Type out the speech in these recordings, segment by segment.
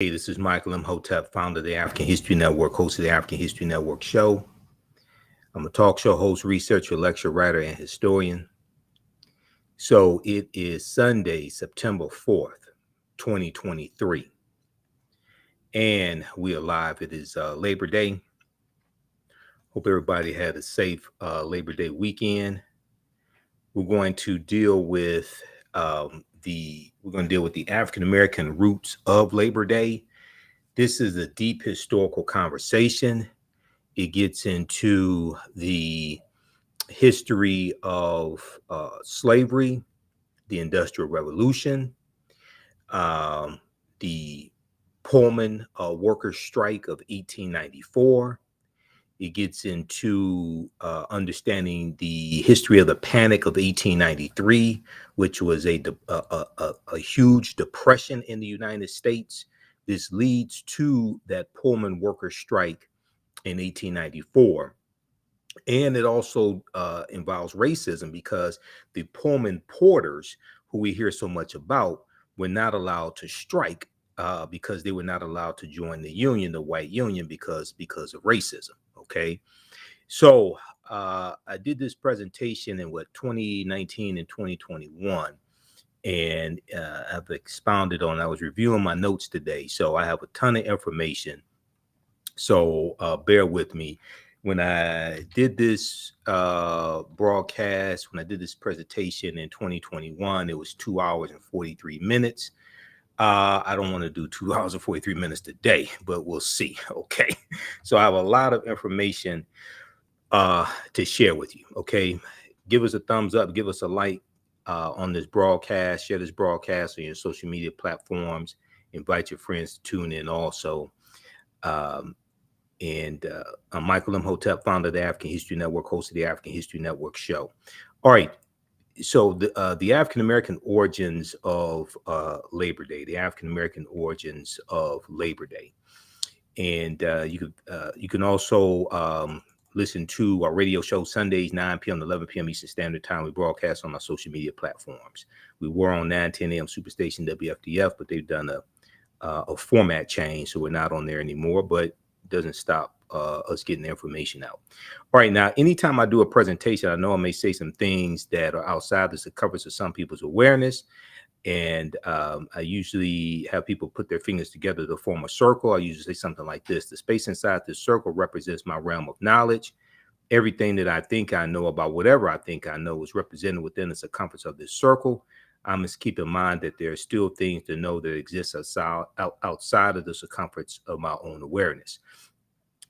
Hey, this is Michael Imhotep, founder of the African History Network, host of the African History Network show. I'm a talk show host, researcher, lecturer, writer, and historian. So it is Sunday, September 4th, 2023. And we are live. It is Labor Day. Hope everybody had a safe Labor Day weekend. We're going to deal with the African American roots of Labor Day. This is a deep historical conversation. It gets into the history of slavery, the Industrial Revolution, the Pullman workers' strike of 1894. It gets into understanding the history of the Panic of 1893, which was a huge depression in the United States. This leads to that Pullman workers' strike in 1894. And it also involves racism because the Pullman Porters, who we hear so much about, were not allowed to strike because they were not allowed to join the union, the white union, because of racism. Okay, so I did this presentation in 2019 and 2021, and I've expounded on. I was reviewing my notes today, so I have a ton of information. So bear with me. When I did this broadcast, when I did this presentation in 2021, it was 2 hours and 43 minutes. I don't want to do 2 hours and 43 minutes today, but we'll see. Okay. So I have a lot of information to share with you. Okay. Give us a thumbs up, give us a like on this broadcast, share this broadcast on your social media platforms, invite your friends to tune in also. I'm Michael Imhotep, founder of the African History Network, host of the African History Network show. All right. So the African American origins of Labor Day, the African American origins of Labor Day, and you can also listen to our radio show Sundays 9 p.m. to 11 p.m. Eastern Standard Time. We broadcast on our social media platforms. We were on 9:10 a.m. Superstation WFDF, but they've done a format change, so we're not on there anymore. But it doesn't stop us getting the information out. All right, now, anytime I do a presentation, I know I may say some things that are outside the circumference of some people's awareness. And I usually have people put their fingers together to form a circle. I usually say something like this: the space inside this circle represents my realm of knowledge. Everything that I think I know about whatever I think I know is represented within the circumference of this circle. I must keep in mind that there are still things to know that exist outside of the circumference of my own awareness.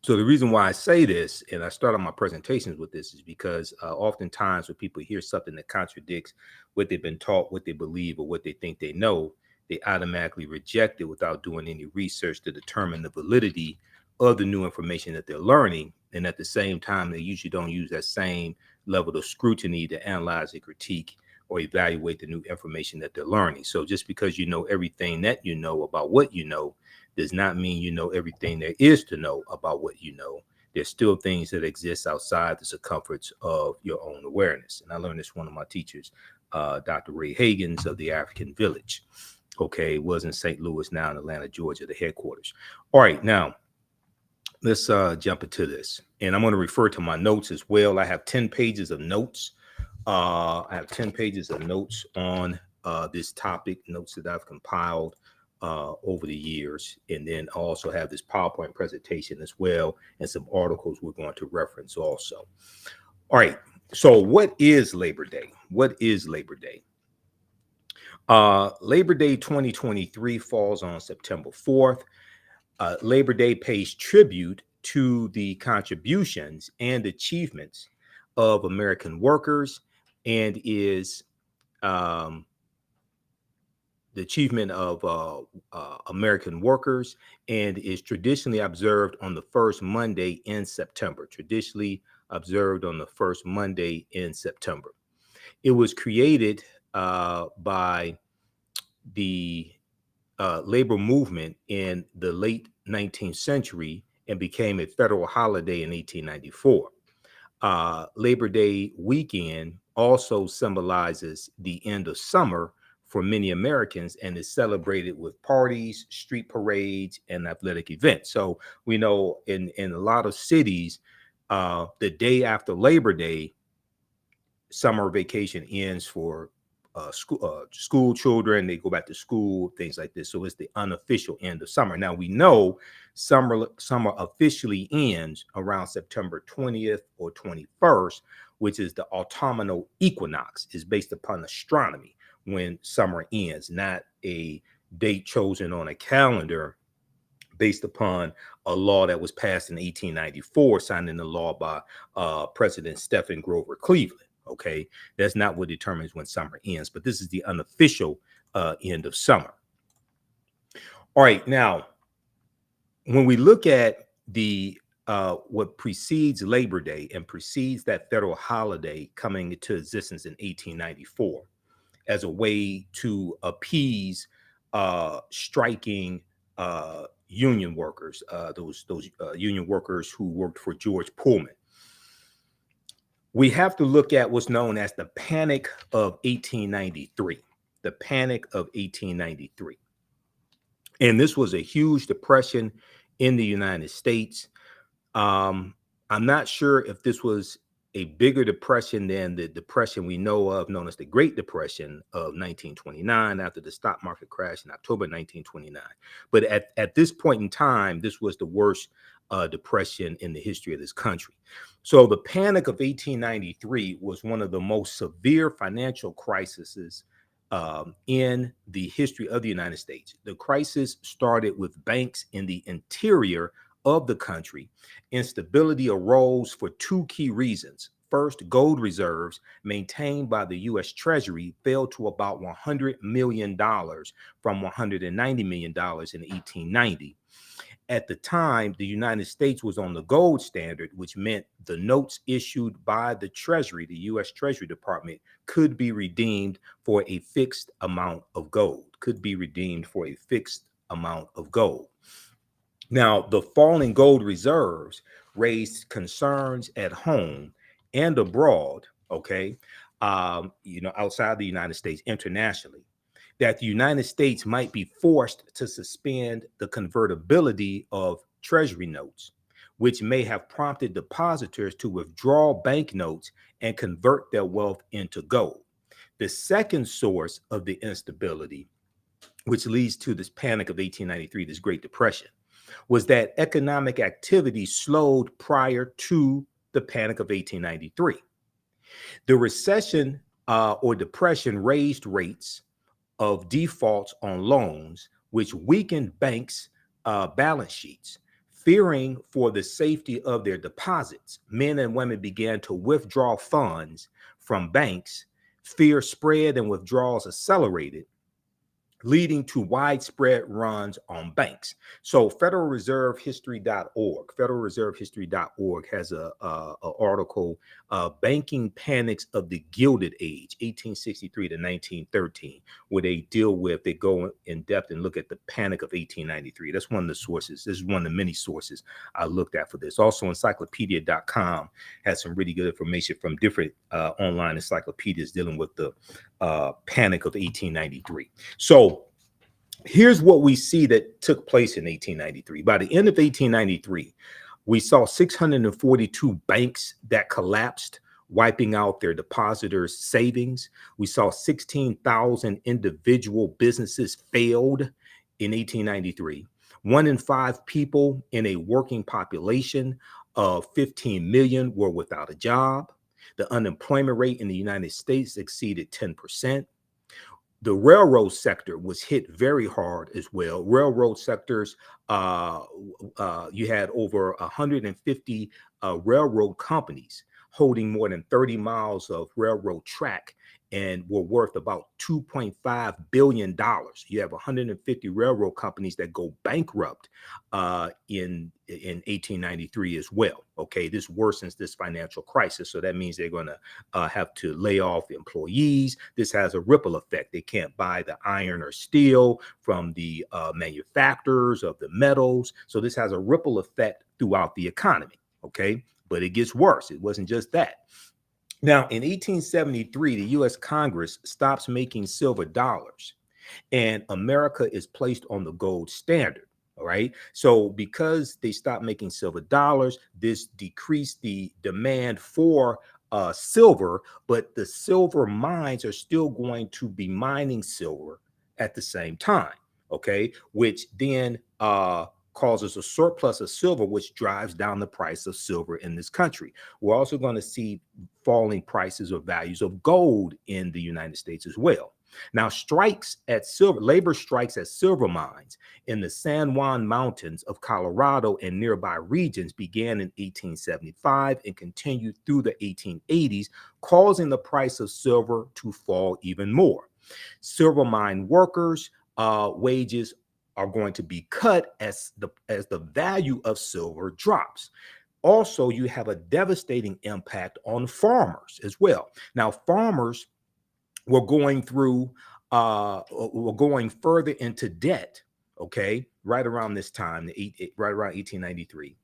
So the reason why I say this, and I start on my presentations with this, is because oftentimes when people hear something that contradicts what they've been taught, what they believe, or what they think they know, they automatically reject it without doing any research to determine the validity of the new information that they're learning. And at the same time, they usually don't use that same level of scrutiny to analyze and critique or evaluate the new information that they're learning. So just because you know everything that you know about what you know does not mean you know everything there is to know about what you know. There's still things that exist outside the circumference of your own awareness. And I learned this from one of my teachers, Dr. Ray Hagins of the African Village. Okay, was in St. Louis, now in Atlanta, Georgia, the headquarters. All right, now let's jump into this. And I'm going to refer to my notes as well. I have 10 pages of notes. I have 10 pages of notes on this topic, notes that I've compiled over the years. And then I also have this PowerPoint presentation as well, and some articles we're going to reference also. All right. So what is Labor Day? What is Labor Day? Labor Day 2023 falls on September 4th. Labor Day pays tribute to the contributions and achievements of American workers and is the achievement of American workers and is traditionally observed on the first Monday in September. Traditionally observed on the first Monday in September. It was created by the labor movement in the late 19th century and became a federal holiday in 1894. Labor Day weekend also symbolizes the end of summer for many Americans and is celebrated with parties, street parades, and athletic events. So we know in a lot of cities, the day after Labor Day, summer vacation ends for school children. They go back to school, things like this. So it's the unofficial end of summer. Now we know summer officially ends around September 20th or 21st, which is the autumnal equinox. Is based upon astronomy when summer ends, not a date chosen on a calendar based upon a law that was passed in 1894, signed into law by President Stephen Grover Cleveland. Okay, that's not what determines when summer ends, but this is the unofficial end of summer. All right, now when we look at the what precedes Labor Day and precedes that federal holiday coming into existence in 1894 as a way to appease striking union workers, those union workers who worked for George Pullman. We have to look at what's known as the Panic of 1893. The Panic of 1893. And this was a huge depression in the United States. I'm not sure if this was a bigger depression than the depression we know of, known as the Great Depression of 1929, after the stock market crash in October 1929. But at this point in time, this was the worst depression in the history of this country. So the Panic of 1893 was one of the most severe financial crises in the history of the United States. The crisis started with banks in the interior of the country. Instability arose for two key reasons. First, gold reserves maintained by the U.S. Treasury fell to about $100 million from $190 million in 1890. At the time, the United States was on the gold standard, which meant the notes issued by the Treasury, the U.S. Treasury Department, could be redeemed for a fixed amount of gold, Now, the falling gold reserves raised concerns at home and abroad, outside the United States, internationally, that the United States might be forced to suspend the convertibility of Treasury notes, which may have prompted depositors to withdraw banknotes and convert their wealth into gold. The second source of the instability, which leads to this Panic of 1893, this Great Depression, was that economic activity slowed prior to the Panic of 1893. The recession or depression raised rates of defaults on loans, which weakened banks' balance sheets. Fearing for the safety of their deposits, men and women began to withdraw funds from banks. Fear spread and withdrawals accelerated, leading to widespread runs on banks. So federalreservehistory.org has a article, Banking Panics of the Gilded Age, 1863 to 1913, where they go in depth and look at the Panic of 1893. That's one of the sources. This is one of the many sources I looked at for this. Also, encyclopedia.com has some really good information from different online encyclopedias dealing with the Panic of 1893. So here's what we see that took place in 1893. By the end of 1893, we saw 642 banks that collapsed, wiping out their depositors' savings. We saw 16,000 individual businesses failed in 1893. 1 in 5 people in a working population of 15 million were without a job. The unemployment rate in the United States exceeded 10%. The railroad sector was hit very hard as well. Railroad sectors, you had over 150 railroad companies holding more than 30 miles of railroad track and were worth about $2.5 billion. You have 150 railroad companies that go bankrupt in 1893 as well. Okay, this worsens this financial crisis. So that means they're going to have to lay off employees. This has a ripple effect. They can't buy the iron or steel from the manufacturers of the metals. So this has a ripple effect throughout the economy. Okay, but it gets worse. It wasn't just that. Now, in 1873, the U.S. Congress stops making silver dollars, and America is placed on the gold standard. All right. So, because they stopped making silver dollars, this decreased the demand for silver, but the silver mines are still going to be mining silver at the same time. Okay. Which then causes a surplus of silver, which drives down the price of silver in this country. We're also going to see falling prices or values of gold in the United States as well. Now, labor strikes at silver mines in the San Juan Mountains of Colorado and nearby regions began in 1875 and continued through the 1880s, causing the price of silver to fall even more. Silver mine workers' wages are going to be cut as the value of silver drops. Also, you have a devastating impact on farmers as well. Now, farmers we're going further into debt, okay, right around this time, right around 1893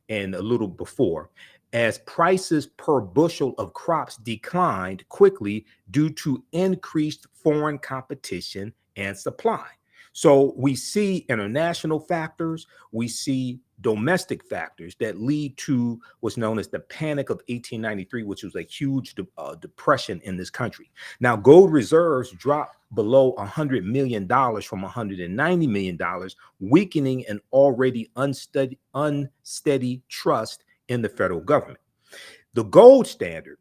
and a little before, as prices per bushel of crops declined quickly due to increased foreign competition and supply. So we see international factors, we see domestic factors that lead to what's known as the Panic of 1893, which was a huge depression in this country. Now, gold reserves dropped below $100 million from $190 million, weakening an already unsteady trust in the federal government. The gold standard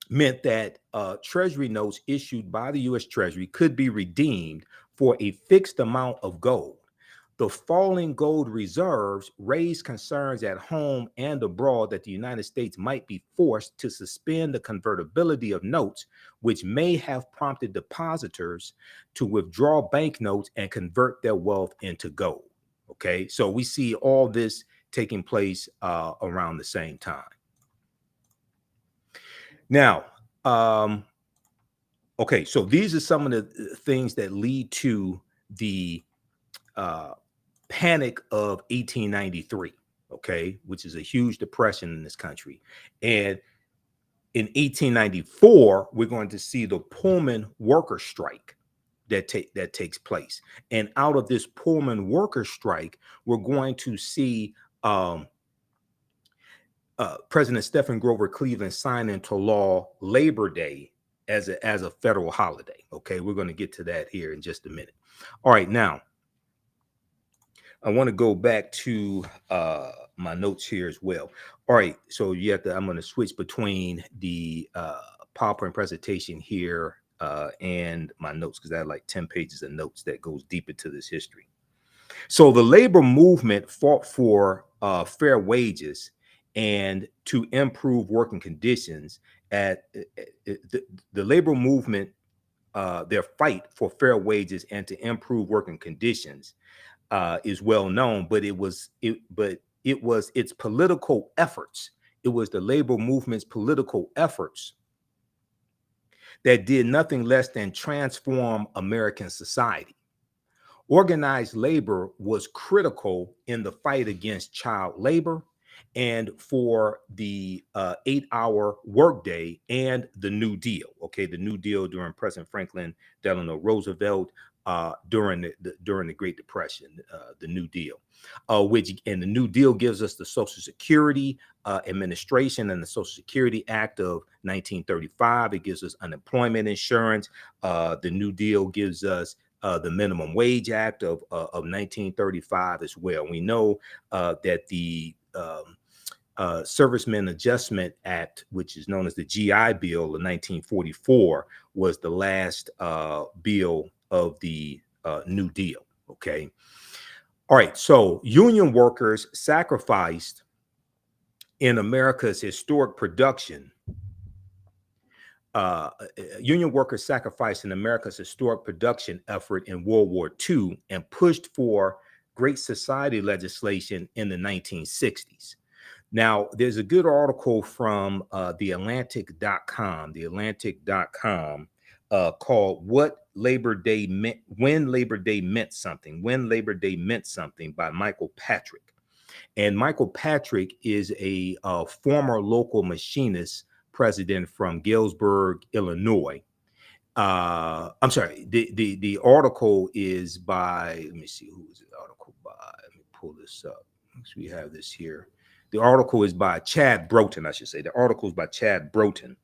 meant that Treasury notes issued by the U.S. Treasury could be redeemed for a fixed amount of gold. The falling gold reserves raised concerns at home and abroad that the United States might be forced to suspend the convertibility of notes, which may have prompted depositors to withdraw banknotes and convert their wealth into gold. Okay, so we see all this taking place around the same time. Now, okay, so these are some of the things that lead to the Panic of 1893, okay, which is a huge depression in this country. And in 1894, we're going to see the Pullman worker strike that takes place. And out of this Pullman worker strike, we're going to see President Stephen Grover Cleveland sign into law Labor Day as a federal holiday. Okay, we're going to get to that here in just a minute. All right, now I want to go back to my notes here as well. All right, so I'm going to switch between the PowerPoint presentation here and my notes, because I have like 10 pages of notes that goes deep into this history. So the labor movement fought for fair wages and to improve working conditions. At the labor movement, their fight for fair wages and to improve working conditions is well known, but it was its political efforts. It was the labor movement's political efforts that did nothing less than transform American society. Organized labor was critical in the fight against child labor and for the 8-hour workday and the New Deal. Okay, the New Deal during President Franklin Delano Roosevelt during the Great Depression, the New Deal, and the New Deal gives us the Social Security Administration and the Social Security Act of 1935. It gives us unemployment insurance. The New Deal gives us the Minimum Wage Act of 1935 as well. We know that the Servicemen Adjustment Act, which is known as the GI Bill of 1944, was the last bill of the New Deal. Okay. All right. So union workers sacrificed in America's historic production. Union workers sacrificed in America's historic production effort in World War II and pushed for Great Society legislation in the 1960s. Now, there's a good article from TheAHNTic.com, called "What Labor Day Meant When Labor Day Meant Something," by Michael Patrick. And Michael Patrick is a former local machinist president from Galesburg, Illinois. I'm sorry. The article is by. Let me see who is the article by. Let me pull this up. We have this here. The article is by Chad Broughton, I should say. The article is by Chad Broughton,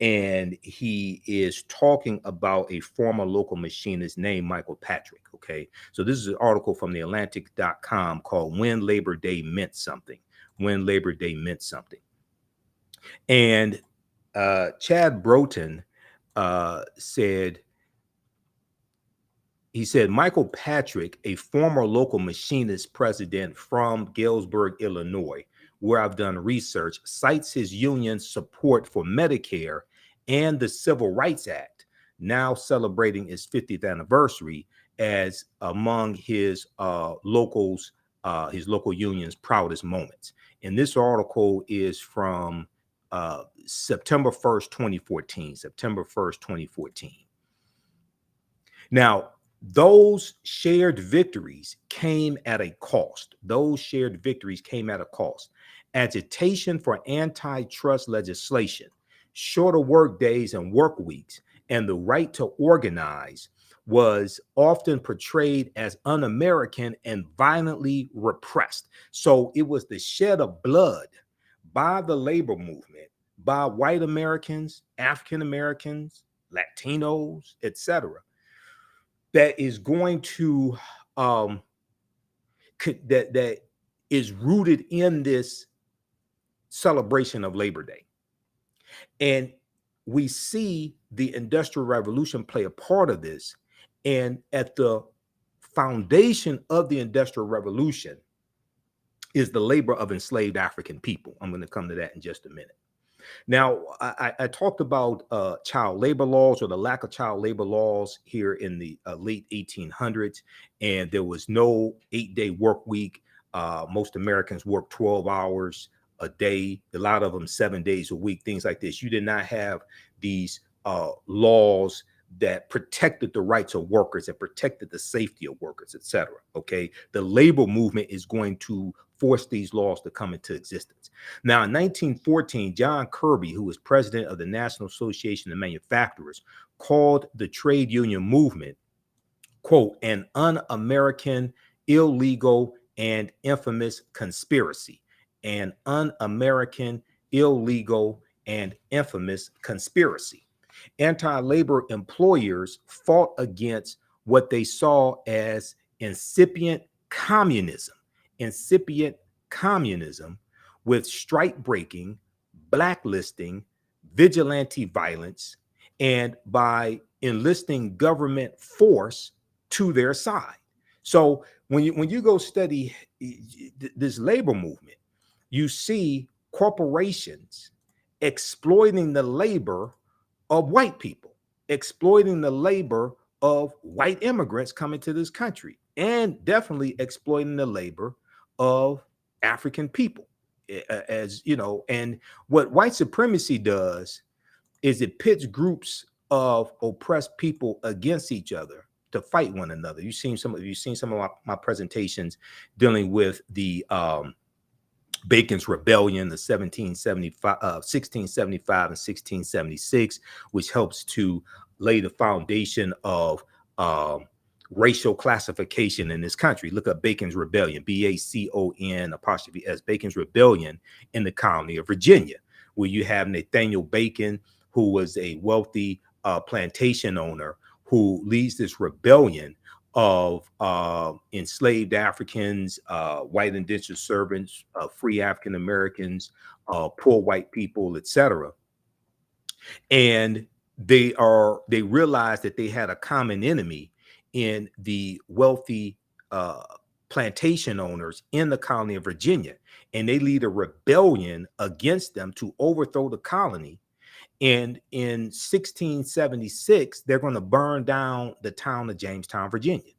and he is talking about a former local machinist named Michael Patrick. Okay, so this is an article from theAtlantic.com called "When Labor Day Meant Something." When Labor Day meant something, and Chad Broughton said. He said, Michael Patrick, a former local machinist president from Galesburg, Illinois, where I've done research, cites his union's support for Medicare and the Civil Rights Act, now celebrating its 50th anniversary, as among his local union's proudest moments. And this article is from September 1st, 2014. September 1st, 2014. Now, those shared victories came at a cost. Those shared victories came at a cost. Agitation for antitrust legislation, shorter work days and work weeks, and the right to organize was often portrayed as un-American and violently repressed. So it was the shed of blood by the labor movement, by white Americans, African Americans, Latinos, etc., that is going to that is rooted in this celebration of Labor Day. And we see the Industrial Revolution play a part of this. And at the foundation of the Industrial Revolution is the labor of enslaved African people. I'm going to come to that in just a minute. Now, I talked about child labor laws, or the lack of child labor laws here in the late 1800s, and there was no 8-day work week. Most Americans worked 12 hours a day, a lot of them 7 days a week, things like this. You did not have these laws that protected the rights of workers and protected the safety of workers, etc. Okay, the labor movement is going to force these laws to come into existence. Now, in 1914, John Kirby, who was president of the National Association of Manufacturers, called the trade union movement, quote, an un-American, illegal, and infamous conspiracy. An un-American, illegal, and infamous conspiracy. Anti-labor employers fought against what they saw as incipient communism with strike breaking, blacklisting, vigilante violence, and by enlisting government force to their side. So when you go study this labor movement, you see corporations exploiting the labor of white people, exploiting the labor of white immigrants coming to this country, and definitely exploiting the labor of African people. As you know, and what white supremacy does is it pits groups of oppressed people against each other to fight one another. You've seen some of my presentations dealing with the Bacon's Rebellion, the 1675 and 1676, which helps to lay the foundation of racial classification in this country. Look up Bacon's Rebellion, BACON''S, Bacon's Rebellion in the colony of Virginia, where you have Nathaniel Bacon, who was a wealthy plantation owner, who leads this rebellion of enslaved Africans, white indentured servants, free African Americans, poor white people, etc. And they realized that they had a common enemy in the wealthy plantation owners in the colony of Virginia, and they lead a rebellion against them to overthrow the colony. And in 1676, they're going to burn down the town of Jamestown, Virginia.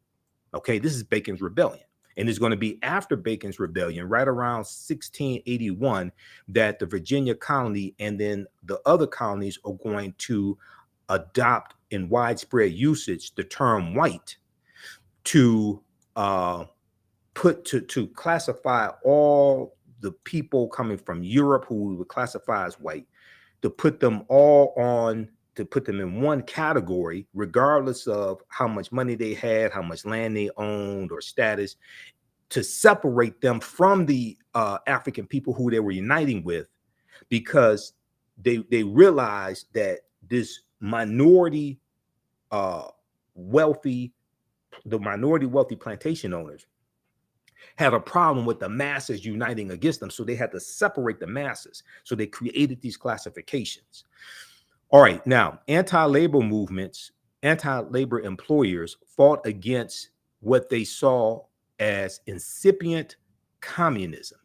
Okay, this is Bacon's Rebellion. And it's going to be after Bacon's Rebellion, right around 1681, that the Virginia colony and then the other colonies are going to adopt in widespread usage the term white to classify all the people coming from Europe who we would classify as white, to put them all on, to put them in one category, regardless of how much money they had, how much land they owned, or status, to separate them from the African people who they were uniting with, because they realized that this minority wealthy, the minority wealthy plantation owners had a problem with the masses uniting against them. So they had to separate the masses. So they created these classifications. All right, now, anti-labor movements, anti-labor employers fought against what they saw as incipient communism,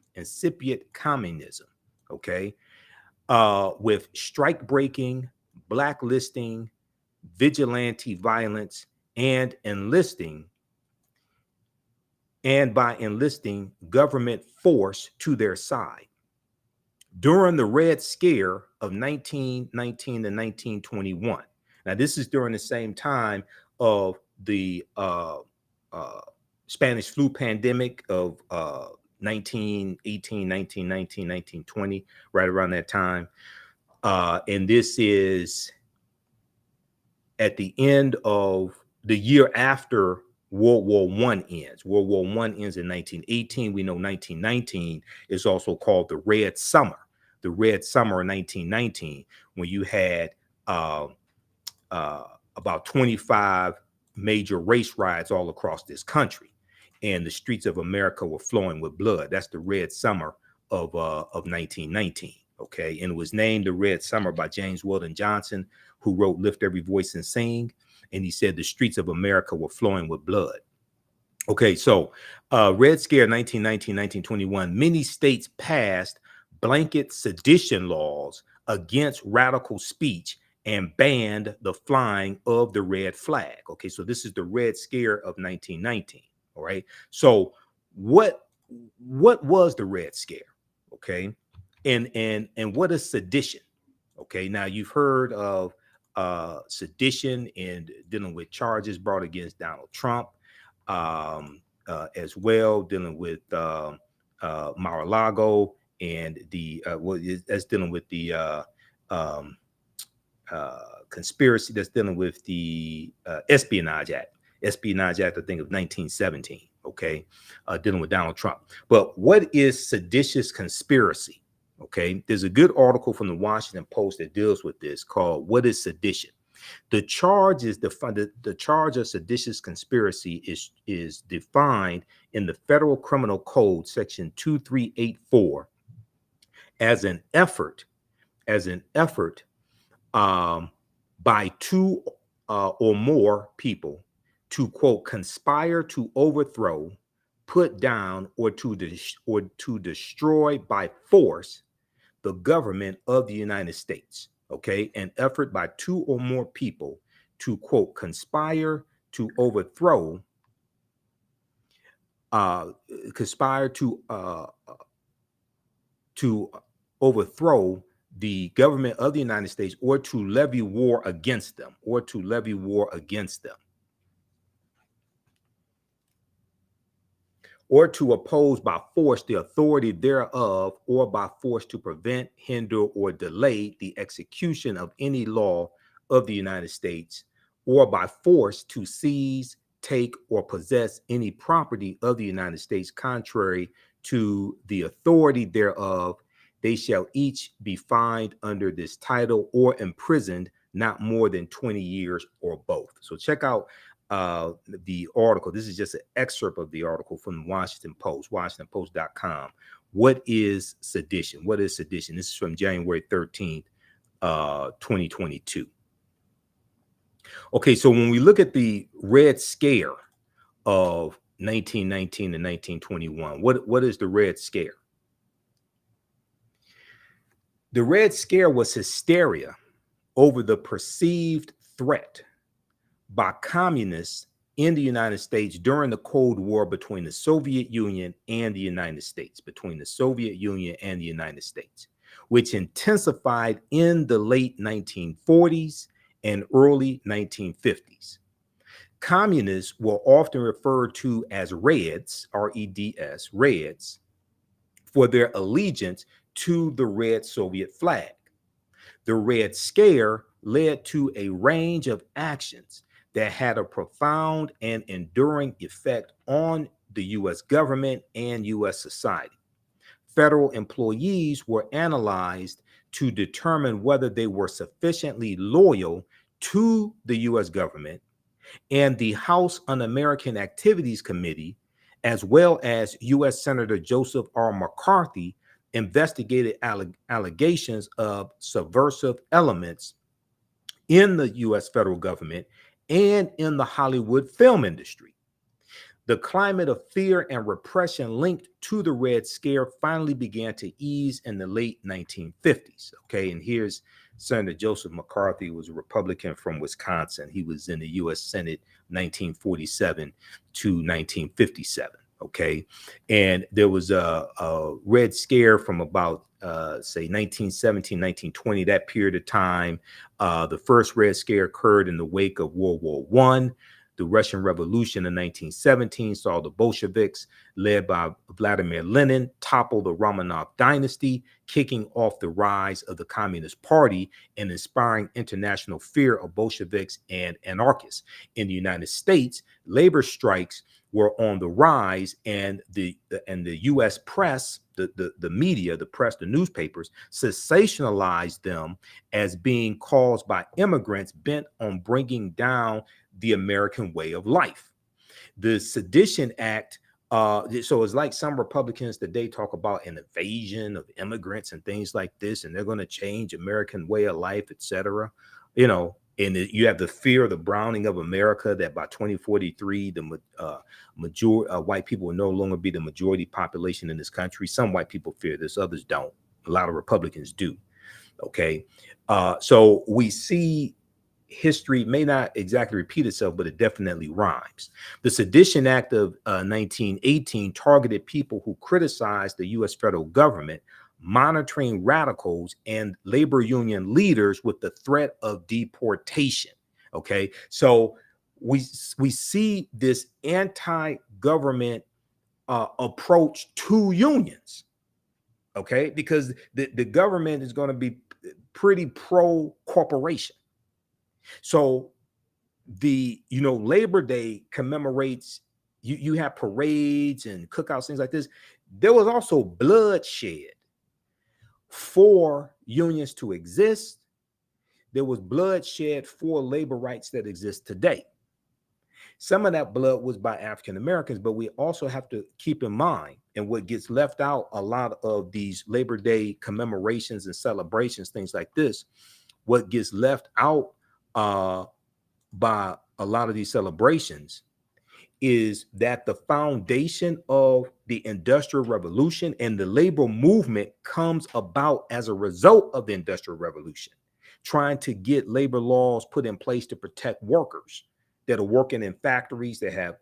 okay, with strike breaking, blacklisting, vigilante violence, and by enlisting government force to their side. During the Red Scare of 1919 to 1921. Now, this is during the same time of the Spanish flu pandemic of 1918, 1919, 1920, right around that time. And this is at the end of the year after World War I ends. World War I ends in 1918. We know 1919 is also called the Red Summer. The Red Summer of 1919, when you had about 25 major race riots all across this country, and the streets of America were flowing with blood. That's the Red Summer of 1919. Okay, and it was named the Red Summer by James Weldon Johnson, who wrote "Lift Every Voice and Sing," and he said the streets of America were flowing with blood. Okay, so Red Scare 1919, 1921, many states passed blanket sedition laws against radical speech and banned the flying of the red flag. Okay, so this is the Red Scare of 1919. All right, so what was the Red Scare? Okay, and what is sedition? Okay, now you've heard of sedition and dealing with charges brought against Donald Trump, as well, dealing with Mar-a-Lago and that's dealing with the conspiracy, that's dealing with the Espionage Act. Espionage Act, I think, of 1917. Okay, dealing with Donald Trump. But what is seditious conspiracy? Okay, there's a good article from the Washington Post that deals with this called "What is Sedition?" The charge is the charge of seditious conspiracy is defined in the Federal Criminal Code, section 2384, as an effort by two or more people to, quote, conspire to overthrow, put down, or to destroy by force the government of the United States. Okay, an effort by two or more people to, quote, conspire to overthrow, to overthrow the government of the United States, or to levy war against them, or to oppose by force the authority thereof, or by force to prevent, hinder, or delay the execution of any law of the United States, or by force to seize, take, or possess any property of the United States contrary to the authority thereof. They shall each be fined under this title or imprisoned not more than 20 years or both. So check out the article. This is just an excerpt of the article from the Washington Post, WashingtonPost.com. What is sedition? What is sedition? This is from January 13th, 2022. Okay, so when we look at the Red Scare of 1919 to 1921, what is the Red Scare? The Red Scare was hysteria over the perceived threat by communists in the United States during the Cold War between the Soviet Union and the United States, which intensified in the late 1940s and early 1950s. Communists were often referred to as Reds, R-E-D-S, Reds, for their allegiance to the red Soviet flag. The Red Scare led to a range of actions that had a profound and enduring effect on the U.S. government and U.S. society. Federal employees were analyzed to determine whether they were sufficiently loyal to the U.S. government, and the House Un-American Activities Committee, as well as U.S. Senator Joseph R. McCarthy, investigated allegations of subversive elements in the U.S. federal government and in the Hollywood film industry. The climate of fear and repression linked to the Red Scare finally began to ease in the late 1950s. Okay, and here's Senator Joseph McCarthy, was a Republican from Wisconsin. He was in the U.S. Senate 1947 to 1957. Okay, and there was a Red Scare from about say 1917, 1920, that period of time. The first Red Scare occurred in the wake of World War I. The Russian Revolution in 1917 saw the Bolsheviks, led by Vladimir Lenin, topple the Romanov dynasty, kicking off the rise of the Communist Party and inspiring international fear of Bolsheviks and anarchists. In the United States, labor strikes were on the rise, and the U.S. press, the media, the press, the newspapers, sensationalized them as being caused by immigrants bent on bringing down the American way of life. The Sedition Act, so it's like some Republicans today talk about an invasion of immigrants and things like this, and they're going to change American way of life, etc. You know, and you have the fear of the browning of America, that by 2043, the majority white people will no longer be the majority population in this country. Some white people fear this, others don't. A lot of Republicans do. Okay, so we see history may not exactly repeat itself, but it definitely rhymes. The Sedition Act of 1918 targeted people who criticized the U.S. federal government, monitoring radicals and labor union leaders with the threat of deportation. Okay, so we see this anti-government approach to unions. Okay, because the government is going to be pretty pro-corporation. So Labor Day commemorates, you have parades and cookouts, things like this. There was also bloodshed for unions to exist. There was bloodshed for labor rights that exist today. Some of that blood was by African Americans, but we also have to keep in mind, and what gets left out a lot of these Labor Day commemorations and celebrations, things like this, what gets left out by a lot of these celebrations is that the foundation of the Industrial Revolution and the labor movement comes about as a result of the Industrial Revolution, trying to get labor laws put in place to protect workers that are working in factories that have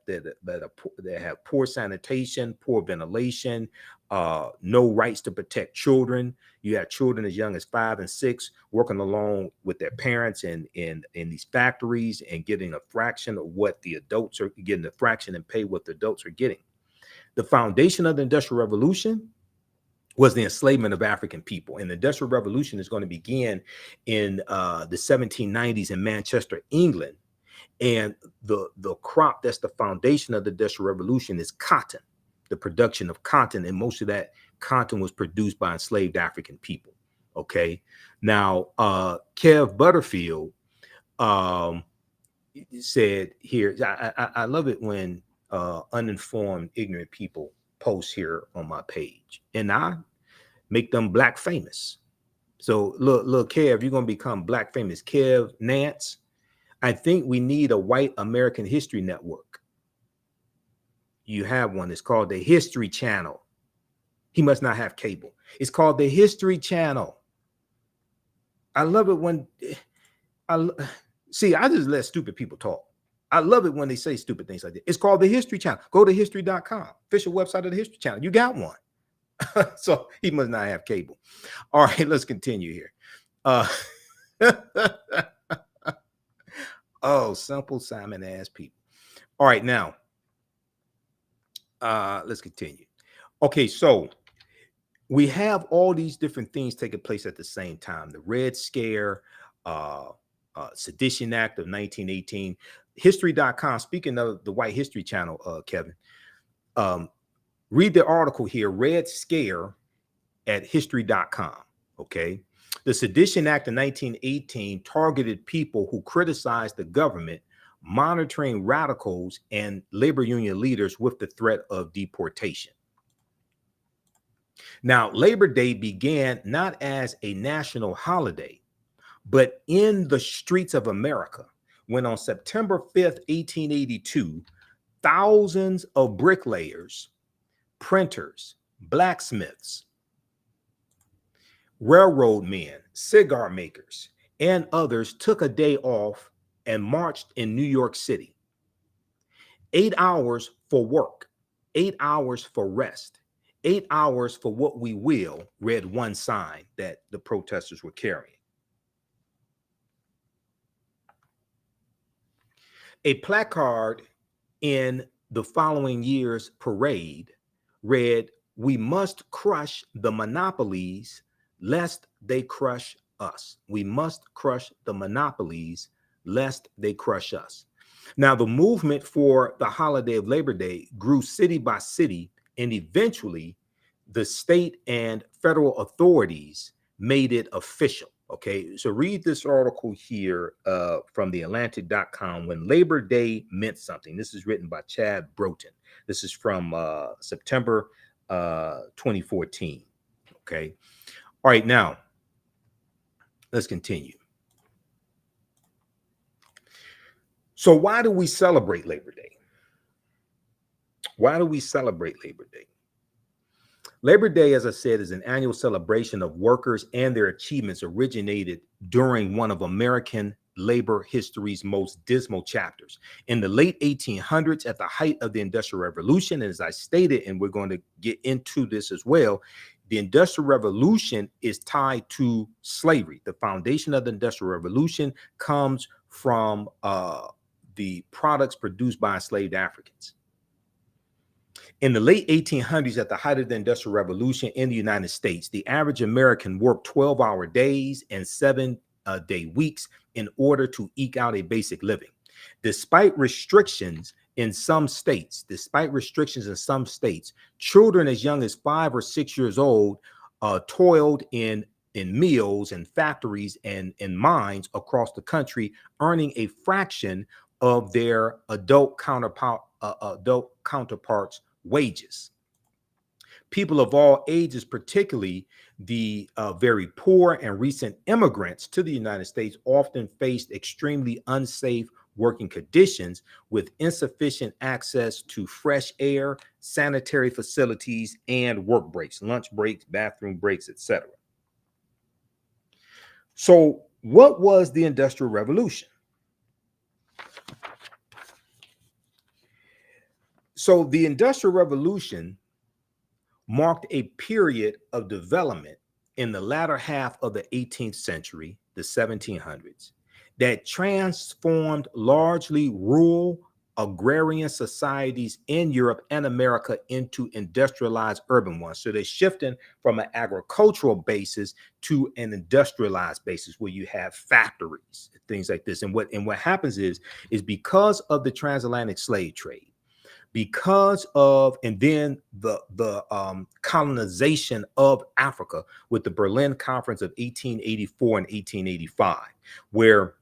poor sanitation, poor ventilation, no rights to protect children. You have children as young as 5 and 6 working along with their parents in these factories and getting a fraction of what the adults are getting, a fraction and pay what the adults are getting. The foundation of the Industrial Revolution was the enslavement of African people. And the Industrial Revolution is going to begin in the 1790s in Manchester, England. And the crop that's the foundation of the Industrial Revolution is cotton, the production of cotton. And most of that cotton was produced by enslaved African people. Okay. Now, Kev Butterfield said here, I love it when uninformed, ignorant people post here on my page, and I make them black famous. So look, Kev, you're going to become black famous. Kev Nance, I think we need a white American history network. You have one. It's called the History Channel. He must not have cable. It's called the History Channel. I love it when I just let stupid people talk. I love it when they say stupid things like that. It's called the History Channel. Go to history.com, official website of the History Channel. You got one. So he must not have cable. All right, let's continue here. Oh, simple Simon ass people. All right, now let's continue. Okay, so we have all these different things taking place at the same time. The Red Scare, uh, Sedition Act of 1918. History.com, speaking of the White History Channel, Kevin, um, read the article here, Red Scare at history.com. Okay. The Sedition Act of 1918 targeted people who criticized the government, monitoring radicals and labor union leaders with the threat of deportation. Now, Labor Day began not as a national holiday, but in the streets of America, when on September 5th, 1882, thousands of bricklayers, printers, blacksmiths, railroad men, cigar makers, and others took a day off and marched in New York City. 8 hours for work, 8 hours for rest, 8 hours for what we will, read one sign that the protesters were carrying. A placard in the following year's parade read, "We must crush the monopolies lest they crush us. We must crush the monopolies lest they crush us." Now, the movement for the holiday of Labor Day grew city by city, and eventually the state and federal authorities made it official. Okay, so read this article here from TheATHNShow, When Labor Day Meant Something. This is written by Chad Broughton. This is from September 2014. Okay, all right, now let's continue. So why do we celebrate Labor Day? Why do we celebrate Labor Day? Labor Day, as I said, is an annual celebration of workers and their achievements originated during one of American labor history's most dismal chapters. In the late 1800s, at the height of the Industrial Revolution, and as I stated, and we're going to get into this as well, the Industrial Revolution is tied to slavery. The foundation of the Industrial Revolution comes from the products produced by enslaved Africans. In the late 1800s, at the height of the Industrial Revolution in the United States, the average American worked 12-hour days and 7-day weeks in order to eke out a basic living. Despite restrictions in some states, children as young as 5 or 6 years old toiled in mills and factories and in mines across the country, earning a fraction of their adult counterparts' wages. People of all ages, particularly the very poor and recent immigrants to the United States, often faced extremely unsafe working conditions with insufficient access to fresh air, sanitary facilities, and work breaks, lunch breaks, bathroom breaks, etc. So, what was the Industrial Revolution? So, the Industrial Revolution marked a period of development in the latter half of the 18th century, the 1700s, that transformed largely rural agrarian societies in Europe and America into industrialized urban ones. So they're shifting from an agricultural basis to an industrialized basis where you have factories, things like this. And what happens is because of the transatlantic slave trade, because of, and then the colonization of Africa with the Berlin Conference of 1884 and 1885, where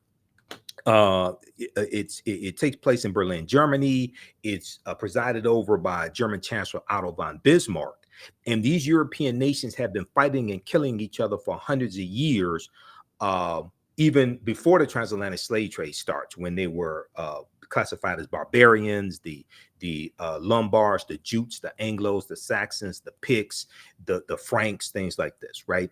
it takes place in Berlin, Germany. It's presided over by German Chancellor Otto von Bismarck. And these European nations have been fighting and killing each other for hundreds of years, even before the transatlantic slave trade starts, when they were classified as barbarians, the Lombards, the Jutes, the Anglos, the Saxons, the Picts, the Franks, things like this, right?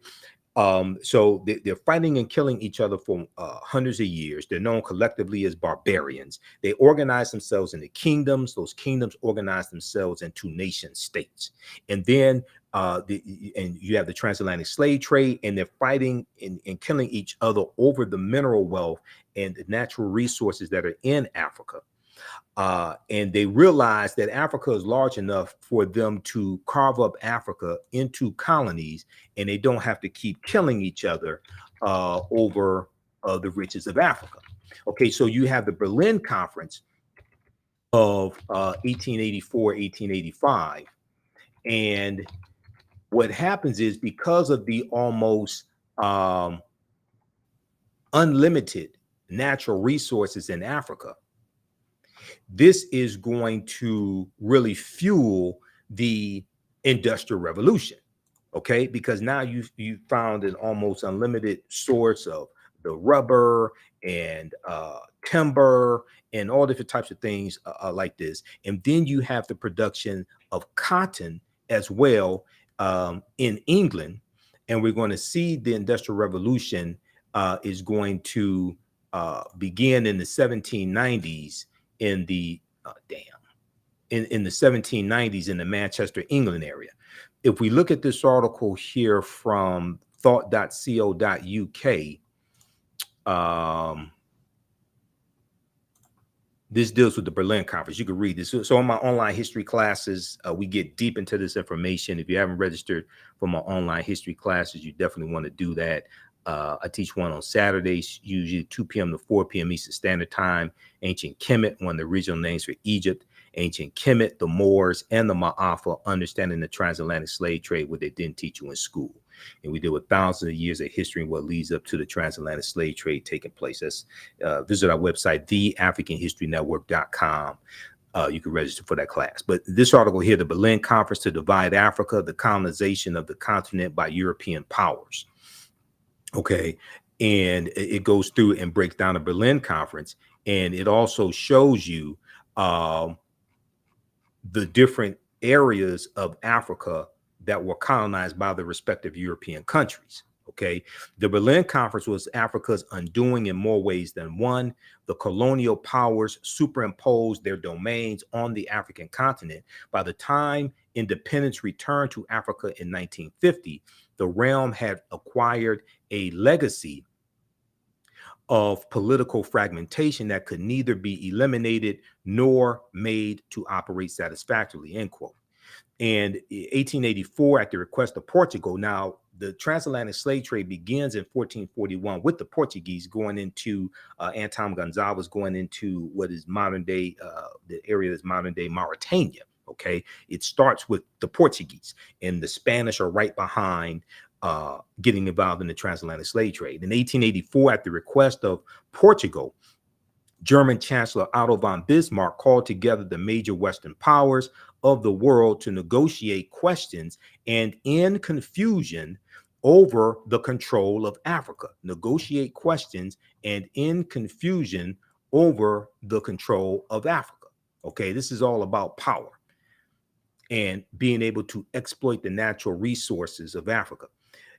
So they're fighting and killing each other for hundreds of years. They're known collectively as barbarians. They organize themselves into kingdoms. Those kingdoms organize themselves into nation states. And then and you have the transatlantic slave trade, and they're fighting and killing each other over the mineral wealth and the natural resources that are in Africa. And they realized that Africa is large enough for them to carve up Africa into colonies, and they don't have to keep killing each other over the riches of Africa. Okay, so you have the Berlin Conference of 1884, 1885. And what happens is, because of the almost unlimited natural resources in Africa, this is going to really fuel the Industrial Revolution. Okay, because now you found an almost unlimited source of the rubber and timber and all different types of things like this. And then you have the production of cotton as well in England. And we're going to see the Industrial Revolution is going to begin in the 1790s in the in the 1790s in the Manchester, England area. If we look at this article here from thought.co.uk, this deals with the Berlin Conference. You can read this. So in my online history classes, we get deep into this information. If you haven't registered for my online history classes, you definitely want to do that. I teach one on Saturdays, usually 2 p.m. to 4 p.m. Eastern Standard Time. Ancient Kemet, one of the original names for Egypt. Ancient Kemet, the Moors, and the Ma'afa, understanding the transatlantic slave trade, what they didn't teach you in school. And we deal with thousands of years of history and what leads up to the transatlantic slave trade taking place. That's visit our website, theAfricanHistoryNetwork.com. You can register for that class. But this article here, the Berlin Conference to Divide Africa, the colonization of the continent by European powers. Okay, and it goes through and breaks down the Berlin Conference, and it also shows you the different areas of Africa that were colonized by the respective European countries. Okay, the Berlin Conference was Africa's undoing in more ways than one. The colonial powers superimposed their domains on the African continent. By the time independence returned to Africa in 1950, the realm had acquired a legacy of political fragmentation that could neither be eliminated nor made to operate satisfactorily, end quote. And 1884, at the request of Portugal, now the transatlantic slave trade begins in 1441 with the Portuguese going into Anton Gonzalez going into what is modern day, the area that's modern day Mauritania. Okay, it starts with the Portuguese, and the Spanish are right behind getting involved in the transatlantic slave trade. In 1884, at the request of Portugal, German Chancellor Otto von Bismarck called together the major Western powers of the world to negotiate questions and end confusion over the control of Africa. Negotiate questions and end confusion over the control of Africa. Okay, this is all about power and being able to exploit the natural resources of Africa.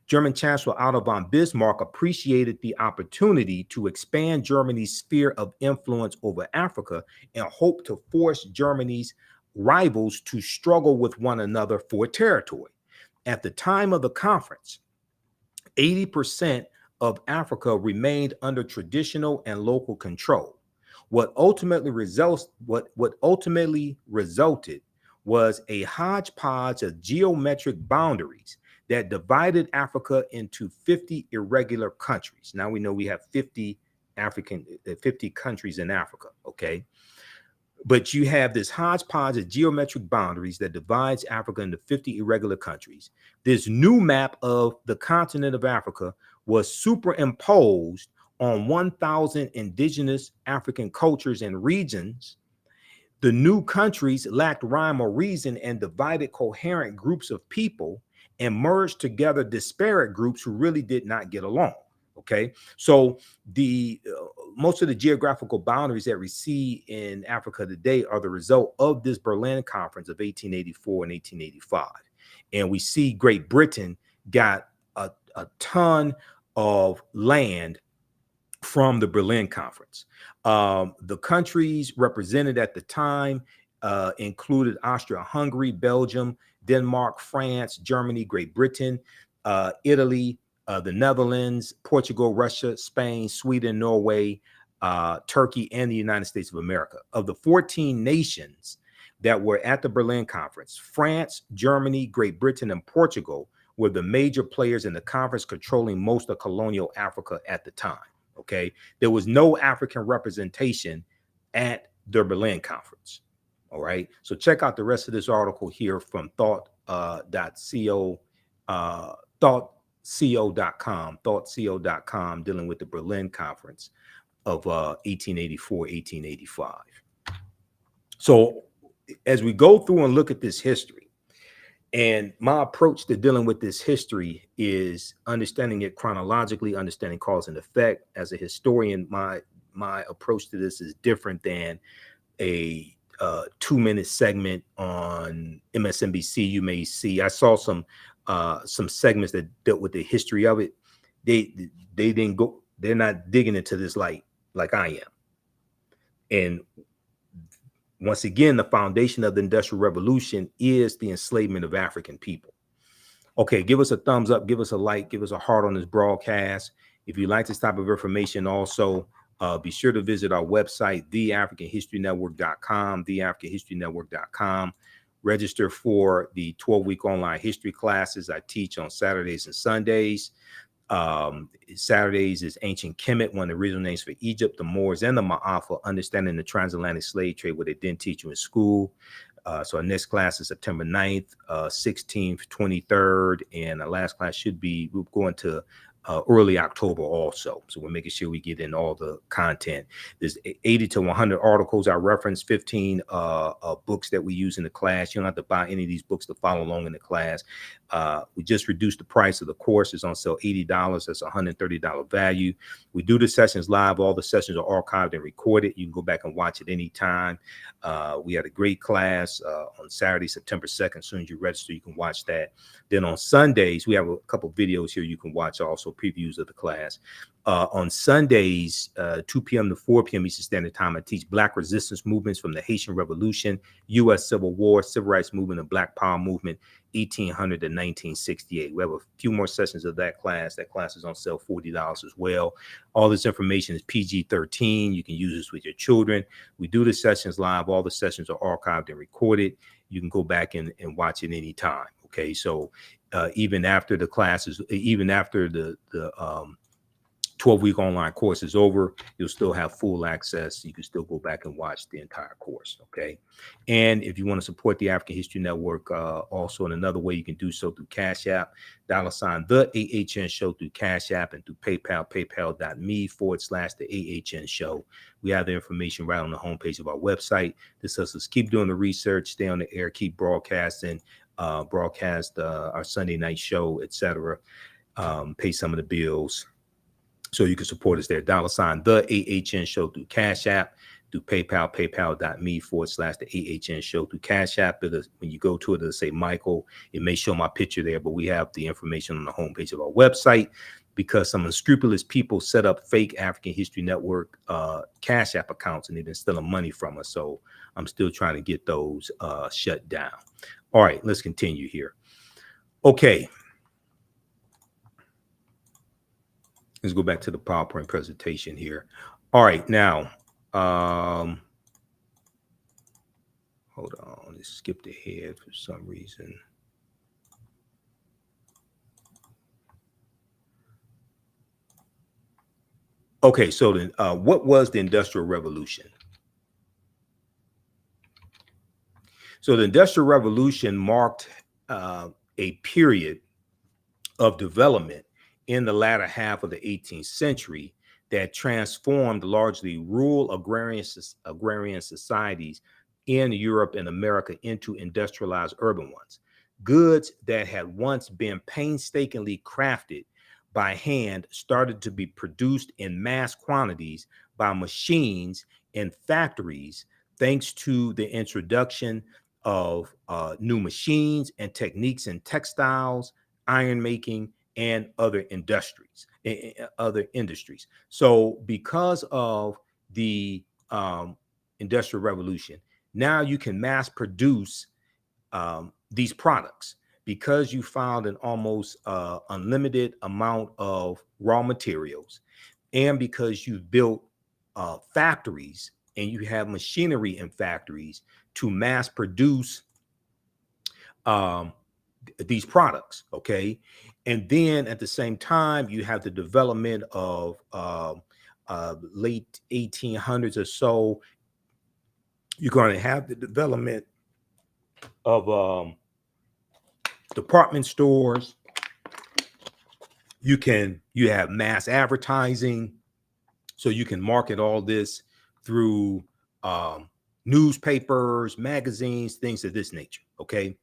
German Chancellor Otto von Bismarck appreciated the opportunity to expand Germany's sphere of influence over Africa and hoped to force Germany's rivals to struggle with one another for territory. At the time of the conference, 80% of Africa remained under traditional and local control. What ultimately resulted was a hodgepodge of geometric boundaries that divided Africa into 50 irregular countries. Now we know we have 50 countries in Africa, okay? But you have this hodgepodge of geometric boundaries that divides Africa into 50 irregular countries. This new map of the continent of Africa was superimposed on 1,000 indigenous African cultures and regions. The new countries lacked rhyme or reason and divided coherent groups of people and merged together disparate groups who really did not get along. Okay, so the most of the geographical boundaries that we see in Africa today are the result of this Berlin Conference of 1884 and 1885. And we see Great Britain got a ton of land from the Berlin Conference. The countries represented at the time included Austria-Hungary, Belgium, Denmark, France, Germany, Great Britain, Italy, the Netherlands, Portugal, Russia, Spain, Sweden, Norway, Turkey, and the United States of America. Of the 14 nations that were at the Berlin Conference, France, Germany, Great Britain, and Portugal were the major players in the conference, controlling most of colonial Africa at the time. Okay, there was no African representation at the Berlin Conference. All right, so check out the rest of this article here from thought.co, thoughtco.com, dealing with the Berlin Conference of 1884, 1885. So as we go through and look at this history, and my approach to dealing with this history is understanding it chronologically, understanding cause and effect. As a historian, my approach to this is different than a 2-minute segment on MSNBC. You may see, I saw some segments that dealt with the history of it. They didn't go, they're not digging into this like I am. And once again, the foundation of the Industrial Revolution is the enslavement of African people. Okay, give us a thumbs up, give us a like, give us a heart on this broadcast. If you like this type of information, also be sure to visit our website, TheAfricanHistoryNetwork.com, TheAfricanHistoryNetwork.com. Register for the 12-week online history classes I teach on Saturdays and Sundays. Saturdays is ancient Kemet, one of the original names for Egypt, the Moors, and the Ma'afa, understanding the transatlantic slave trade, what they didn't teach you in school. So our next class is September 9th, 16th, 23rd, and our last class should be, we're going to early October also. So we're making sure we get in all the content. There's 80 to 100 articles I reference, 15 books that we use in the class. You don't have to buy any of these books to follow along in the class. We just reduced the price of the course. It's on sale $80. That's $130 value. We do the sessions live. All the sessions are archived and recorded. You can go back and watch it anytime. We had a great class on Saturday, September 2nd. As soon as you register, you can watch that. Then on Sundays, we have a couple videos here you can watch, also previews of the class. On Sundays, 2 p.m. to 4 p.m. Eastern Standard Time, I teach Black resistance movements from the Haitian Revolution, U.S. Civil War, Civil Rights Movement, and Black Power Movement, 1800 to 1968. We have a few more sessions of that class. That class is on sale $40 as well. All this information is PG-13. You can use this with your children. We do the sessions live. All the sessions are archived and recorded. You can go back and watch it anytime. Okay, so even after the classes, even after the 12-week online course is over, you'll still have full access. You can still go back and watch the entire course, okay? And if you want to support the African History Network, also in another way, you can do so through Cash App, $ TheAHNShow through Cash App, and through PayPal, paypal.me/TheAHNShow. We have the information right on the homepage of our website. This helps us keep doing the research, stay on the air, keep broadcasting, broadcast our Sunday night show, etc. Pay some of the bills. So you can support us there. $ TheAHNShow through Cash App, through PayPal, paypal.me/TheAHNShow through Cash App. When you go to it, it'll say Michael. It may show my picture there, but we have the information on the homepage of our website, because some unscrupulous people set up fake African History Network Cash App accounts, and they've been stealing money from us. So I'm still trying to get those shut down. All right, let's continue here. Okay. Let's go back to the PowerPoint presentation here. All right, now, hold on, it skipped ahead for some reason. Okay, so then what was the Industrial Revolution? So the Industrial Revolution marked a period of development in the latter half of the 18th century that transformed largely rural agrarian societies in Europe and America into industrialized urban ones. Goods that had once been painstakingly crafted by hand started to be produced in mass quantities by machines in factories, thanks to the introduction of new machines and techniques in textiles, iron making, and other industries. So because of the Industrial Revolution, now you can mass produce these products because you found an almost unlimited amount of raw materials, and because you've built factories, and you have machinery in factories to mass produce um, these products. Okay. And then at the same time, you have the development of late 1800s or so. You're going to have the development of department stores. You have mass advertising, so you can market all this through newspapers, magazines, things of this nature. Okay.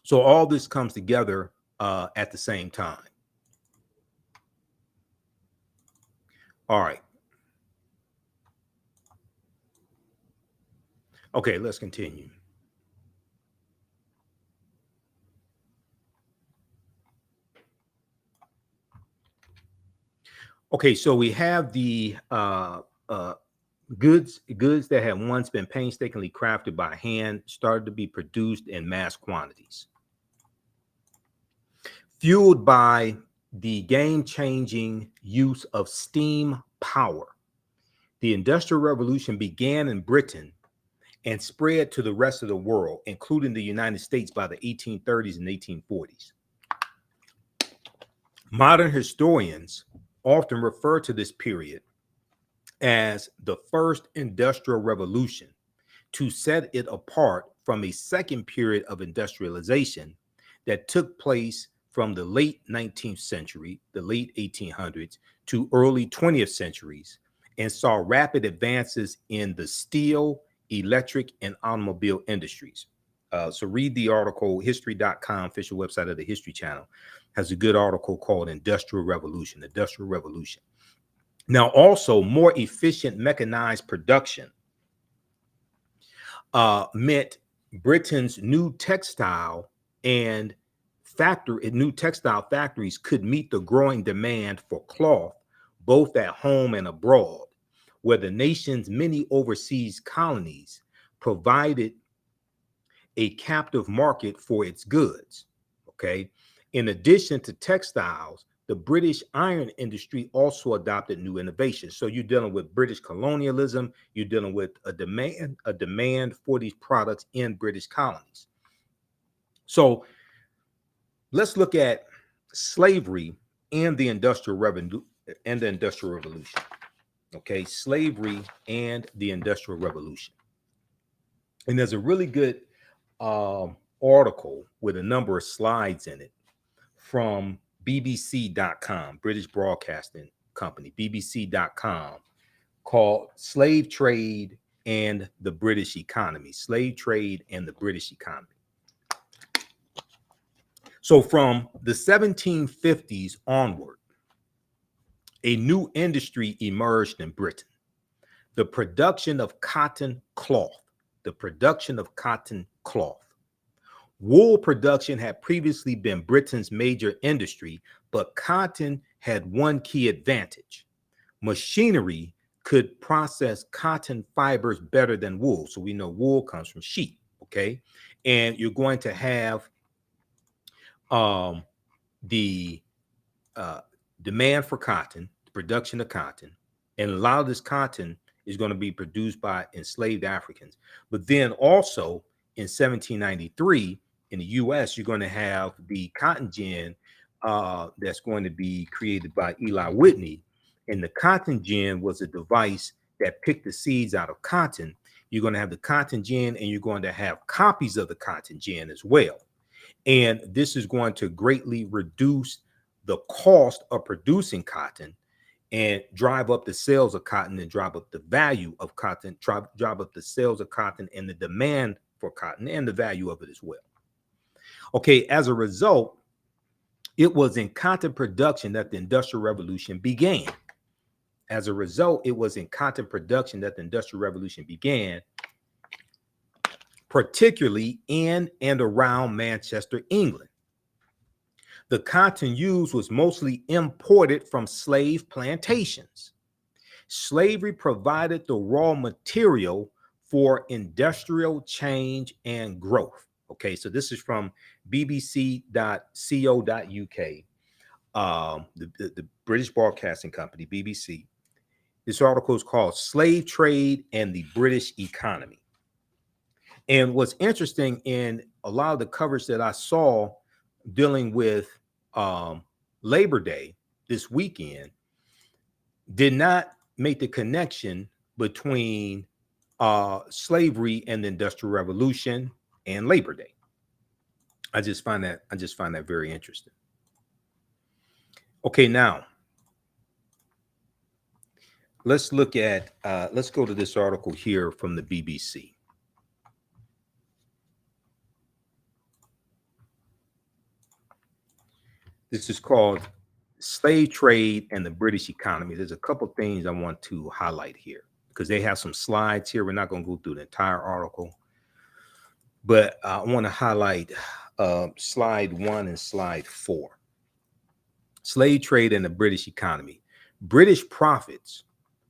So all this comes together at the same time. All right. Okay, let's continue. Okay, so we have the goods that had once been painstakingly crafted by hand started to be produced in mass quantities. Fueled by the game-changing use of steam power, the Industrial Revolution began in Britain and spread to the rest of the world, including the United States, by the 1830s and 1840s. Modern historians often refer to this period as the first industrial revolution to set it apart from a second period of industrialization that took place from the late 19th century, the late 1800s, to early 20th centuries, and saw rapid advances in the steel, electric, and automobile industries. So read the article. History.com, official website of the History Channel, has a good article called Industrial Revolution. Now, also, more efficient mechanized production meant Britain's new textile factories could meet the growing demand for cloth, both at home and abroad, where the nation's many overseas colonies provided a captive market for its goods. Okay. In addition to textiles, the British iron industry also adopted new innovations. So you're dealing with British colonialism, you're dealing with a demand for these products in British colonies. So let's look at slavery and the Industrial Revolution. Okay, slavery and the Industrial Revolution. And there's a really good article with a number of slides in it from BBC.com, British Broadcasting Company, BBC.com, called Slave Trade and the British Economy. Slave Trade and the British Economy. So from the 1750s onward, a new industry emerged in Britain: the production of cotton cloth. Wool production had previously been Britain's major industry, but cotton had one key advantage: machinery could process cotton fibers better than wool. So we know wool comes from sheep, okay? And you're going to have the demand for cotton, the production of cotton, and a lot of this cotton is going to be produced by enslaved Africans. But then also in 1793 in the US, you're going to have the cotton gin that's going to be created by Eli Whitney. And the cotton gin was a device that picked the seeds out of cotton. You're going to have the cotton gin, and you're going to have copies of the cotton gin as well. And this is going to greatly reduce the cost of producing cotton and drive up the sales of cotton and drive up the value of cotton, drive up the sales of cotton and the demand for cotton and the value of it as well. Okay, as a result, it was in cotton production that the Industrial Revolution began. Particularly in and around Manchester, England. The cotton used was mostly imported from slave plantations. Slavery provided the raw material for industrial change and growth. Okay, so this is from bbc.co.uk, the British Broadcasting Company, BBC. This article is called Slave Trade and the British Economy. And what's interesting in a lot of the coverage that I saw dealing with Labor Day this weekend did not make the connection between slavery and the Industrial Revolution and Labor Day. I just find that very interesting. Okay, now let's look at let's go to this article here from the BBC. This is called Slave Trade and the British Economy. There's a couple things I want to highlight here because they have some slides here. We're not going to go through the entire article, but I want to highlight slide 1 and slide 4. Slave trade and the British economy. British profits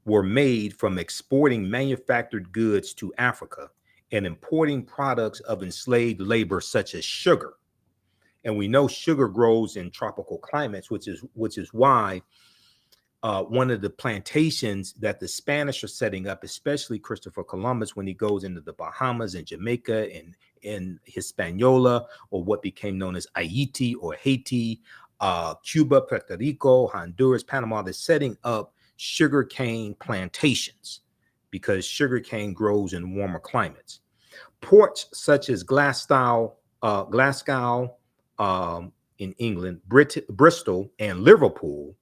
were made from exporting manufactured goods to Africa and importing products of enslaved labor such as sugar. And we know sugar grows in tropical climates, which is why one of the plantations that the Spanish are setting up, especially Christopher Columbus, when he goes into the Bahamas and Jamaica and in Hispaniola, or what became known as Haiti or Haiti, Cuba, Puerto Rico, Honduras, Panama, they're setting up sugarcane plantations because sugarcane grows in warmer climates. Ports such as Glasgow in England, Bristol, and Liverpool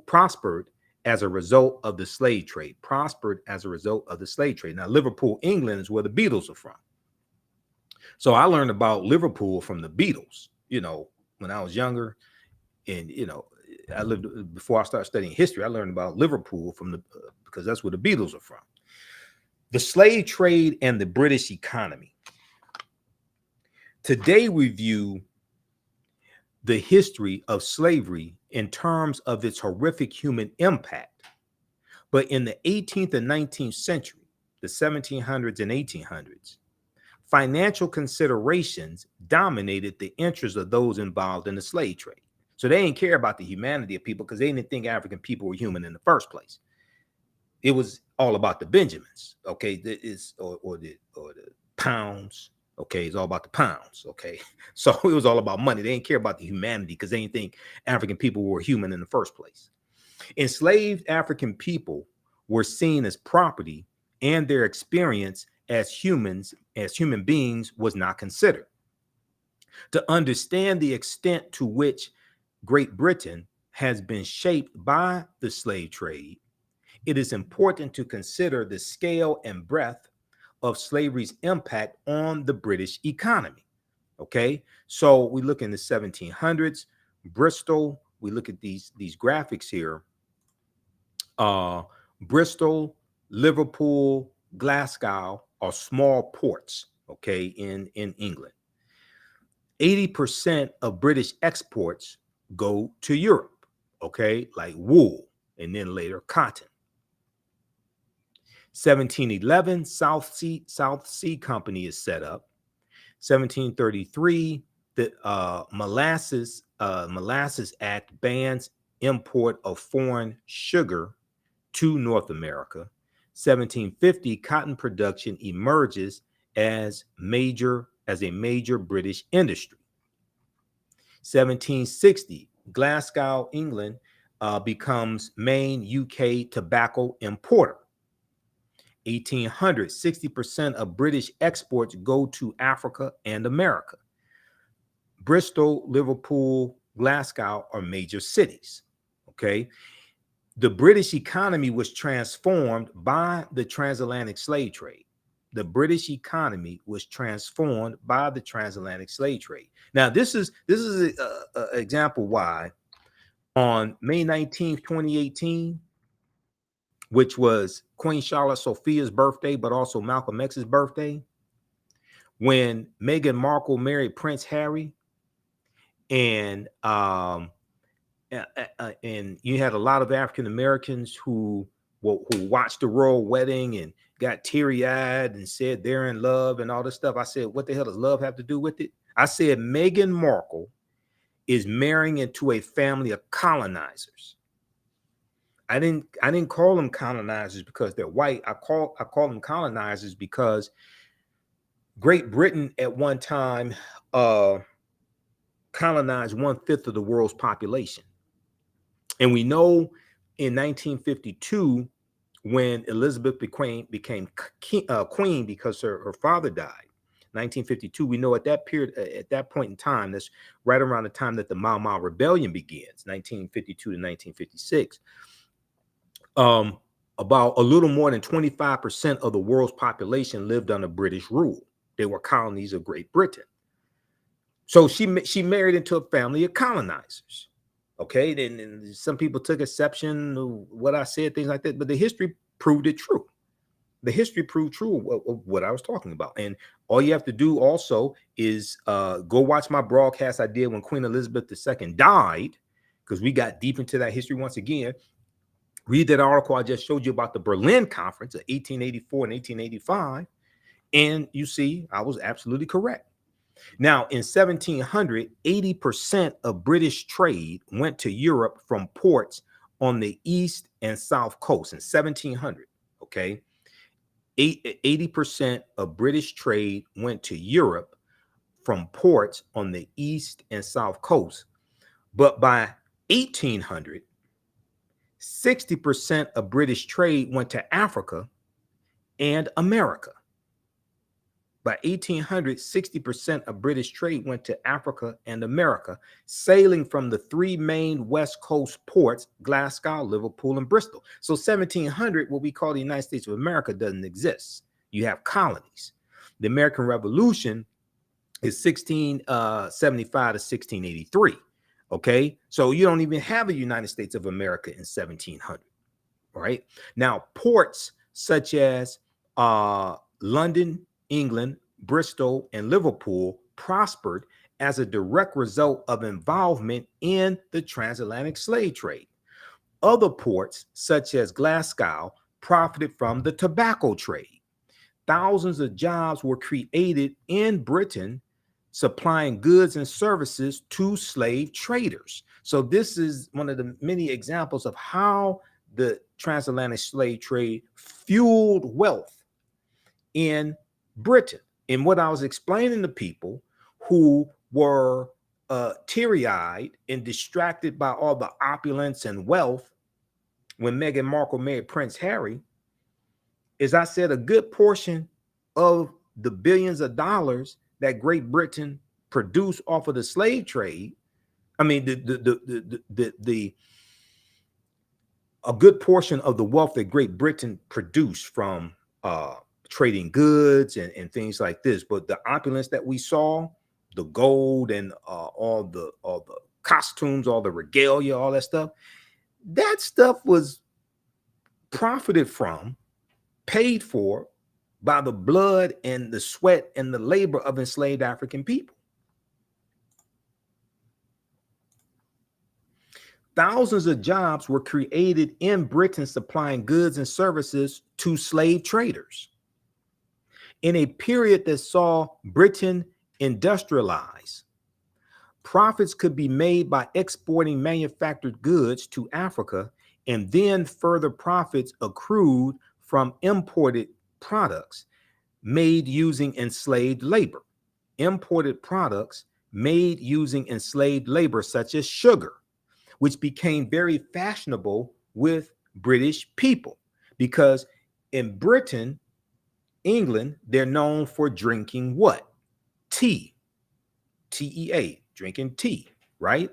prospered as a result of the slave trade. Now, Liverpool, England is where the Beatles are from. So I learned about Liverpool from the Beatles, when I was younger. And, I lived before I started studying history. I learned about Liverpool because that's where the Beatles are from. The slave trade and the British economy. Today we view the history of slavery in terms of its horrific human impact. But in the 18th and 19th century, the 1700s and 1800s, financial considerations dominated the interests of those involved in the slave trade. So they didn't care about the humanity of people because they didn't think African people were human in the first place. It was all about the Benjamins, okay, or the pounds. Okay, it's all about the pounds. Okay, so it was all about money. They didn't care about the humanity because they didn't think African people were human in the first place. Enslaved African people were seen as property, and their experience as human beings was not considered. To understand the extent to which Great Britain has been shaped by the slave trade, it is important to consider the scale and breadth of slavery's impact on the British economy. Okay, so we look in the 1700s, Bristol. We look at these graphics here. Bristol, Liverpool, Glasgow are small ports. Okay, in England. 80% of British exports go to Europe. Okay, like wool and then later cotton. 1711, South Sea Company is set up. 1733, the Molasses Act bans import of foreign sugar to North America. 1750, cotton production emerges as a major British industry. 1760, Glasgow, England becomes main UK tobacco importer. 1800, 60% of British exports go to Africa and America. Bristol, Liverpool, Glasgow are major cities. Okay. The British economy was transformed by the transatlantic slave trade. The British economy was transformed by the transatlantic slave trade. Now, this is an example why on May 19th, 2018, which was Queen Charlotte Sophia's birthday, but also Malcolm X's birthday, when Meghan Markle married Prince Harry, and you had a lot of African Americans who watched the royal wedding and got teary-eyed and said they're in love and all this stuff. I said, what the hell does love have to do with it? I said, Meghan Markle is marrying into a family of colonizers. I didn't call them colonizers because they're white. I call them colonizers because Great Britain at one time colonized 1/5 of the world's population. And we know in 1952, when Elizabeth became queen because her father died, 1952, we know at that period, at that point in time, that's right around the time that the Mau Mau Rebellion begins, 1952 to 1956. About a little more than 25% of the world's population lived under British rule. They were colonies of Great Britain. So she married into a family of colonizers. Okay, then some people took exception to what I said, things like that, but the history proved it true. The history proved true of what I was talking about. And all you have to do also is go watch my broadcast I did when Queen Elizabeth II died, because we got deep into that history once again. Read that article I just showed you about the Berlin Conference of 1884 and 1885, and you see I was absolutely correct. Now, in 1700, 80% of British trade went to Europe from ports on the east and south coast in 1700. Okay, 80% of British trade went to Europe from ports on the east and south coast. But by 1800, 60% of British trade went to Africa and America. By 1800, 60% of British trade went to Africa and America, sailing from the three main West Coast ports, Glasgow, Liverpool, and Bristol. So 1700, what we call the United States of America, doesn't exist. You have colonies. The American Revolution is 1675 to 1683. Okay, so you don't even have a United States of America in 1700. All right. Now, ports such as London, England, Bristol, and Liverpool prospered as a direct result of involvement in the transatlantic slave trade. Other ports, such as Glasgow, profited from the tobacco trade. Thousands of jobs were created in Britain, supplying goods and services to slave traders. So this is one of the many examples of how the transatlantic slave trade fueled wealth in Britain. And what I was explaining to people who were teary-eyed and distracted by all the opulence and wealth when Meghan Markle married Prince Harry, is I said a good portion of the billions of dollars that Great Britain produced off of the slave trade, I mean, a good portion of the wealth that Great Britain produced from trading goods and things like this. But the opulence that we saw, the gold and all the costumes, all the regalia, all that stuff was profited from, paid for by the blood and the sweat and the labor of enslaved African people. Thousands of jobs were created in Britain supplying goods and services to slave traders. In a period that saw Britain industrialize, profits could be made by exporting manufactured goods to Africa, and then further profits accrued from imported products made using enslaved labor. Imported products made using enslaved labor, such as sugar, which became very fashionable with British people, because in Britain, England, they're known for drinking what? Tea. T-E-A, drinking tea, right?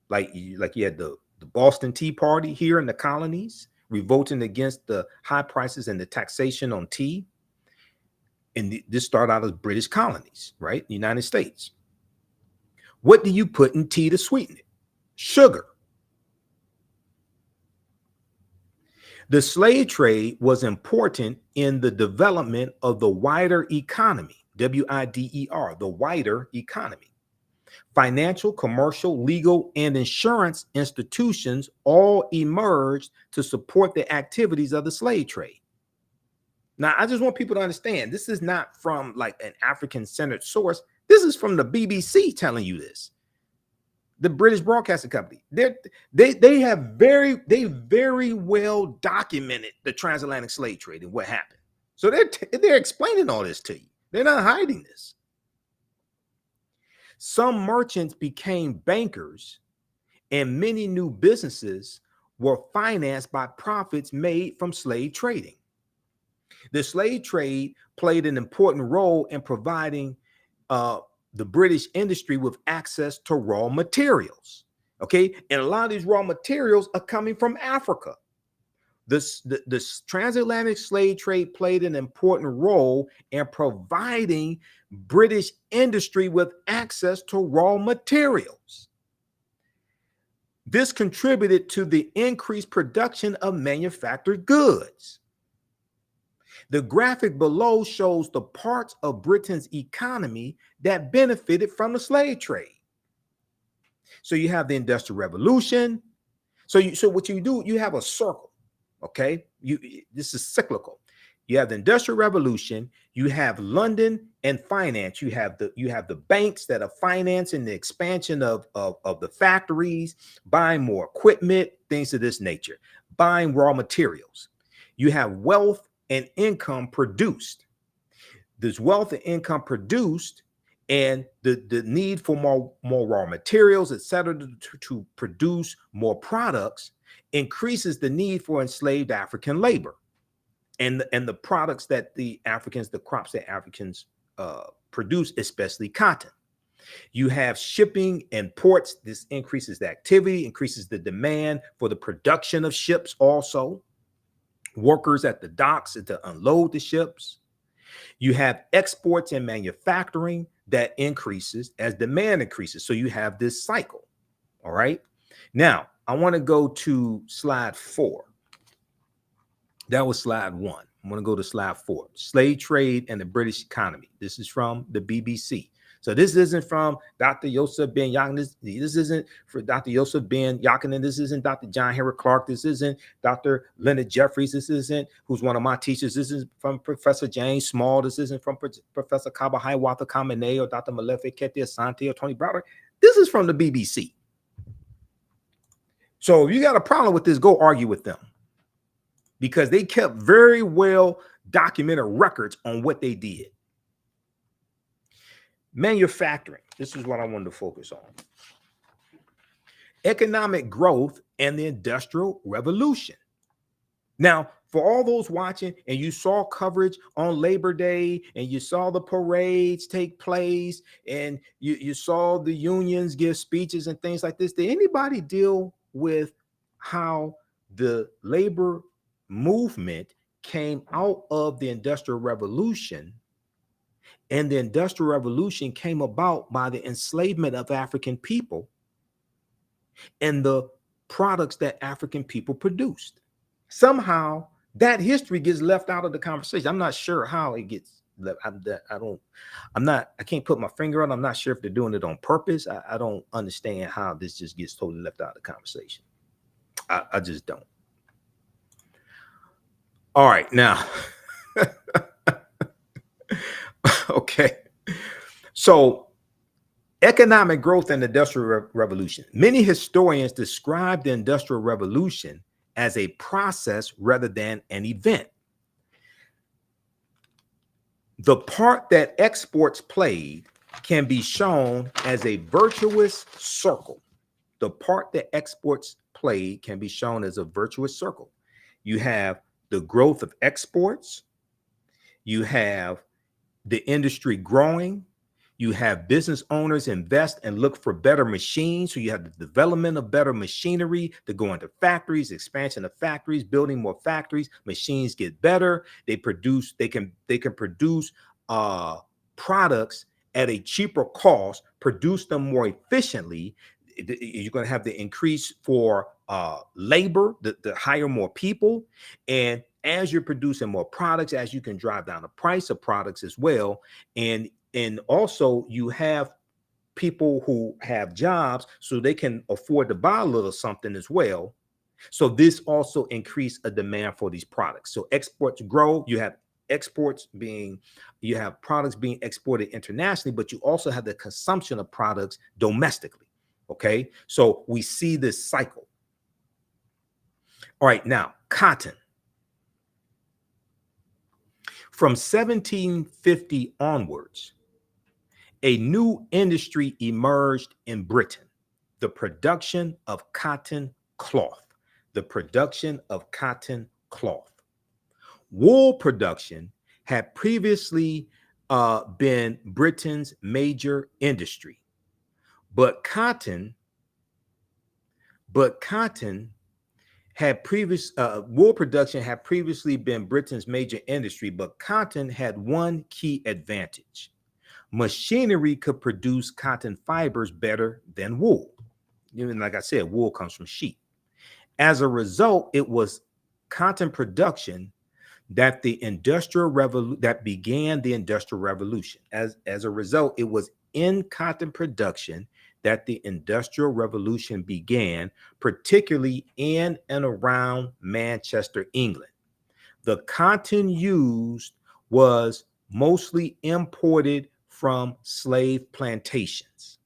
Like you had the Boston Tea Party here in the colonies, revolting against the high prices and the taxation on tea. And this started out as British colonies, right? The United States. What do you put in tea to sweeten it? Sugar. The slave trade was important in the development of the wider economy, W-I-D-E-R, the wider economy. Financial, commercial, legal, and insurance institutions all emerged to support the activities of the slave trade. Now, I just want people to understand, this is not from like an African-centered source. This is from the BBC telling you this. the British Broadcasting Company. They very well documented the transatlantic slave trade and what happened. So they're explaining all this to you. They're not hiding this. Some merchants became bankers, and many new businesses were financed by profits made from slave trading. The slave trade played an important role in providing the British industry with access to raw materials. Okay, and a lot of these raw materials are coming from Africa. The transatlantic slave trade played an important role in providing British industry with access to raw materials. This contributed to the increased production of manufactured goods. The graphic below shows the parts of Britain's economy that benefited from the slave trade. So you have the Industrial Revolution. So what you do, you have a circle. Okay, this is cyclical. You have the Industrial Revolution, you have London and finance, you have the banks that are financing the expansion of the factories, buying more equipment, things of this nature, buying raw materials. You have wealth and income produced. This wealth and income produced, and the need for more raw materials, etc., to produce more products increases the need for enslaved African labor and the products that the crops that Africans produce, especially cotton. You have shipping and ports. This increases the activity, increases the demand for the production of ships also. Workers at the docks to unload the ships. You have exports and manufacturing that increases as demand increases. So you have this cycle. All right. Now, I want to go to slide 4. That was slide 1. I'm going to go to slide 4. Slave trade and the British economy. This is from the BBC. So this isn't from Dr. Joseph Ben Yakin. This isn't for Dr. Joseph Ben Yakin. This isn't Dr. John Henry Clark. This isn't Dr. Leonard Jeffries. This isn't who's one of my teachers. This is from Professor James Small. This isn't from Professor Kaba Hiawatha Kamene or Dr. Malefe Kete Asante or Tony Browder. This is from the BBC. So if you got a problem with this, go argue with them, because they kept very well documented records on what they did. Manufacturing. This is what I wanted to focus on. Economic growth and the Industrial Revolution. Now, for all those watching, and you saw coverage on Labor Day, and you saw the parades take place, and you saw the unions give speeches and things like this, did anybody deal with how the labor movement came out of the Industrial Revolution? And the Industrial Revolution came about by the enslavement of African people and the products that African people produced. Somehow that history gets left out of the conversation. I'm not sure how it gets left. I can't put my finger on it. I'm not sure if they're doing it on purpose. I don't understand how this just gets totally left out of the conversation. I just don't. All right, now. Okay. So economic growth and the Industrial Revolution. Many historians describe the Industrial Revolution as a process rather than an event. The part that exports played can be shown as a virtuous circle. The part that exports played can be shown as a virtuous circle. You have the growth of exports. You have the industry growing. You have business owners invest and look for better machines. So you have the development of better machinery to go into factories, expansion of factories, building more factories. Machines get better. They can produce products at a cheaper cost, produce them more efficiently. You're going to have the increase for labor, to hire more people. And as you're producing more products, as you can drive down the price of products as well. And also you have people who have jobs, so they can afford to buy a little something as well. So this also increased a demand for these products. So exports grow. You have products being exported internationally, but you also have the consumption of products domestically. Okay, so we see this cycle. All right, now cotton. From 1750 onwards, a new industry emerged in Britain, the production of cotton cloth. The production of cotton cloth. Wool production had previously been Britain's major industry, but cotton had wool production had previously been Britain's major industry, but cotton had one key advantage. Machinery could produce cotton fibers better than wool. Even like I said, wool comes from sheep. As a result, it was cotton production that began the Industrial Revolution. As a result, it was in cotton production that the Industrial Revolution began, particularly in and around Manchester, England. The cotton used was mostly imported from slave plantations.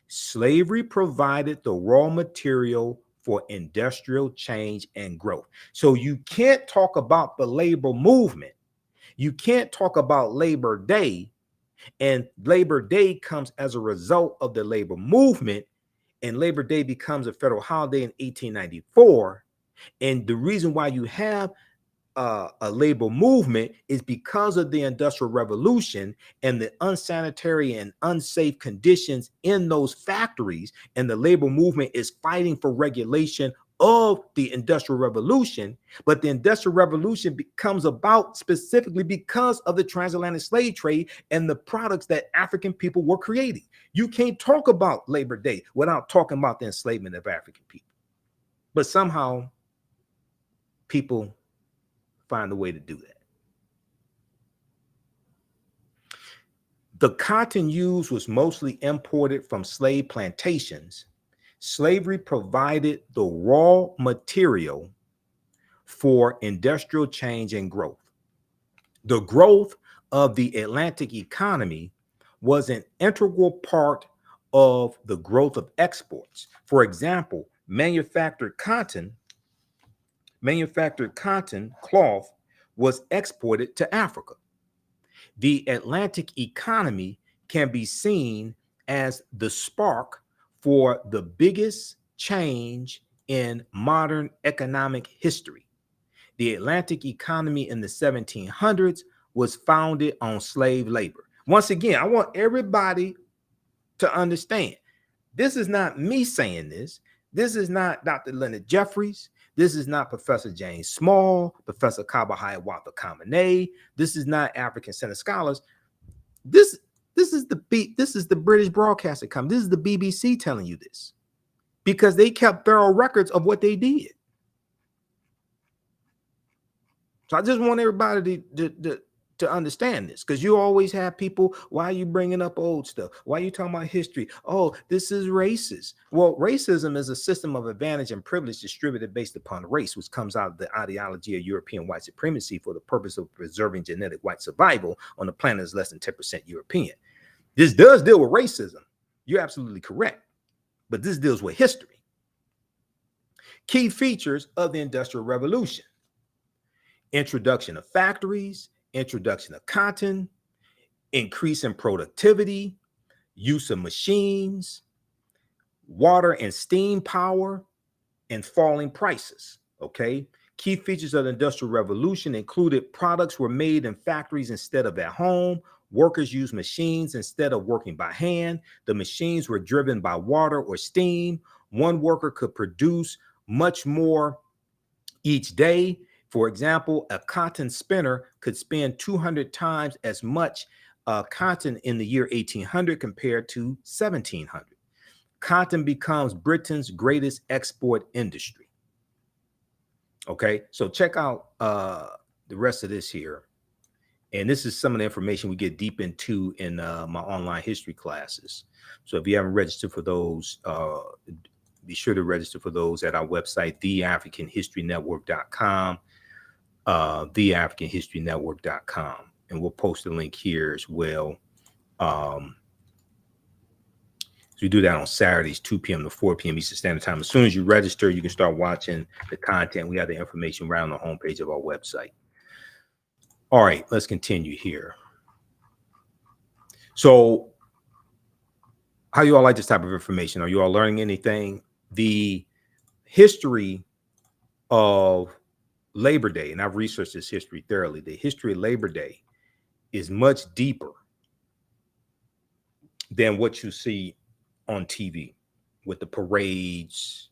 Slavery provided the raw material for industrial change and growth. So you can't talk about the labor movement. You can't talk about Labor Day, and Labor Day comes as a result of the labor movement, and Labor Day becomes a federal holiday in 1894. And the reason why you have a labor movement is because of the Industrial Revolution and the unsanitary and unsafe conditions in those factories. And the labor movement is fighting for regulation of the Industrial Revolution. But the Industrial Revolution becomes about specifically because of the transatlantic slave trade and the products that African people were creating. You can't talk about Labor Day without talking about the enslavement of African people. But somehow people find a way to do that. The cotton used was mostly imported from slave plantations. Slavery provided the raw material for industrial change and growth. The growth of the Atlantic economy was an integral part of the growth of exports. For example, manufactured cotton cloth was exported to Africa. The Atlantic economy can be seen as the spark for the biggest change in modern economic history. The Atlantic economy in the 1700s was founded on slave labor. Once again, I want everybody to understand, this is not me saying this. This is not Dr. Leonard Jeffries. This is not Professor James Small, Professor Kabahaya Watha Kamene. This is not African Center Scholars. This is the British Broadcasting Company. This is the BBC telling you this, because they kept thorough records of what they did. So I just want everybody to understand this, because you always have people, why are you bringing up old stuff? Why are you talking about history? Oh, this is racist. Well, racism is a system of advantage and privilege distributed based upon race, which comes out of the ideology of European white supremacy for the purpose of preserving genetic white survival on the planet is less than 10% European. This does deal with racism. You're absolutely correct. But this deals with history. Key features of the Industrial Revolution: introduction of factories, introduction of cotton, increase in productivity, use of machines, water and steam power, and falling prices. Okay. Key features of the Industrial Revolution included products were made in factories instead of at home. Workers used machines instead of working by hand. The machines were driven by water or steam. One worker could produce much more each day. For example, a cotton spinner could spin 200 times as much cotton in the year 1800 compared to 1700. Cotton becomes Britain's greatest export industry. Okay, so check out the rest of this here. And this is some of the information we get deep into in my online history classes. So if you haven't registered for those, be sure to register for those at our website, TheAHNShow.com, TheAHNShow.com. And we'll post a link here as well. So we do that on Saturdays, 2 p.m. to 4 p.m. Eastern Standard Time. As soon as you register, you can start watching the content. We have the information right on the homepage of our website. All right, let's continue here. So how you all like this type of information? Are you all learning anything? The history of Labor Day, and I've researched this history thoroughly, the history of Labor Day is much deeper than what you see on TV with the parades,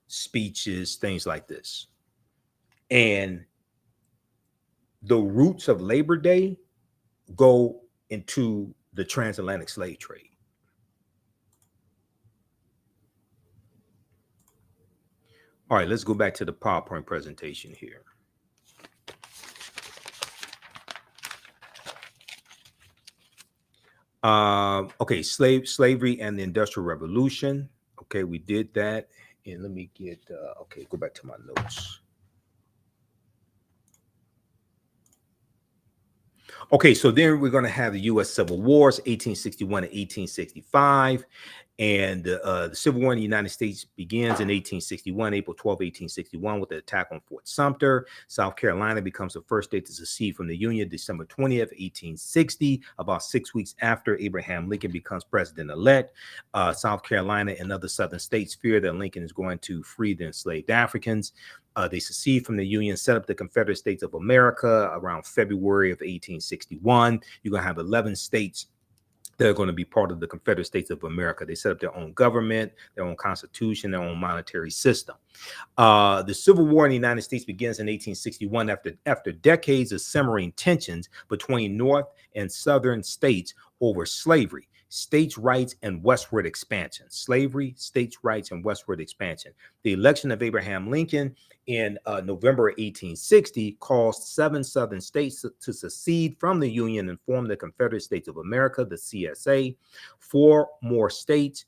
speeches, things like this. And the roots of Labor Day go into the transatlantic slave trade. All right, let's go back to the PowerPoint presentation here. Okay, slavery and the Industrial Revolution. Okay, we did that. And let me get, okay, go back to my notes. Okay, so then we're going to have the U.S. Civil Wars, 1861 to 1865. And the Civil War in the United States begins in 1861, April 12, 1861, with the attack on Fort Sumter. South Carolina becomes the first state to secede from the Union, December 20th, 1860, about 6 weeks after Abraham Lincoln becomes president-elect. South Carolina and other southern states fear that Lincoln is going to free the enslaved Africans. They secede from the Union, set up the Confederate States of America around February of 1861. You're going to have 11 states that are going to be part of the Confederate States of America. They set up their own government, their own constitution, their own monetary system. The Civil War in the United States begins in 1861 after decades of simmering tensions between North and Southern states over slavery, states' rights, and westward expansion. Slavery, states' rights, and westward expansion. The election of Abraham Lincoln in November 1860 caused 7 southern states to secede from the Union and form the Confederate States of America, the CSA. 4 more states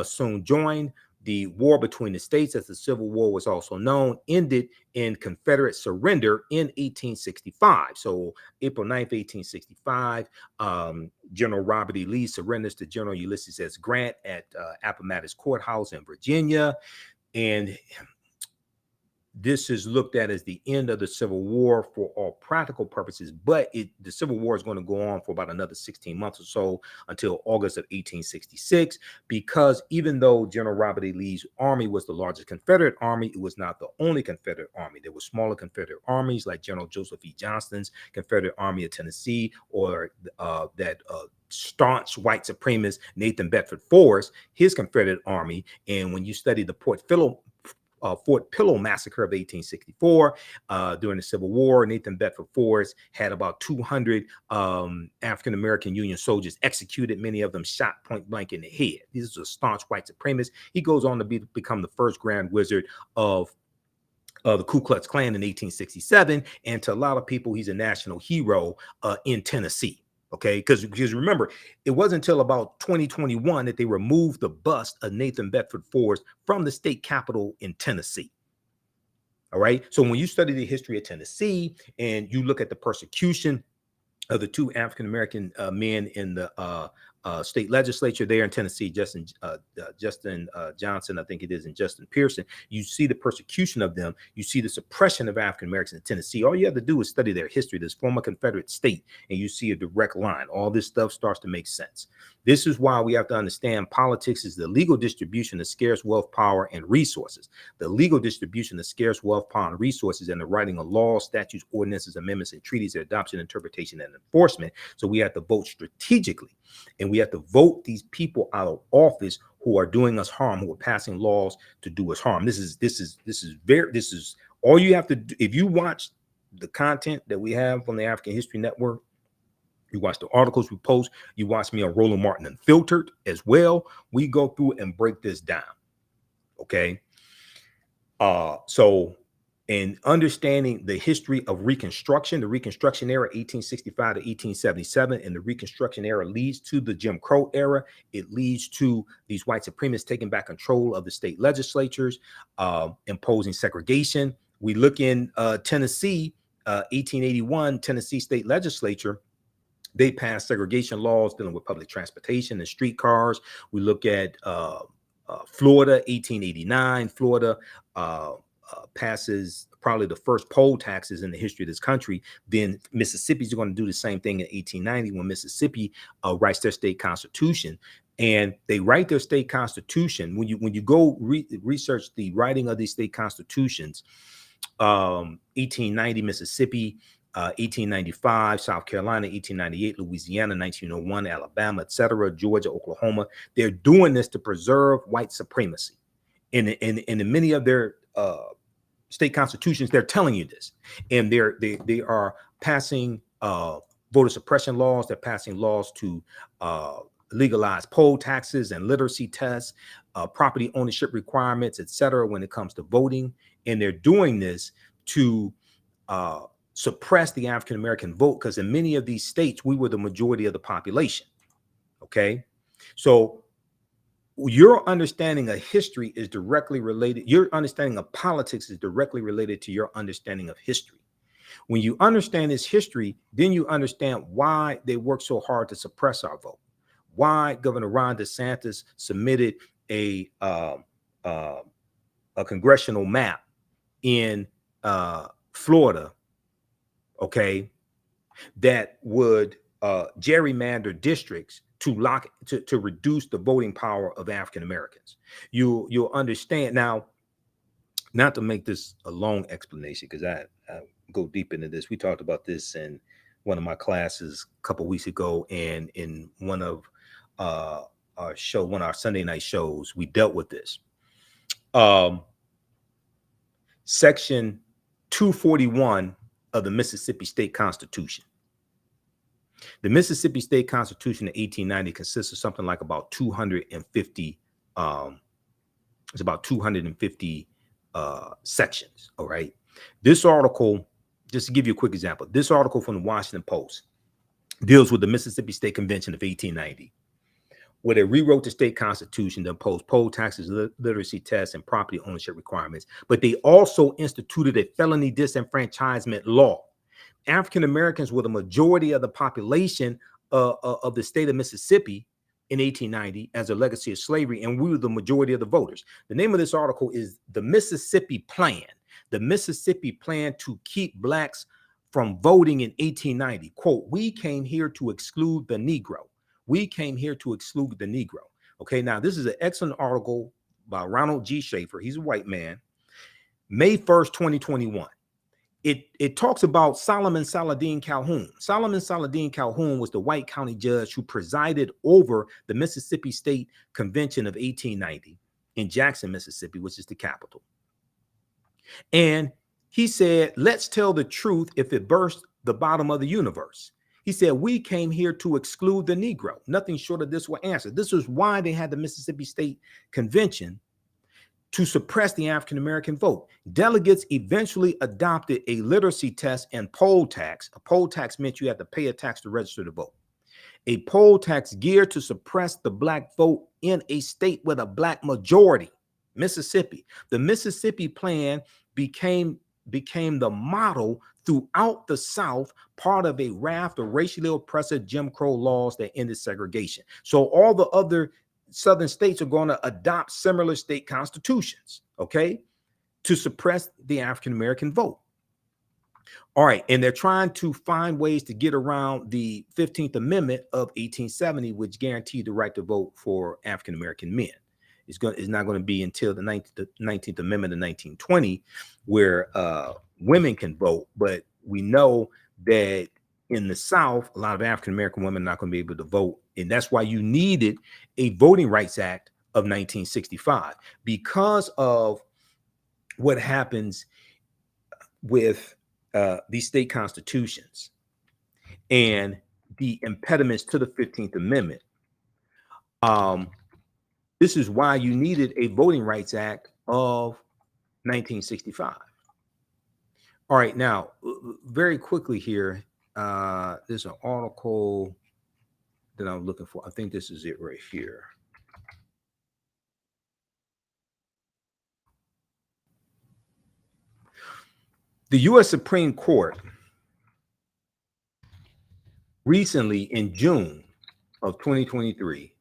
soon joined. The war between the states, as the Civil War was also known, ended in Confederate surrender in 1865. So April 9th, 1865, General Robert E. Lee surrenders to General Ulysses S. Grant at Appomattox Courthouse in Virginia. And this is looked at as the end of the Civil War for all practical purposes, but the Civil War is going to go on for about another 16 months or so until August of 1866, because even though General Robert E. Lee's army was the largest Confederate army, it was not the only Confederate army. There were smaller Confederate armies like General Joseph E. Johnston's Confederate Army of Tennessee, or that staunch white supremacist Nathan Bedford Forrest, his Confederate army. And when you study the Fort Pillow Massacre of 1864. During the Civil War, Nathan Bedford Forrest had about 200 African-American Union soldiers executed, many of them shot point blank in the head. These are staunch white supremacists. He goes on to become the first Grand Wizard of the Ku Klux Klan in 1867. And to a lot of people, he's a national hero in Tennessee. Okay, because remember, it wasn't until about 2021 that they removed the bust of Nathan Bedford Forrest from the state capitol in Tennessee. All right, so when you study the history of Tennessee and you look at the persecution of the 2 African-American men in the state legislature there in Tennessee, Justin Johnson, I think it is, and Justin Pearson, you see the persecution of them. You see the suppression of African-Americans in Tennessee. All you have to do is study their history, this former Confederate state, and you see a direct line. All this stuff starts to make sense. This is why we have to understand politics is the legal distribution of scarce wealth, power, and resources. The legal distribution of scarce wealth, power, and resources, and the writing of laws, statutes, ordinances, amendments, and treaties, their adoption, interpretation, and enforcement. So we have to vote strategically, and we have to vote these people out of office who are doing us harm, who are passing laws to do us harm. This is all you have to do. If you watch the content that we have on the African History Network, you watch the articles we post, you watch me on Roland Martin Unfiltered as well, we go through and break this down. Okay. So in understanding the history of Reconstruction, the Reconstruction era, 1865 to 1877, and the Reconstruction era leads to the Jim Crow era. It leads to these white supremacists taking back control of the state legislatures, imposing segregation. We look in Tennessee, 1881, Tennessee state legislature They passed segregation laws dealing with public transportation and streetcars. We look at Florida, 1889. Florida passes probably the first poll taxes in the history of this country. Then Mississippi's going to do the same thing in 1890 when Mississippi writes their state constitution. And they write their state constitution. When you go research the writing of these state constitutions, 1890 Mississippi, 1895 South Carolina, 1898 Louisiana, 1901 Alabama, etc., Georgia, Oklahoma. They're doing this to preserve white supremacy. In many of their state constitutions, they're telling you this, and they are passing voter suppression laws. They're passing laws to legalize poll taxes and literacy tests, property ownership requirements, etc., when it comes to voting. And they're doing this to suppress the African American vote, because in many of these states, we were the majority of the population. Okay, so your understanding of history is directly related. Your understanding of politics is directly related to your understanding of history. When you understand this history, then you understand why they work so hard to suppress our vote. Why Governor Ron DeSantis submitted a congressional map in Florida, okay, that would gerrymander districts to reduce the voting power of African Americans. You'll understand now. Not to make this a long explanation, because I go deep into this. We talked about this in one of my classes a couple of weeks ago, and in one of our Sunday night shows, we dealt with this. Section 241 of the Mississippi State Constitution. The Mississippi State Constitution in 1890 consists of something like about 250. It's about 250 sections. All right. This article, just to give you a quick example, this article from the Washington Post deals with the Mississippi State Convention of 1890, where they rewrote the state constitution to impose poll taxes, literacy tests, and property ownership requirements. But they also instituted a felony disenfranchisement law. African Americans were the majority of the population of the state of Mississippi in 1890 as a legacy of slavery, and we were the majority of the voters. The name of this article is The Mississippi Plan. The Mississippi Plan to keep blacks from voting in 1890. Quote, "We came here to exclude the Negro. We came here to exclude the Negro." Okay, now this is an excellent article by Ronald G. Schaefer. He's a white man. May 1st, 2021. It talks about Solomon Saladin Calhoun. Solomon Saladin Calhoun was the white county judge who presided over the Mississippi State Convention of 1890 in Jackson, Mississippi, which is the capital. And he said, "Let's tell the truth if it burst the bottom of the universe." He said, "We came here to exclude the Negro." Nothing short of this will answer. This is why they had the Mississippi State Convention, to suppress the African American vote. Delegates eventually adopted a literacy test and poll tax. A poll tax meant you had to pay a tax to register to vote. A poll tax geared to suppress the black vote in a state with a black majority, Mississippi. The Mississippi Plan became the model throughout the South, part of a raft of racially oppressive Jim Crow laws that ended segregation. So all the other Southern states are going to adopt similar state constitutions, okay, to suppress the African American vote. All right, and they're trying to find ways to get around the 15th Amendment of 1870, which guaranteed the right to vote for African American men. It's not going to be until the 19th Amendment of 1920 where women can vote, but we know that in the South, a lot of African American women are not going to be able to vote. And that's why you needed a Voting Rights Act of 1965, because of what happens with these state constitutions and the impediments to the 15th Amendment. This is why you needed a Voting Rights Act of 1965. All right, now, very quickly here, there's an article that I'm looking for. I think this is it right here. The U.S. Supreme Court Recently, in June of 2023,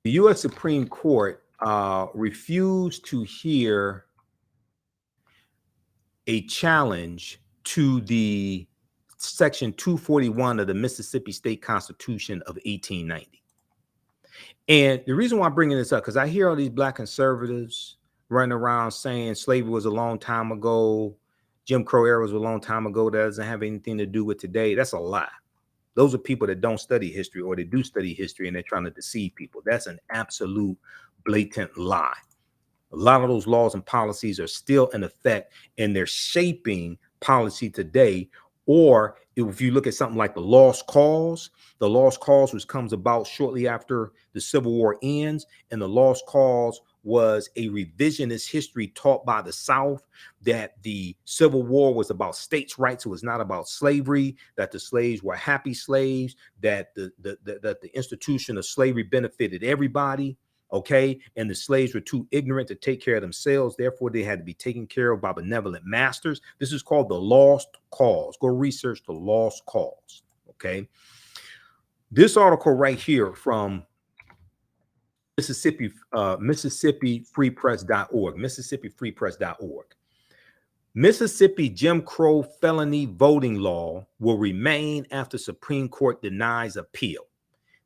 the U.S. Supreme Court refused to hear a challenge to the Section 241 of the Mississippi State Constitution of 1890. And the reason why I'm bringing this up, because I hear all these Black conservatives running around saying slavery was a long time ago, Jim Crow era was a long time ago, that doesn't have anything to do with today. That's a lie. Those are people that don't study history, or they do study history and they're trying to deceive people. That's an absolute blatant lie. A lot of those laws and policies are still in effect, and they're shaping policy today. Or if you look at something like the lost cause, which comes about shortly after the Civil War ends, and the lost cause was a revisionist history taught by the South, that the Civil War was about states' rights, it was not about slavery, that the slaves were happy slaves, that the institution of slavery benefited everybody. Okay, and the slaves were too ignorant to take care of themselves, therefore they had to be taken care of by benevolent masters. This is called the lost cause. Go research the lost cause. Okay, this article right here from MississippiFreePress.org, MississippiFreePress.org. Mississippi Jim Crow felony voting law will remain after Supreme Court denies appeal.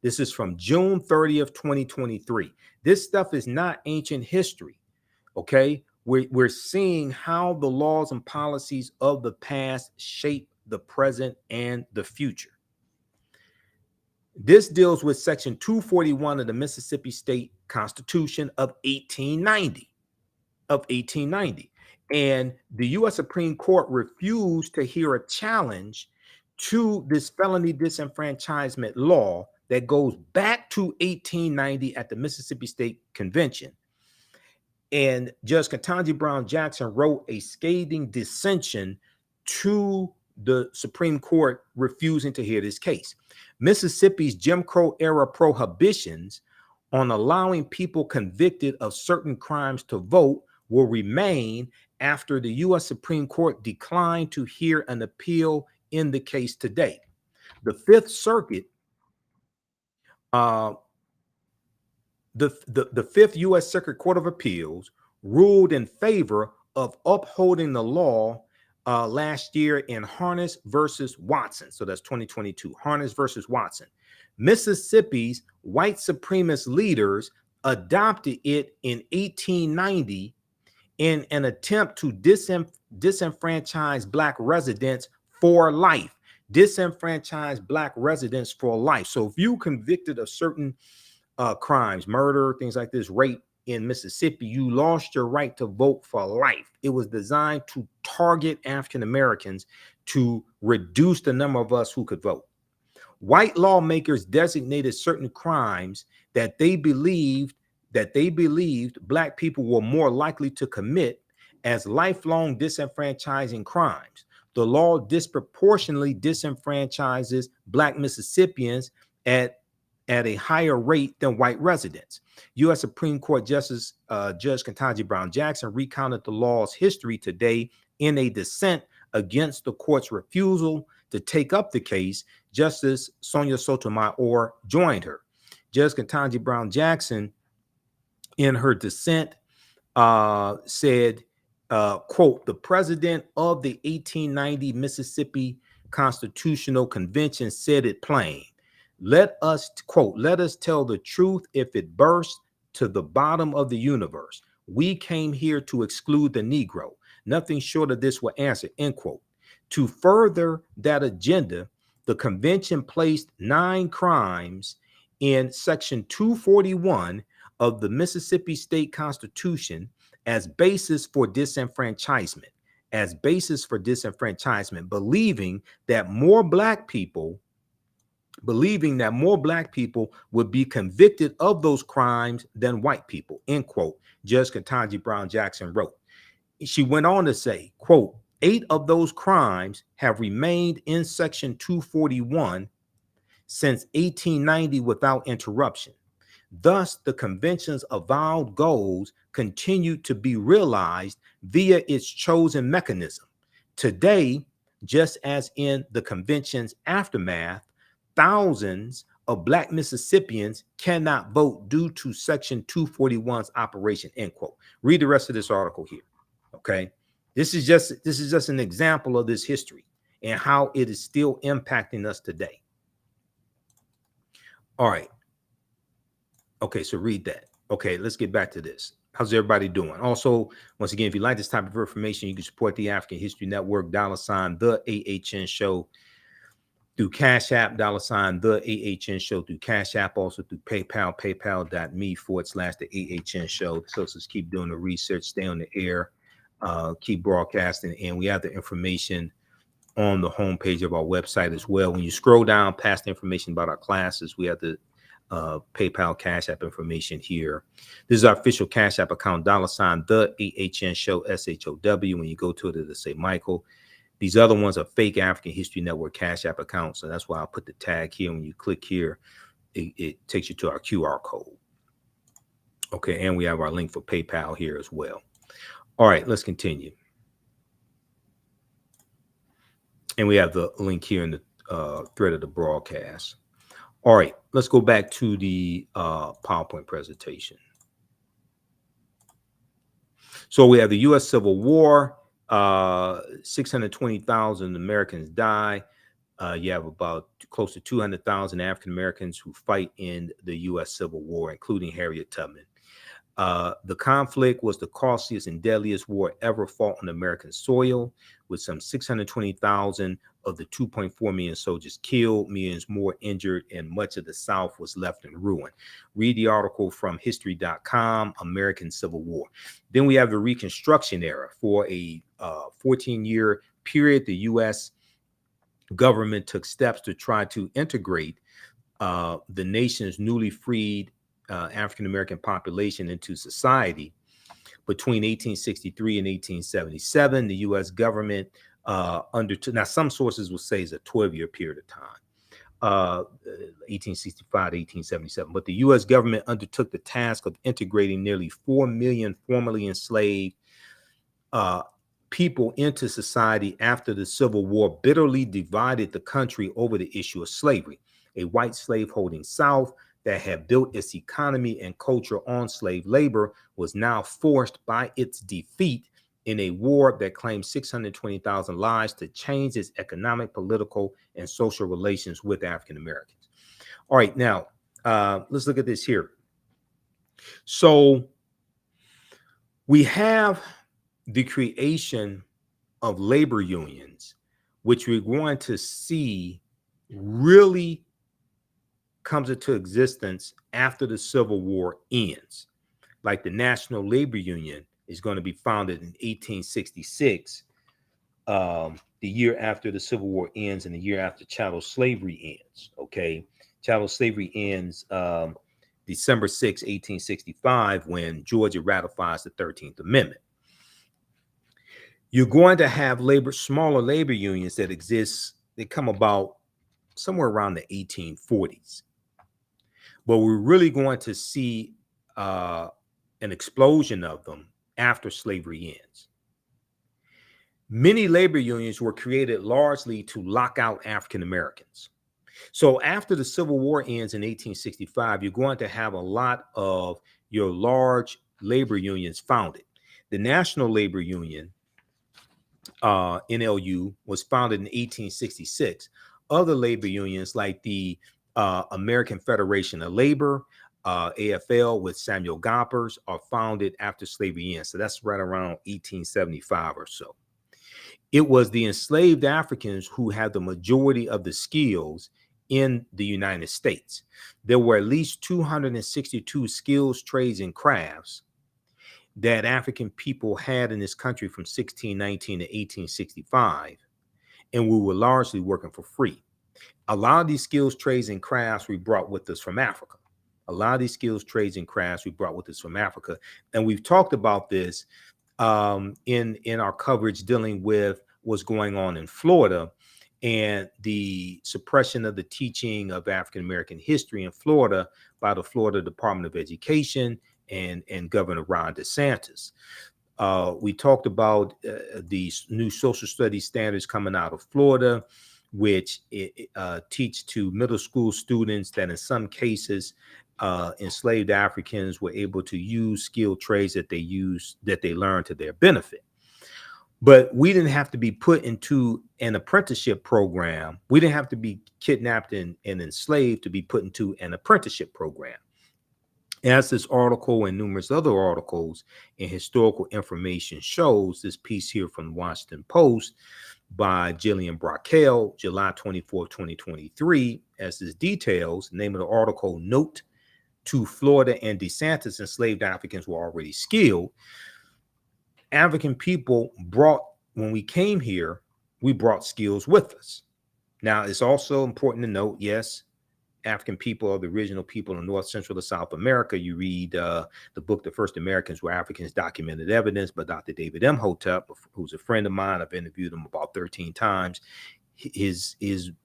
This is from June 30th, 2023. This stuff is not ancient history, okay? We're seeing how the laws and policies of the past shape the present and the future. This deals with Section 241 of the Mississippi State Constitution of 1890. And the U.S. Supreme Court refused to hear a challenge to this felony disenfranchisement law that goes back to 1890 at the Mississippi State Convention. And Judge Ketanji Brown Jackson wrote a scathing dissension to the Supreme Court refusing to hear this case. Mississippi's Jim Crow era prohibitions on allowing people convicted of certain crimes to vote will remain after the U.S. Supreme Court declined to hear an appeal in the case today. The Fifth Circuit, the Fifth U.S. Circuit Court of Appeals ruled in favor of upholding the law last year in Harness versus Watson. So that's 2022, Harness versus Watson. Mississippi's white supremacist leaders adopted it in 1890 in an attempt to disenfranchise Black residents for life. Disenfranchise Black residents for life. So if you convicted of certain crimes, murder, things like this, rape in Mississippi, you lost your right to vote for life. It was designed to target African Americans to reduce the number of us who could vote. White lawmakers designated certain crimes that they believed Black people were more likely to commit as lifelong disenfranchising crimes. The law disproportionately disenfranchises Black Mississippians at a higher rate than white residents. U.S. Supreme Court Justice Judge Ketanji Brown Jackson recounted the law's history today in a dissent against the court's refusal to take up the case. Justice Sonia Sotomayor joined her. Judge Ketanji Brown Jackson, in her dissent, said, quote, "The president of the 1890 Mississippi Constitutional Convention said it plain. Let us, quote, let us tell the truth if it bursts to the bottom of the universe. We came here to exclude the Negro. Nothing short of this will answer," end quote. To further that agenda, the convention placed 9 crimes in Section 241 of the Mississippi State Constitution as basis for disenfranchisement, believing that more Black people would be convicted of those crimes than white people, end quote, Judge Ketanji Brown Jackson wrote. She went on to say, quote, 8 of those crimes have remained in Section 241 since 1890 without interruption. Thus, the convention's avowed goals continue to be realized via its chosen mechanism. Today, Just as in the convention's aftermath, thousands of Black Mississippians cannot vote due to Section 241's operation, end quote. Read the rest of this article here, okay? This is just an example of this history and how it is still impacting us today. All right. Okay, so read that. Okay, let's get back to this. How's everybody doing? Also, once again, if you like this type of information, you can support the African History Network, $ the AHN Show through Cash App, $ the AHN Show through Cash App, also through PayPal, paypal.me/the AHN Show. So let's keep doing the research, stay on the air, keep broadcasting, and we have the information on the homepage of our website as well. When you scroll down past the information about our classes, we have the PayPal Cash App information here. This is our official Cash App account, $ the AHN Show, SHOW. When you go to it, it'll say Michael. These other ones are fake African History Network Cash App accounts. So that's why I put the tag here. When you click here, it takes you to our QR code. Okay, and we have our link for PayPal here as well. All right, let's continue. And we have the link here in the thread of the broadcast. All right, let's go back to the PowerPoint presentation. So we have the U.S. Civil War, 620,000 Americans die. You have about close to 200,000 African Americans who fight in the U.S. Civil War, including Harriet Tubman. The conflict was the costliest and deadliest war ever fought on American soil, with some 620,000 of the 2.4 million soldiers killed, millions more injured, and much of the South was left in ruin. Read the article from history.com, American Civil War. Then we have the Reconstruction era. For a 14-year period, the U.S. government took steps to try to integrate the nation's newly freed African-American population into society. Between 1863 and 1877, the U.S. government undertook, now some sources will say it's a 12-year period of time, 1865 to 1877, but the U.S. government undertook the task of integrating nearly 4 million formerly enslaved people into society after the Civil War bitterly divided the country over the issue of slavery. A white slave-holding South that had built its economy and culture on slave labor was now forced by its defeat in a war that claimed 620,000 lives to change its economic, political, and social relations with African Americans. All right, now let's look at this here. So we have the creation of labor unions, which we're going to see really comes into existence after the Civil War ends. Like the National Labor Union is going to be founded in 1866, the year after the Civil War ends and the year after chattel slavery ends. Okay, chattel slavery ends December 6, 1865, when Georgia ratifies the 13th Amendment. You're going to have smaller labor unions that exist. They come about somewhere around the 1840s. But we're really going to see an explosion of them after slavery ends. Many labor unions were created largely to lock out African Americans. So after the Civil War ends in 1865, you're going to have a lot of your large labor unions founded. The National Labor Union, NLU, was founded in 1866. Other labor unions like the American Federation of Labor, AFL, with Samuel Gompers, are founded after slavery ends. So that's right around 1875 or so. It was the enslaved Africans who had the majority of the skills in the United States. There were at least 262 skills, trades, and crafts that African people had in this country from 1619 to 1865, and we were largely working for free. A lot of these skills, trades, and crafts we brought with us from Africa. And we've talked about this in our coverage dealing with what's going on in Florida and the suppression of the teaching of African American history in Florida by the Florida Department of Education and Governor Ron DeSantis. We talked about these new social studies standards coming out of Florida, which teach to middle school students that in some cases, enslaved Africans were able to use skilled trades that they learned to their benefit. But we didn't have to be put into an apprenticeship program. We didn't have to be kidnapped and enslaved to be put into an apprenticeship program. As this article and numerous other articles and historical information shows, this piece here from the Washington Post by Jillian Brockel, July 24, 2023, as this details, name of the article, Note to Florida and DeSantis, enslaved Africans were already skilled. African people when we came here, we brought skills with us. Now, it's also important to note, yes, African people are the original people in North, Central, to South America. You read the book, The First Americans Were Africans, Documented Evidence by Dr. David Imhotep, who's a friend of mine. I've interviewed him about 13 times. His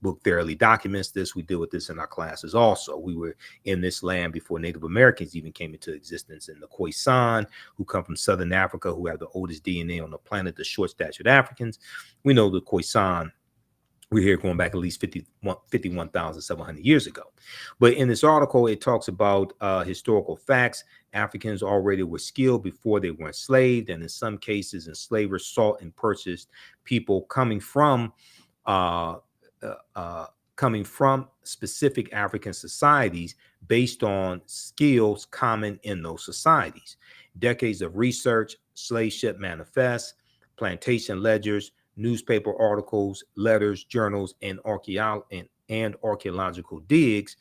book thoroughly documents this. We deal with this in our classes also. We were in this land before Native Americans even came into existence. And the Khoisan, who come from Southern Africa, who have the oldest DNA on the planet, the short-statured Africans. We know the Khoisan, we're here going back at least 51,700 years ago. But in this article, it talks about historical facts. Africans already were skilled before they were enslaved. And in some cases, enslavers sought and purchased people coming from specific African societies based on skills common in those societies. Decades of research, slave ship manifests, plantation ledgers, newspaper articles, letters, journals, and archaeological digs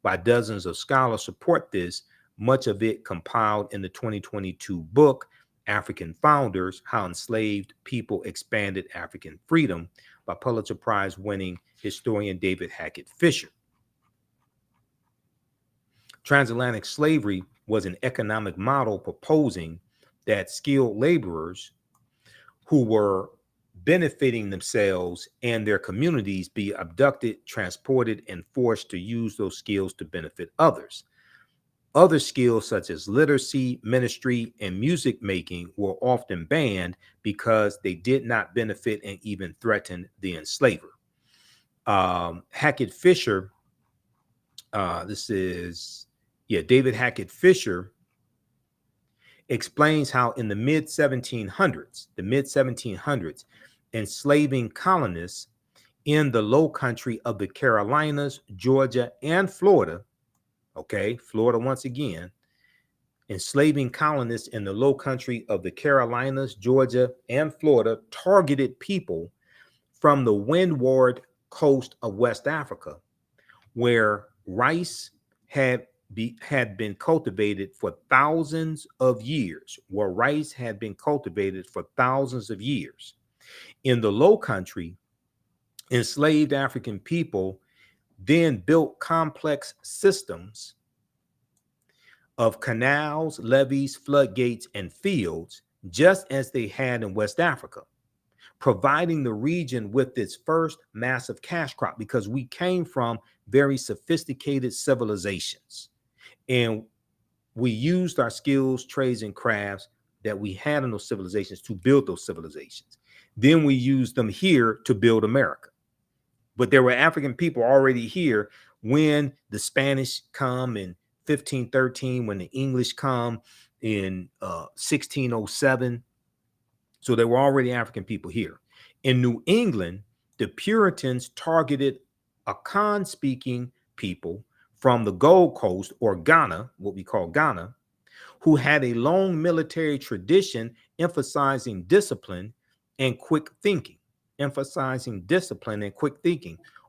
by dozens of scholars support this, much of it compiled in the 2022 book, African Founders, How Enslaved People Expanded African Freedom, by Pulitzer Prize winning historian David Hackett Fisher. Transatlantic slavery was an economic model proposing that skilled laborers who were benefiting themselves and their communities be abducted, transported, and forced to use those skills to benefit others. Other skills such as literacy, ministry, and music making were often banned because they did not benefit and even threaten the enslaver. Hackett Fisher, David Hackett Fisher explains how in the mid 1700s, enslaving colonists in the low country of the Carolinas, Georgia, and Florida, Florida once again, enslaving colonists in the low country of the Carolinas, Georgia, and Florida targeted people from the windward coast of West Africa, where rice had been cultivated for thousands of years, In the Low Country, enslaved African people then built complex systems of canals, levees, floodgates, and fields, just as they had in West Africa, providing the region with its first massive cash crop, because we came from very sophisticated civilizations. And we used our skills, trades, and crafts that we had in those civilizations to build those civilizations. Then we used them here to build America. But there were African people already here when the Spanish come in 1513, when the English come in 1607. So there were already African people here. In New England, the Puritans targeted Akan-speaking people from the Gold Coast, or Ghana, what we call Ghana, who had a long military tradition emphasizing discipline and quick thinking.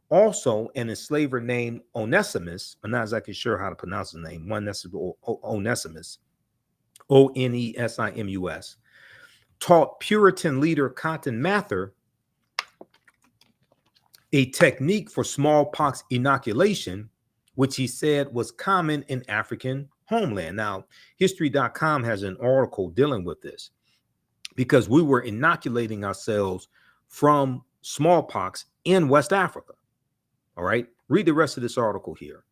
Also, an enslaver named Onesimus, I'm not exactly sure how to pronounce his name, Onesimus, Onesimus, taught Puritan leader Cotton Mather a technique for smallpox inoculation, which he said was common in African homeland. Now, history.com has an article dealing with this, because we were inoculating ourselves from smallpox in West Africa. All right, read the rest of this article here.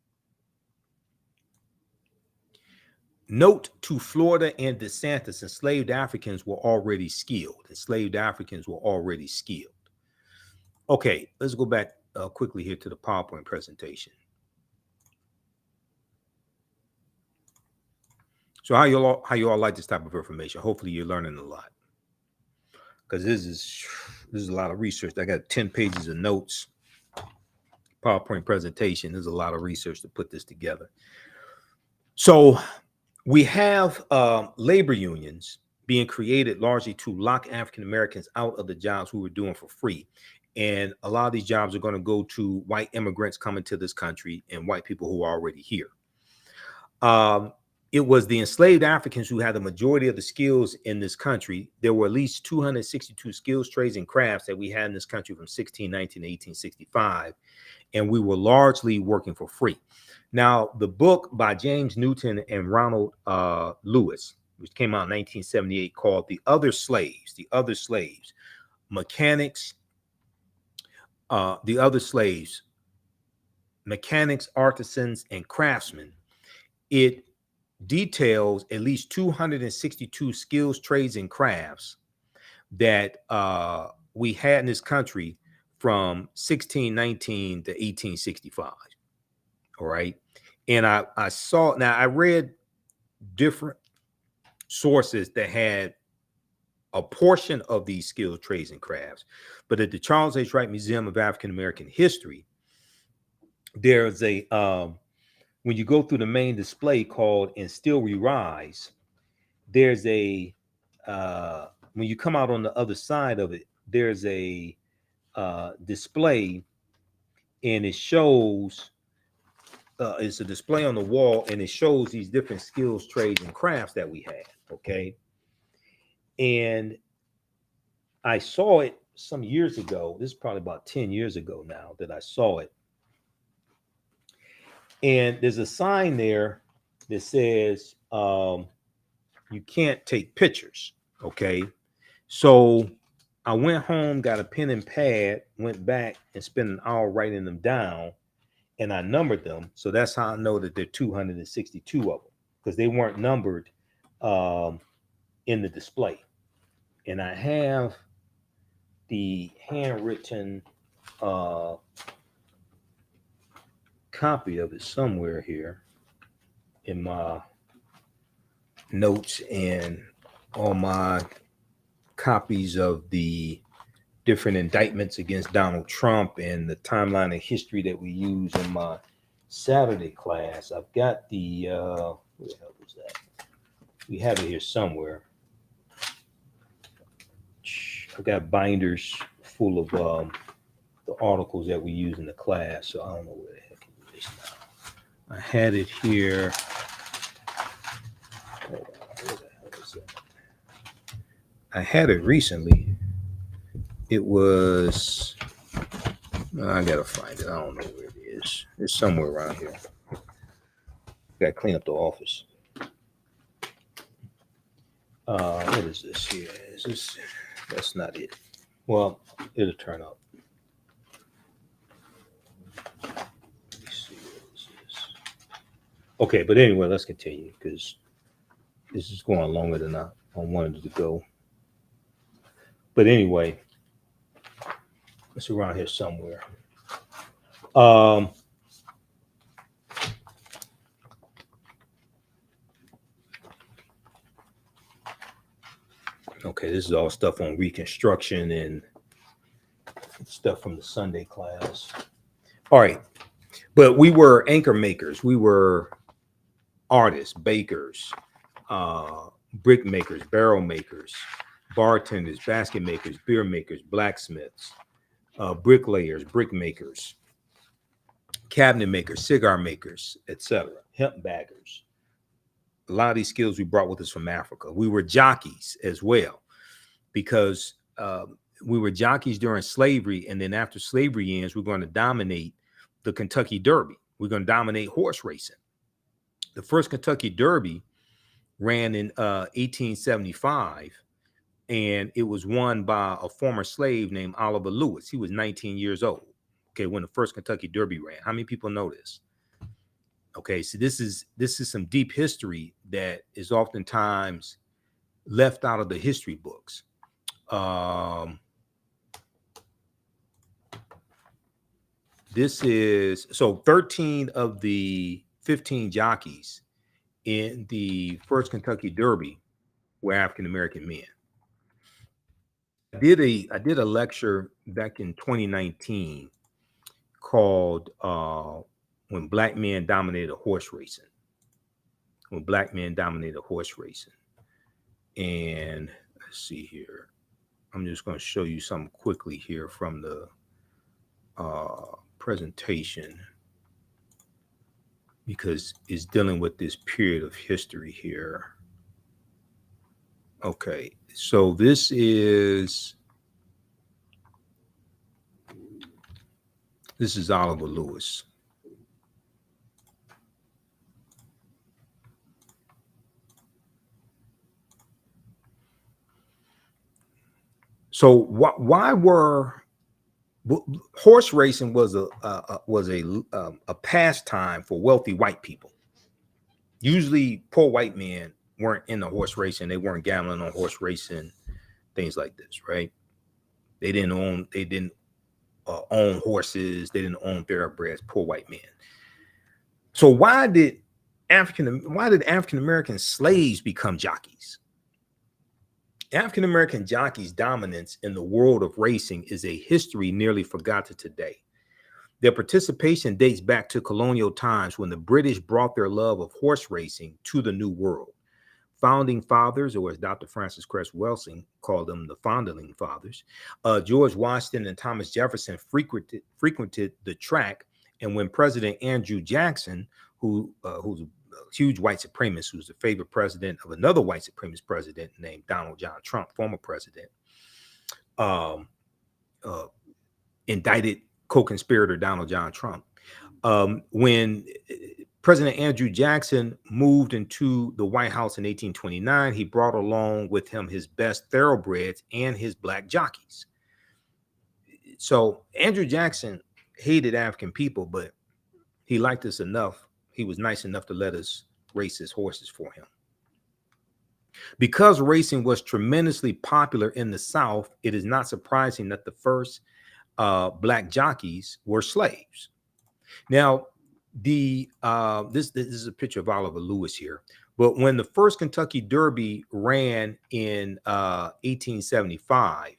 Note to Florida and DeSantis, enslaved Africans were already skilled. Enslaved Africans were already skilled. Okay, let's go back quickly here to the PowerPoint presentation. So how you all like this type of information? Hopefully you're learning a lot, because this is a lot of research. I got 10 pages of notes, PowerPoint presentation. There's a lot of research to put this together. So we have labor unions being created largely to lock African Americans out of the jobs we were doing for free. And a lot of these jobs are going to go to white immigrants coming to this country and white people who are already here. It was the enslaved Africans who had the majority of the skills in this country. There were at least 262 skills, trades, and crafts that we had in this country from 1619 to 1865. And we were largely working for free. Now, the book by James Newton and Ronald Lewis, which came out in 1978, called The Other Slaves, Mechanics, Mechanics, Artisans, and Craftsmen. It details at least 262 skills, trades, and crafts that we had in this country from 1619 to 1865. All right. And I read different sources that had a portion of these skills, trades, and crafts. But at the Charles H. Wright Museum of African American History, there's a when you go through the main display called "And Still We Rise," there's a when you come out on the other side of it, there's a display, and it shows it's a display on the wall, and it shows these different skills, trades, and crafts that we had. Okay, and I saw it some years ago. This is probably about 10 years ago now that I saw it. And there's a sign there that says you can't take pictures. Okay. So I went home, got a pen and pad, went back and spent an hour writing them down, and I numbered them. So that's how I know that there are 262 of them, because they weren't numbered in the display. And I have the handwritten copy of it somewhere here in my notes and all my copies of the different indictments against Donald Trump and the timeline of history that we use in my Saturday class. I've got the where the hell was that? We have it here somewhere. I've got binders full of the articles that we use in the class, so I don't know where the heck it is now. I had it here. Hold on, where the hell is that? I had it recently. It was, I gotta find it. I don't know where it is. It's somewhere around here. Gotta clean up the office. What is this here? Is this? That's not it. Well, it'll turn up. Let me see what this is. Okay, but anyway, let's continue, because this is going longer than I wanted it to go. But anyway, it's around here somewhere. Okay, this is all stuff on Reconstruction and stuff from the Sunday class. All right, but we were anchor makers. We were artists, bakers, brick makers, barrel makers, bartenders, basket makers, beer makers, blacksmiths, bricklayers, brick makers, cabinet makers, cigar makers, etc., hemp baggers. A lot of these skills we brought with us from Africa. We were jockeys as well, because we were jockeys during slavery, and then after slavery ends, we're going to dominate the Kentucky Derby. We're going to dominate horse racing. The first Kentucky Derby ran in 1875, and it was won by a former slave named Oliver Lewis. He was 19 years old, okay, when the first Kentucky Derby ran. How many people know this? Okay, so this is some deep history that is oftentimes left out of the history books. This is so 13 of the 15 jockeys in the first Kentucky Derby were African American men. I did a lecture back in 2019 called "When Black Men Dominated Horse Racing." When black men dominated horse racing, and let's see here. I'm just going to show you something quickly here from the presentation because it's dealing with this period of history here. Okay, so this is Oliver Lewis. So why were horse racing was a pastime for wealthy white people. Usually, poor white men weren't into horse racing. They weren't gambling on horse racing, things like this, right? They didn't own horses. They didn't own thoroughbreds. Poor white men. So why did African American slaves become jockeys? African American jockeys' dominance in the world of racing is a history nearly forgotten today. Their participation dates back to colonial times when the British brought their love of horse racing to the New World. Founding fathers, or as Dr. Francis Cress Welsing called them, the Foundling Fathers, George Washington and Thomas Jefferson frequented the track. And when President Andrew Jackson, who's a huge white supremacist, who's the favorite president of another white supremacist president named Donald John Trump, former president, indicted co-conspirator Donald John Trump. When President Andrew Jackson moved into the White House in 1829, he brought along with him his best thoroughbreds and his black jockeys. So Andrew Jackson hated African people, but he liked us enough. He was nice enough to let us race his horses for him. Because racing was tremendously popular in the South, it is not surprising that the first black jockeys were slaves. Now, this is a picture of Oliver Lewis here. But when the first Kentucky Derby ran in 1875,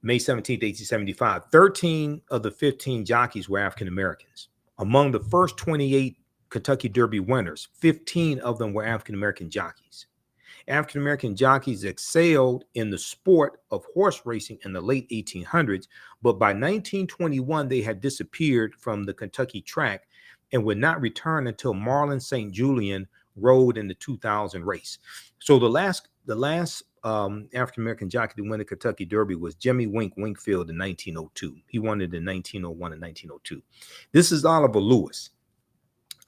May 17th, 1875, 13 of the 15 jockeys were African Americans. Among the first 28 Kentucky Derby winners, 15 of them were African American jockeys. African American jockeys excelled in the sport of horse racing in the late 1800s, but by 1921 they had disappeared from the Kentucky track and would not return until Marlon St. Julian rode in the 2000 race. So the last African American jockey to win the Kentucky Derby was Jimmy Wink Winkfield in 1902. He won it in 1901 and 1902. This is Oliver Lewis.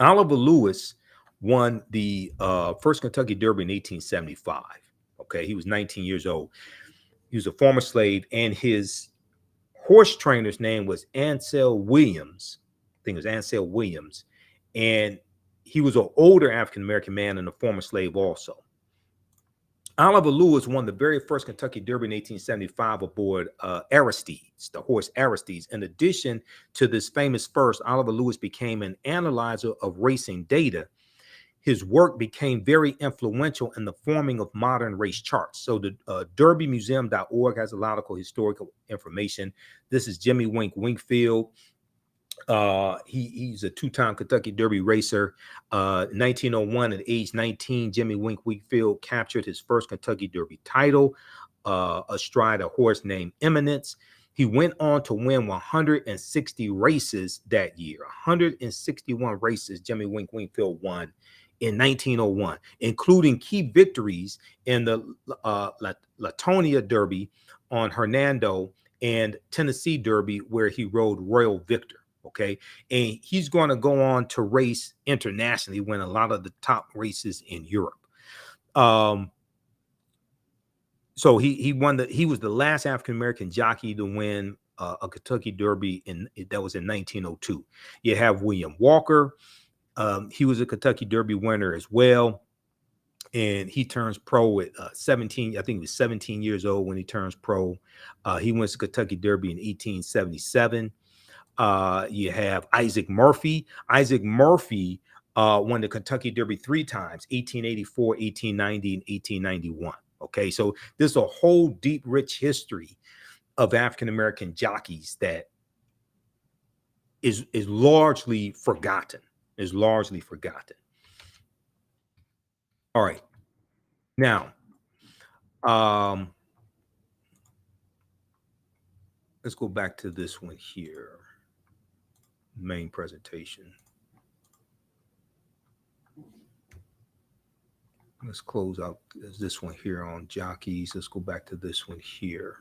Oliver Lewis won the first Kentucky Derby in 1875. Okay, he was 19 years old. He was a former slave, and his horse trainer's name was Ansel Williams. I think it was Ansel Williams. And he was an older African-American man and a former slave also. Oliver Lewis won the very first Kentucky Derby in 1875 aboard Aristides, the horse Aristides. In addition to this famous first, Oliver Lewis became an analyzer of racing data. His work became very influential in the forming of modern race charts. So the derbymuseum.org has a lot of historical information. This is Jimmy Wink Winkfield. He's a two-time Kentucky Derby racer. 1901, at age 19, Jimmy Wink Winkfield captured his first Kentucky Derby title astride a horse named Eminence. He went on to win 160 races that year. 161 races Jimmy Wink Winkfield won in 1901, including key victories in the Latonia Derby on Hernando and Tennessee Derby, where he rode Royal Victor. Okay, and he's going to go on to race internationally, win a lot of the top races in Europe. So he was the last African American jockey to win a Kentucky Derby that was in 1902. You have William Walker. He was a Kentucky Derby winner as well. And he turns pro at 17. I think he was 17 years old when he turns pro. He wins the Kentucky Derby in 1877. You have Isaac Murphy. Isaac Murphy won the Kentucky Derby 3 times, 1884, 1890, and 1891. Okay, so there's a whole deep, rich history of African-American jockeys that is largely forgotten, All right. Now, let's go back to this one here. Main presentation. Let's close out this one here on jockeys. Let's go back to this one here.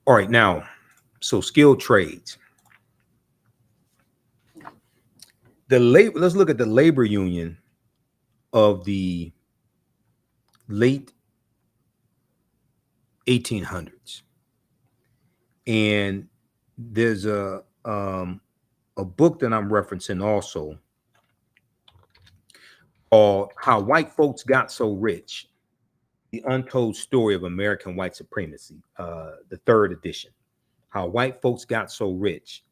All right, now, so skilled trades. Let's look at the labor union of the late 1800s. And there's a book that I'm referencing also called How White Folks Got So Rich, The Untold Story of American White Supremacy, the 3rd edition. How White Folks Got So Rich,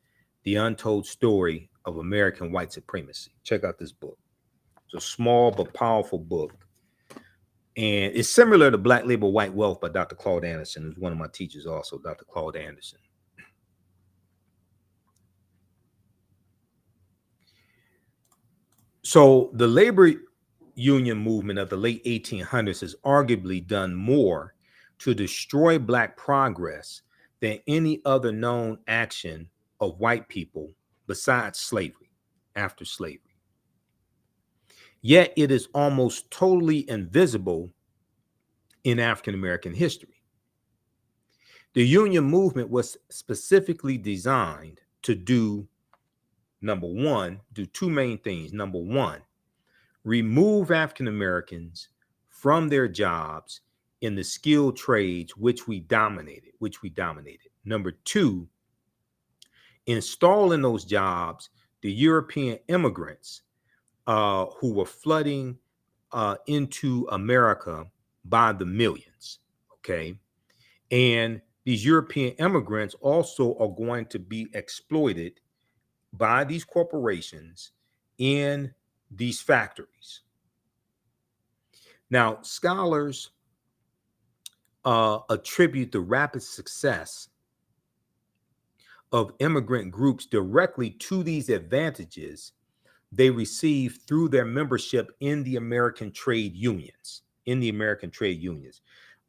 The Untold Story of American White Supremacy. Check out this book. It's a small but powerful book. And it's similar to Black Labor, White Wealth by Dr. Claude Anderson, who's one of my teachers also, Dr. Claude Anderson. So the labor union movement of the late 1800s has arguably done more to destroy Black progress than any other known action of white people besides slavery, after slavery. Yet it is almost totally invisible in African-American history. The union movement was specifically designed to do, number one, do 2 main things. Number one, remove African-Americans from their jobs in the skilled trades, which we dominated. Number 2, install in those jobs the European immigrants who were flooding into America by the millions, okay? And these European immigrants also are going to be exploited by these corporations in these factories. Now, scholars attribute the rapid success of immigrant groups directly to these advantages they receive through their membership in the American trade unions.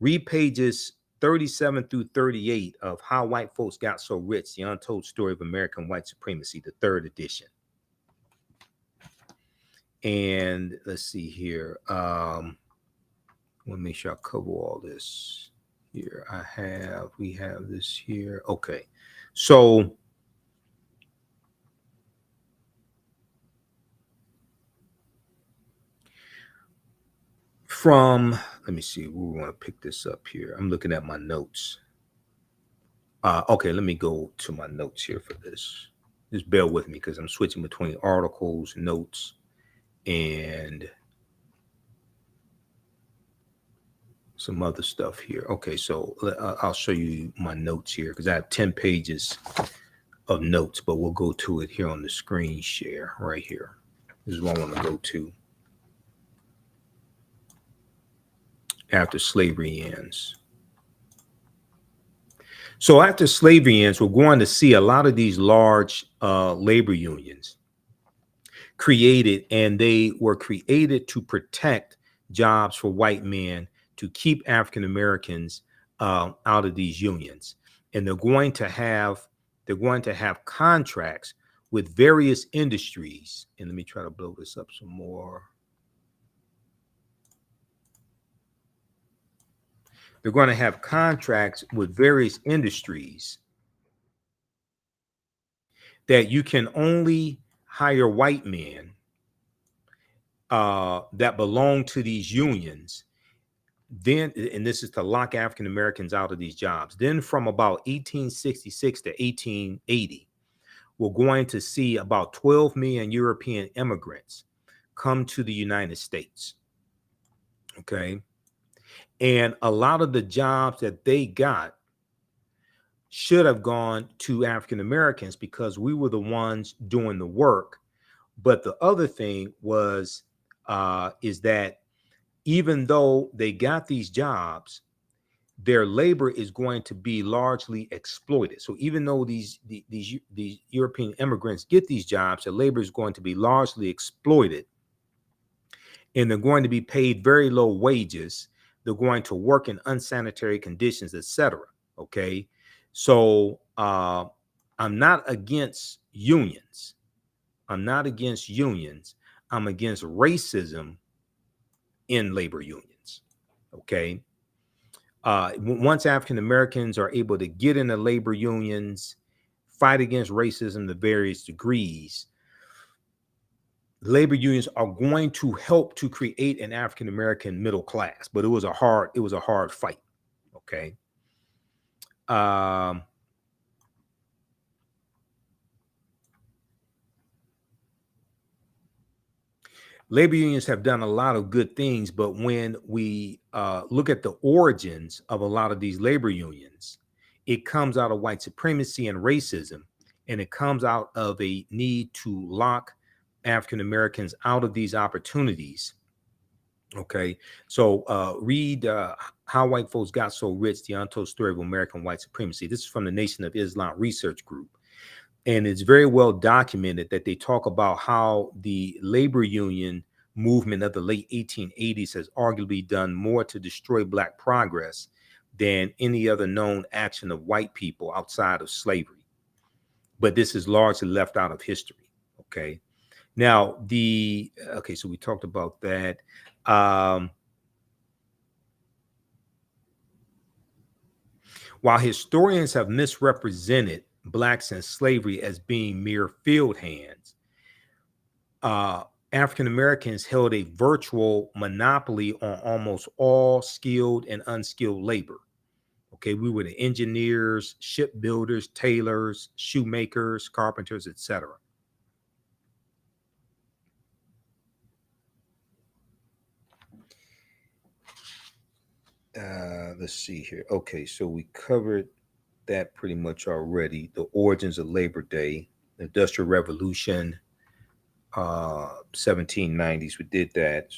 Read pages 37 through 38 of How White Folks Got So Rich, The Untold Story of American White Supremacy, the 3rd edition. And let's see here. I want to make sure I cover all this here. We have this here. Okay. So let me see, we want to pick this up here. I'm looking at my notes. Okay, let me go to my notes here for this. Just bear with me because I'm switching between articles, notes, and some other stuff here. Okay, so I'll show you my notes here because I have 10 pages of notes, but we'll go to it here on the screen share right here. This is what I want to go to. After slavery ends. So after slavery ends, we're going to see a lot of these large labor unions created, and they were created to protect jobs for white men, to keep African Americans out of these unions. And they're going to have contracts with various industries. And let me try to blow this up some more. They're going to have contracts with various industries that you can only hire white men that belong to these unions, then, and this is to lock African Americans out of these jobs. Then from about 1866 to 1880, we're going to see about 12 million European immigrants come to the United States. Okay. And a lot of the jobs that they got should have gone to African Americans because we were the ones doing the work. But the other thing was, is that even though they got these jobs, their labor is going to be largely exploited. So even though these European immigrants get these jobs, their labor is going to be largely exploited, and they're going to be paid very low wages. They're going to work in unsanitary conditions, etc. Okay, so I'm not against unions. I'm not against unions. I'm against racism in labor unions. Okay. Once African Americans are able to get into labor unions, fight against racism to various degrees, labor unions are going to help to create an African American middle class. But it was a hard fight. Okay. Labor unions have done a lot of good things, but when we look at the origins of a lot of these labor unions, it comes out of white supremacy and racism, and it comes out of a need to lock African Americans out of these opportunities. Okay, so read How White Folks Got So Rich, The Untold Story of American White Supremacy. This is from the Nation of Islam Research Group. And it's very well documented that they talk about how the labor union movement of the late 1880s has arguably done more to destroy Black progress than any other known action of white people outside of slavery. But this is largely left out of history. Okay. Now, so we talked about that. While historians have misrepresented Blacks in slavery as being mere field hands, African Americans held a virtual monopoly on almost all skilled and unskilled labor. Okay, we were the engineers, shipbuilders, tailors, shoemakers, carpenters, etc. Let's see here. Okay, so we covered that pretty much already. The origins of Labor Day, the Industrial Revolution, 1790s. We did that.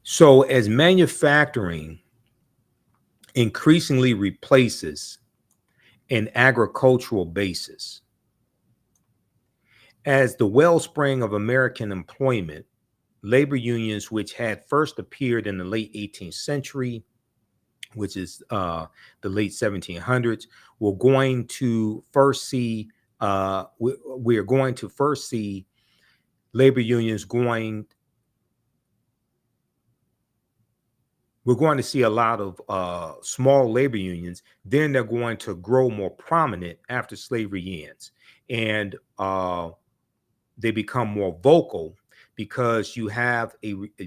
So as manufacturing increasingly replaces an agricultural basis, as the wellspring of American employment, labor unions, which had first appeared in the late 18th century, which is the late 1700s, we're going to first see labor unions we're going to see a lot of small labor unions. Then they're going to grow more prominent after slavery ends, and they become more vocal because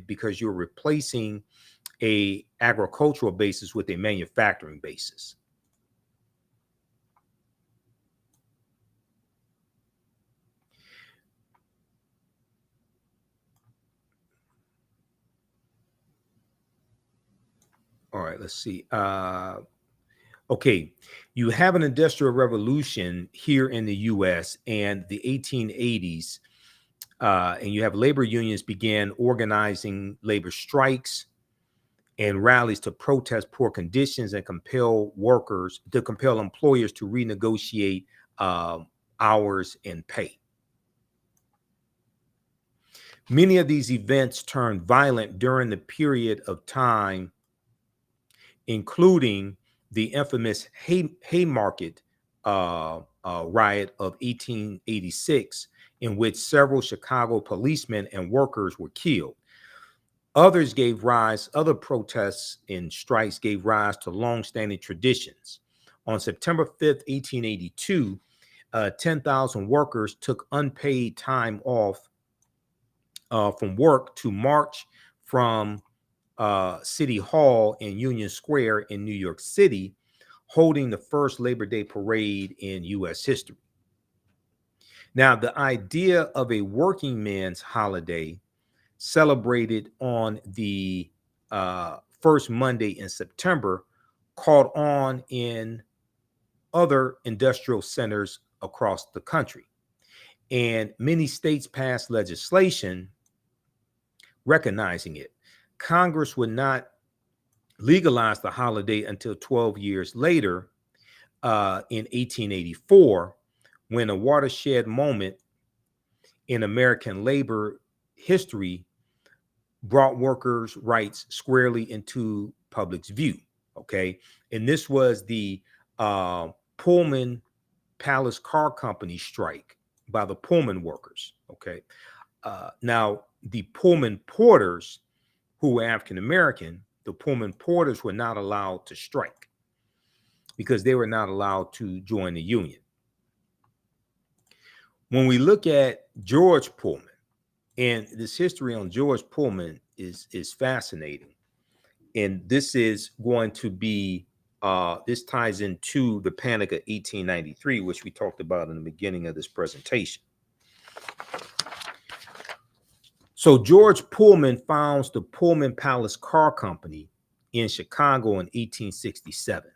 because you're replacing a agricultural basis with a manufacturing basis. All right, let's see. Okay, you have an industrial revolution here in the US and the 1880s, and you have labor unions began organizing labor strikes and rallies to protest poor conditions and compel employers to renegotiate hours and pay. Many of these events turned violent during the period of time, including the infamous Haymarket riot of 1886, in which several Chicago policemen and workers were killed. Other protests and strikes gave rise to longstanding traditions. On September 5th, 1882, 10,000 workers took unpaid time off from work to march from City Hall in Union Square in New York City, holding the first Labor Day parade in U.S. history. Now, the idea of a working man's holiday celebrated on the first Monday in September caught on in other industrial centers across the country. And many states passed legislation recognizing it. Congress would not legalize the holiday until 12 years later, in 1884, when a watershed moment in American labor history brought workers' rights squarely into public's view. Okay. And this was the Pullman Palace Car Company strike by the Pullman workers. Okay. Now, the Pullman Porters, who were African American, the Pullman Porters were not allowed to strike because they were not allowed to join the union. When we look at George Pullman, and this history on George Pullman is fascinating, and this is going to be this ties into the Panic of 1893, which we talked about in the beginning of this presentation. So George Pullman founds the Pullman Palace Car Company in Chicago in 1867.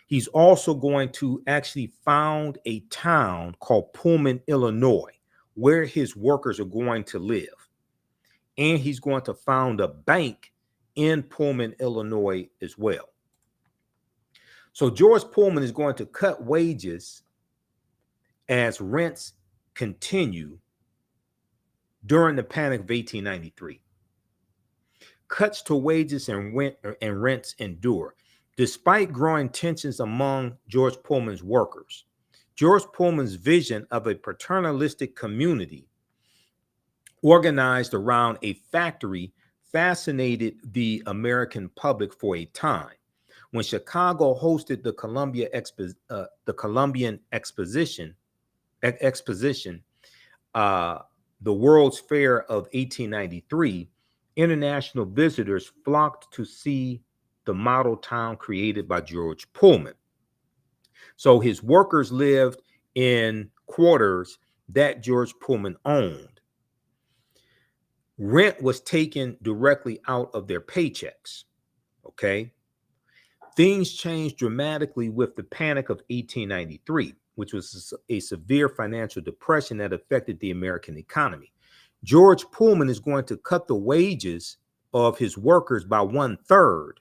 He's also going to actually found a town called Pullman, Illinois, where his workers are going to live. And he's going to found a bank in Pullman, Illinois as well. So George Pullman is going to cut wages as rents continue during the Panic of 1893. Cuts to wages and rents endure. Despite growing tensions among George Pullman's workers, George Pullman's vision of a paternalistic community organized around a factory fascinated the American public for a time. When Chicago hosted the Columbian Exposition, the World's Fair of 1893, international visitors flocked to see the model town created by George Pullman. So his workers lived in quarters that George Pullman owned. Rent was taken directly out of their paychecks. Okay. Things changed dramatically with the Panic of 1893, which was a severe financial depression that affected the American economy. George Pullman is going to cut the wages of his workers by 1/3,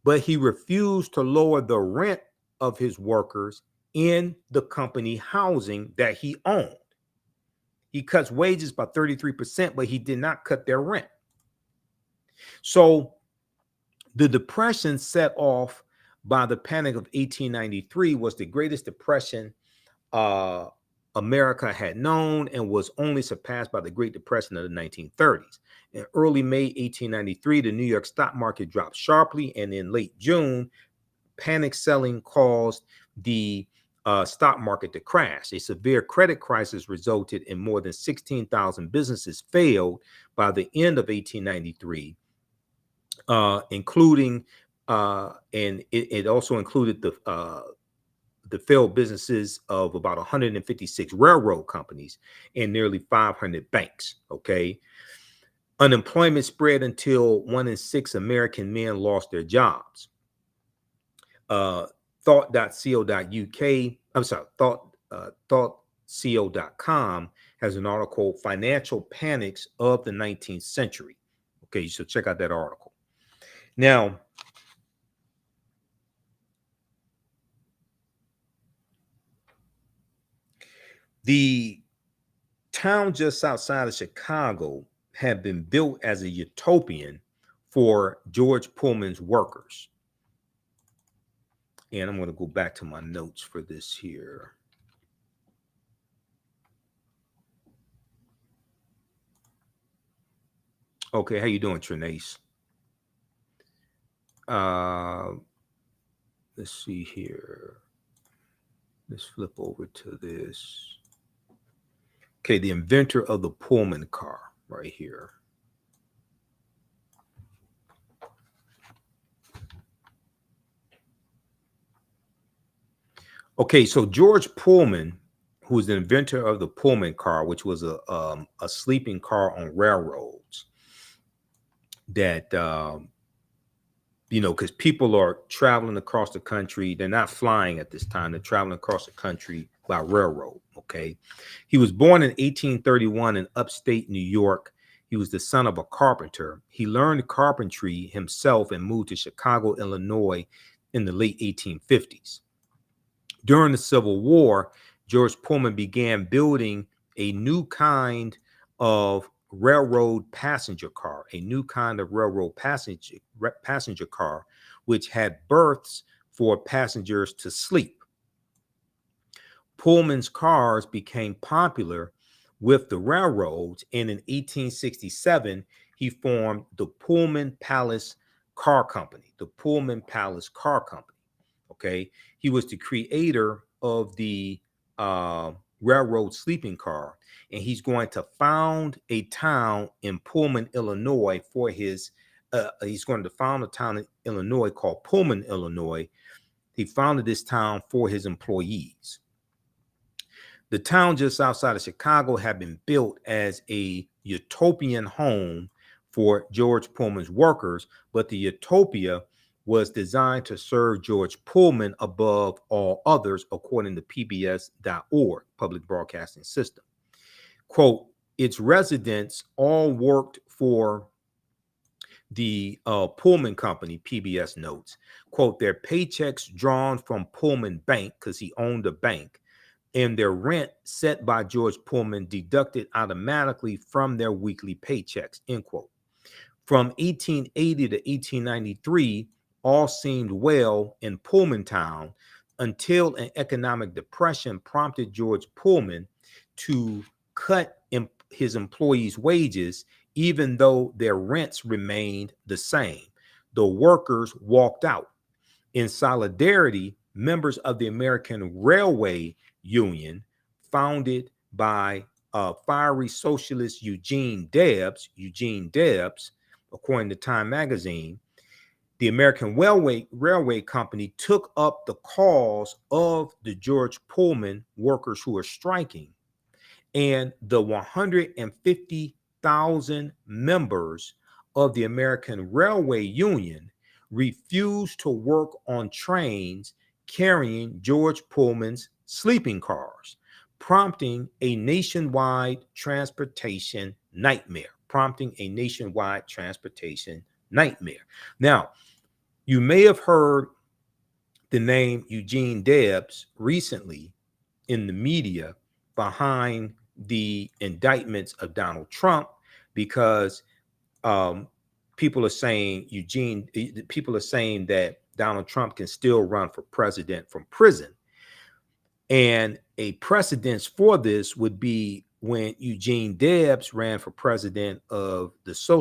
but he refused to lower the rent of his workers in the company housing that he owned. He cuts wages by 33%, but he did not cut their rent. So the depression set off by the Panic of 1893 was the greatest depression America had known, and was only surpassed by the Great Depression of the 1930s. In early May 1893, the New York stock market dropped sharply, and in late June, panic selling caused the stock market to crash. A severe credit crisis resulted in more than 16,000 businesses failed by the end of 1893, including and it also included the failed businesses of about 156 railroad companies and nearly 500 banks. Okay. Unemployment spread until 1 in 6 American men lost their jobs. Thoughtco.com has an article, Financial Panics of the 19th Century. Okay, so check out that article. Now, the town just outside of Chicago had been built as a utopian for George Pullman's workers. And I'm going to go back to my notes for this here. Okay, how you doing, Trinace? Let's see here. Let's flip over to this. Okay, the inventor of the Pullman car right here. Okay, so George Pullman, who was the inventor of the Pullman car, which was a sleeping car on railroads that because people are traveling across the country. They're not flying at this time. They're traveling across the country by railroad. Okay. He was born in 1831 in upstate New York. He was the son of a carpenter. He learned carpentry himself and moved to Chicago, Illinois in the late 1850s. During the Civil War, George Pullman began building a new kind of railroad passenger car, passenger car, which had berths for passengers to sleep. Pullman's cars became popular with the railroads, and in 1867, he formed the Pullman Palace Car Company, Okay. He was the creator of the railroad sleeping car, and he's going to found a town in Pullman, Illinois for his, he's going to found a town in Illinois called Pullman, Illinois. He founded this town for his employees. The town just outside of Chicago had been built as a utopian home for George Pullman's workers, but the utopia was designed to serve George Pullman above all others, according to PBS.org, Public Broadcasting System. Quote, its residents all worked for the Pullman Company, PBS notes. Quote, their paychecks drawn from Pullman Bank, because he owned a bank, and their rent set by George Pullman deducted automatically from their weekly paychecks, end quote. From 1880 to 1893, all seemed well in Pullman Town until an economic depression prompted George Pullman to cut his employees' wages, even though their rents remained the same. The workers walked out. In solidarity, members of the American Railway Union, founded by fiery socialist Eugene Debs, according to Time magazine, the American Railway Company took up the cause of the George Pullman workers who are striking, and the 150,000 members of the American Railway Union refused to work on trains carrying George Pullman's sleeping cars, prompting a nationwide transportation nightmare. Now, you may have heard the name Eugene Debs recently in the media behind the indictments of Donald Trump, because people are saying that Donald Trump can still run for president from prison. And a precedence for this would be when Eugene Debs ran for president of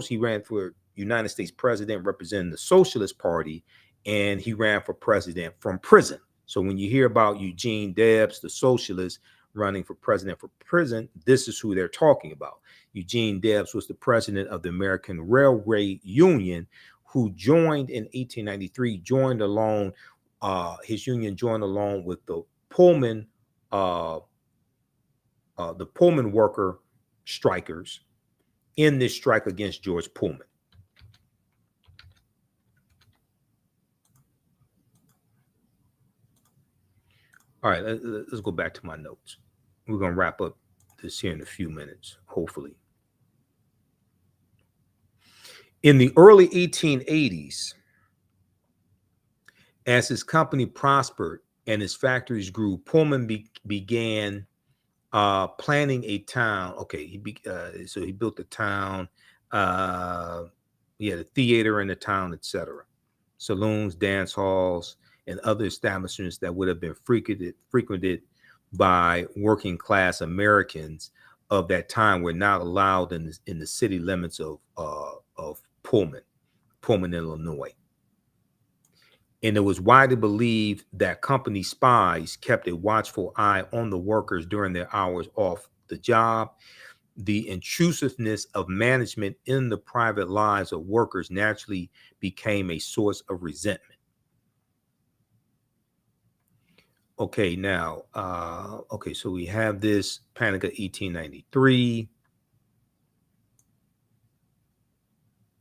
he ran for United States president representing the Socialist Party, and he ran for president from prison. So when you hear about Eugene Debs, the socialist, running for president from prison, this is who they're talking about. Eugene Debs was the president of the American Railway Union, who joined in 1893, his union joined along with the Pullman worker strikers in this strike against George Pullman. All right, let's go back to my notes. We're going to wrap up this here in a few minutes, hopefully. In the early 1880s, as his company prospered and his factories grew, Pullman began planning a town. Okay, so he built the town. He had a theater in the town, etc. Saloons, dance halls. and other establishments that would have been frequented by working class Americans of that time were not allowed in the city limits of Pullman, Illinois. And it was widely believed that company spies kept a watchful eye on the workers during their hours off the job. The intrusiveness of management in the private lives of workers naturally became a source of resentment. Okay, now, so we have this Panic of 1893.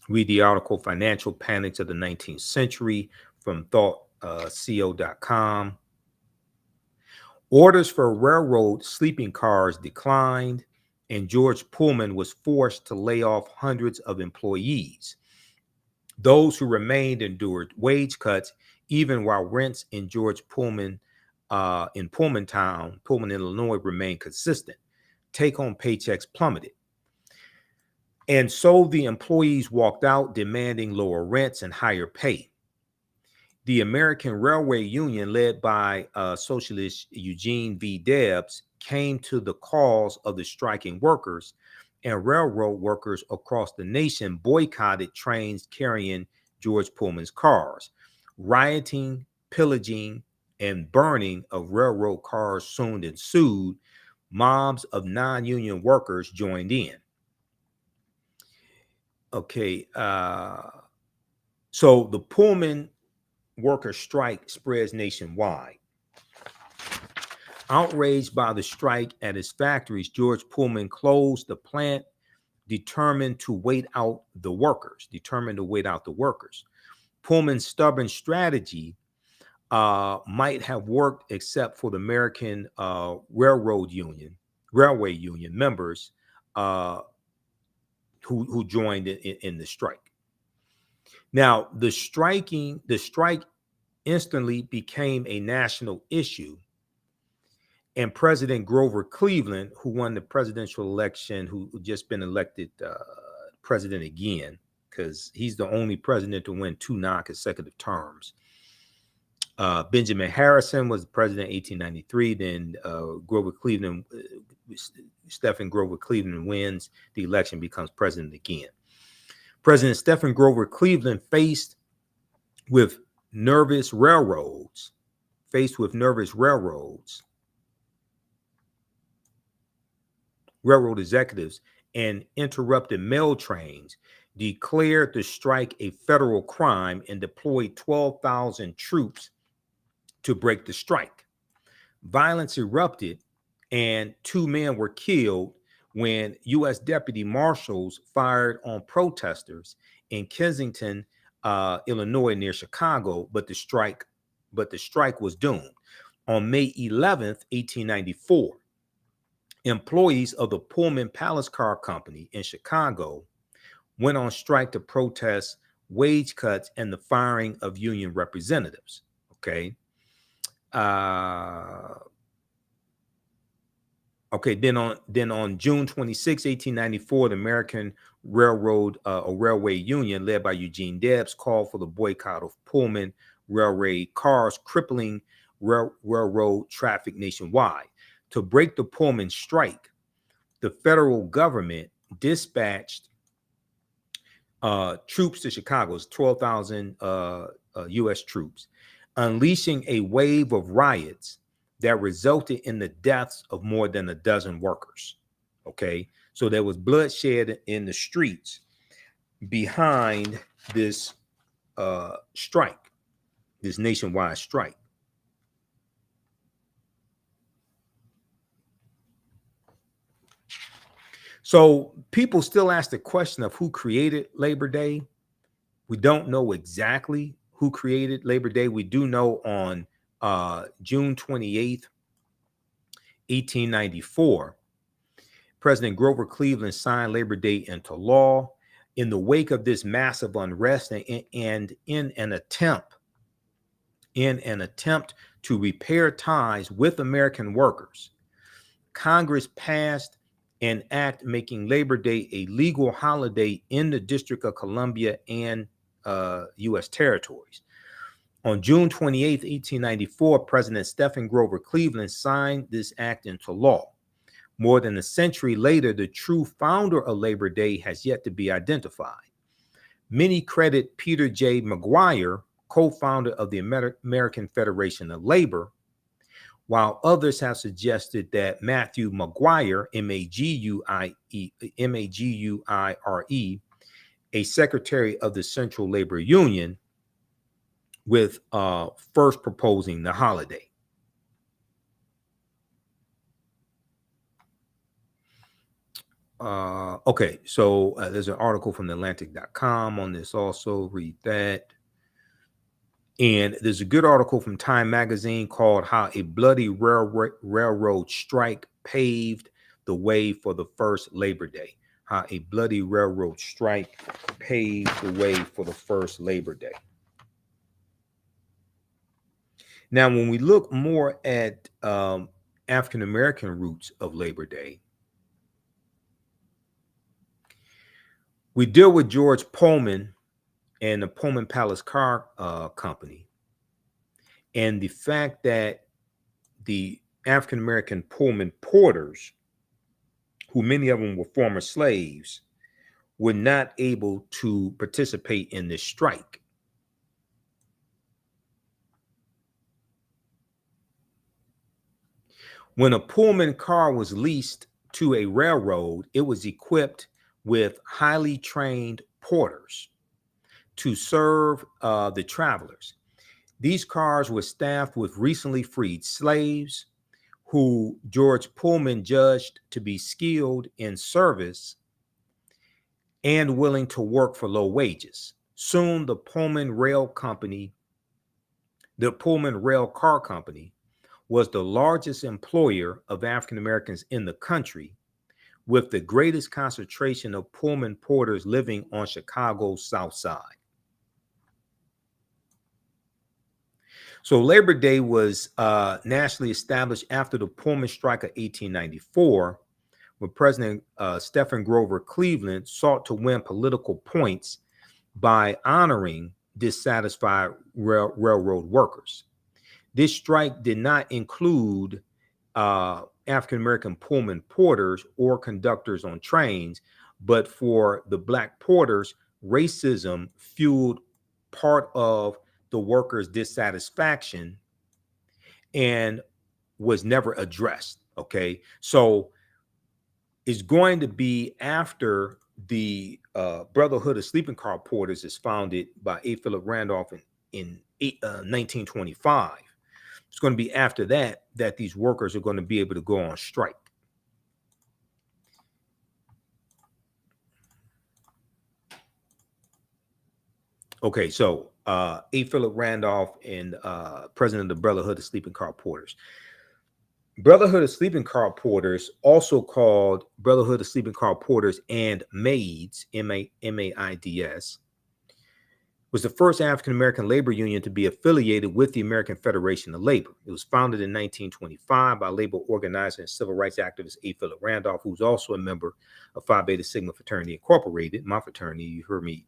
Read the article Financial Panics of the 19th Century from thoughtco.com. Orders for railroad sleeping cars declined, and George Pullman was forced to lay off hundreds of employees. Those who remained endured wage cuts, even while rents in George Pullman, in Pullman Town, Pullman, Illinois, remained consistent. Take-home paychecks plummeted. And so the employees walked out demanding lower rents and higher pay. The American Railway Union, led by socialist Eugene V. Debs, came to the cause of the striking workers, and railroad workers across the nation boycotted trains carrying George Pullman's cars. Rioting, pillaging, and burning of railroad cars soon ensued. Mobs of non-union workers joined in. Okay, so the Pullman worker strike spreads nationwide. Outraged by the strike at his factories, George Pullman closed the plant, determined to wait out the workers. Pullman's stubborn strategy might have worked except for the American Railway Union members who joined in the strike. Now, the strike instantly became a national issue, and President Grover Cleveland, who won the presidential election, who just been elected president again, because he's the only president to win 2 non-consecutive terms. Benjamin Harrison was the president in 1893. Then Stephen Grover Cleveland wins the election, becomes president again. President Stephen Grover Cleveland, faced with nervous railroads, railroad executives, and interrupted mail trains, declared the strike a federal crime and deployed 12,000 troops to break the strike. Violence erupted, and 2 men were killed when U.S. deputy marshals fired on protesters in Kensington, Illinois, near Chicago. But the strike was doomed. On May 11th, 1894, employees of the Pullman Car Company in Chicago went on strike to protest wage cuts and the firing of union representatives. Okay. Then on June 26, 1894, the American Railway Union, led by Eugene Debs, called for the boycott of Pullman railway cars, crippling railroad traffic nationwide. To break the Pullman strike, the federal government dispatched troops to Chicago, 12,000 U.S. troops, unleashing a wave of riots that resulted in the deaths of more than a dozen workers. Okay, so there was bloodshed in the streets behind this strike, this nationwide strike. So people still ask the question of who created Labor Day. We don't know exactly who created Labor Day. We do know on June 28th, 1894, President Grover Cleveland signed Labor Day into law. In the wake of this massive unrest and in an attempt to repair ties with American workers, Congress passed an act making Labor Day a legal holiday in the District of Columbia and U.S. territories. On June 28, 1894, President Stephen Grover Cleveland signed this act into law. More than a century later, the true founder of Labor Day has yet to be identified. Many credit Peter J. McGuire, co-founder of the American Federation of Labor, while others have suggested that Matthew McGuire, Maguire, a secretary of the Central Labor Union, with first proposing the holiday. Okay, so there's an article from theatlantic.com on this also. Read that. And there's a good article from Time Magazine called How a Bloody Railroad Strike Paved the Way for the First Labor Day. How a bloody railroad strike paved the way for the first Labor Day. Now, when we look more at African-American roots of Labor Day, we deal with George Pullman and the Pullman Palace Car Company, and the fact that the African-American Pullman Porters, who many of them were former slaves, were not able to participate in this strike. When a Pullman car was leased to a railroad, it was equipped with highly trained porters to serve the travelers. These cars were staffed with recently freed slaves who George Pullman judged to be skilled in service and willing to work for low wages. Soon, the Pullman Rail Car Company, was the largest employer of African Americans in the country, with the greatest concentration of Pullman porters living on Chicago's South Side. So Labor Day was nationally established after the Pullman Strike of 1894, when President Stephen Grover Cleveland sought to win political points by honoring dissatisfied railroad workers. This strike did not include African-American Pullman porters or conductors on trains, but for the Black porters, racism fueled part of the workers' dissatisfaction and was never addressed. Okay, so it's going to be after the Brotherhood of Sleeping Car Porters is founded by Phillip Randolph in 1925. It's going to be after that these workers are going to be able to go on strike. Okay, so Phillip Randolph and president of the Brotherhood of Sleeping Car Porters. Brotherhood of Sleeping Car Porters, also called Brotherhood of Sleeping Car Porters and Maids, M-A-I-D-S, was the first African-American labor union to be affiliated with the American Federation of Labor. It was founded in 1925 by labor organizer and civil rights activist Phillip Randolph, who's also a member of Phi Beta Sigma Fraternity Incorporated, my fraternity. You heard me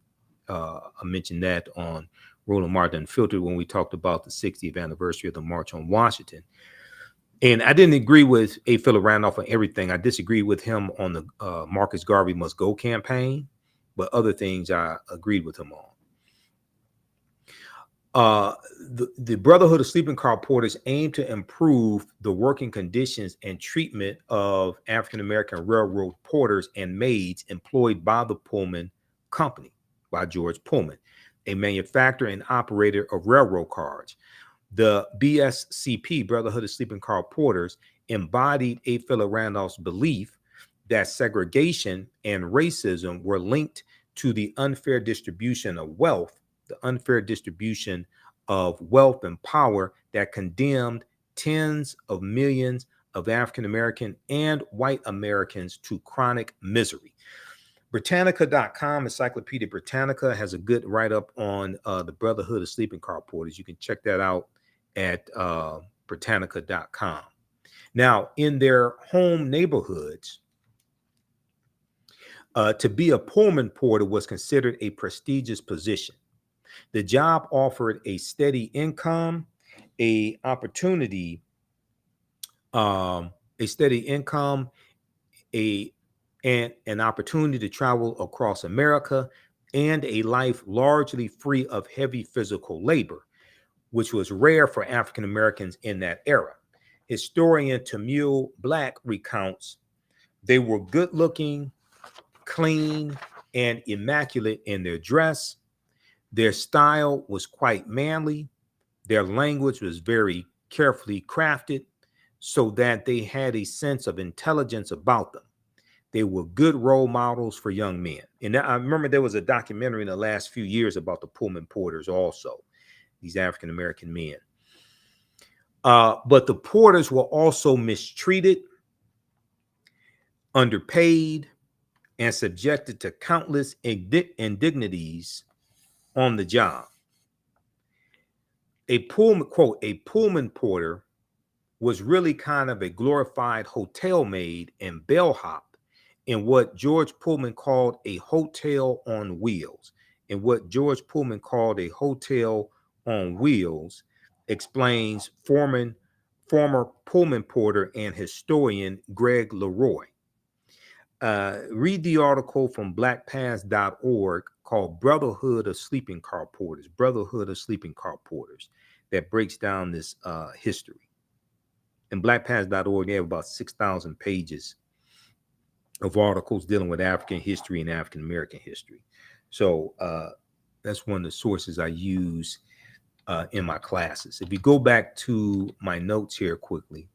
mention that on Roland Martin Unfiltered when we talked about the 60th anniversary of the March on Washington. And I didn't agree with Phillip Randolph on everything. I disagreed with him on the Marcus Garvey Must Go campaign, but other things I agreed with him on. The Brotherhood of Sleeping Car Porters aim to improve the working conditions and treatment of African-American railroad porters and maids employed by the Pullman Company, by George Pullman, a manufacturer and operator of railroad cars. The BSCP, Brotherhood of Sleeping Car Porters, embodied Phillip Randolph's belief that segregation and racism were linked to the unfair distribution of wealth, and power that condemned tens of millions of African American and white Americans to chronic misery. Britannica.com, Encyclopedia Britannica, has a good write-up on the Brotherhood of Sleeping Car Porters. You can check that out at Britannica.com. Now, in their home neighborhoods, to be a Pullman porter was considered a prestigious position. The job offered a steady income, a opportunity, a steady income, a and an opportunity to travel across America, and a life largely free of heavy physical labor, which was rare for African Americans in that era. Historian Tamil Black recounts they were good looking, clean, and immaculate in their dress. Their style was quite manly. Their language was very carefully crafted so that they had a sense of intelligence about them. They were good role models for young men. And I remember there was a documentary in the last few years about the Pullman Porters also, these African American men. But the porters were also mistreated, underpaid, and subjected to countless indignities on the job. A Pullman, quote, a Pullman porter was really kind of a glorified hotel maid and bellhop in what George Pullman called a hotel on wheels. And what George Pullman called a hotel on wheels explains former Pullman porter and historian Greg Leroy. Read the article from blackpast.org called Brotherhood of Sleeping Car Porters, Brotherhood of Sleeping Car Porters, that breaks down this history. And blackpast.org, they have about 6,000 pages of articles dealing with African history and African American history. So that's one of the sources I use in my classes. If you go back to my notes here quickly,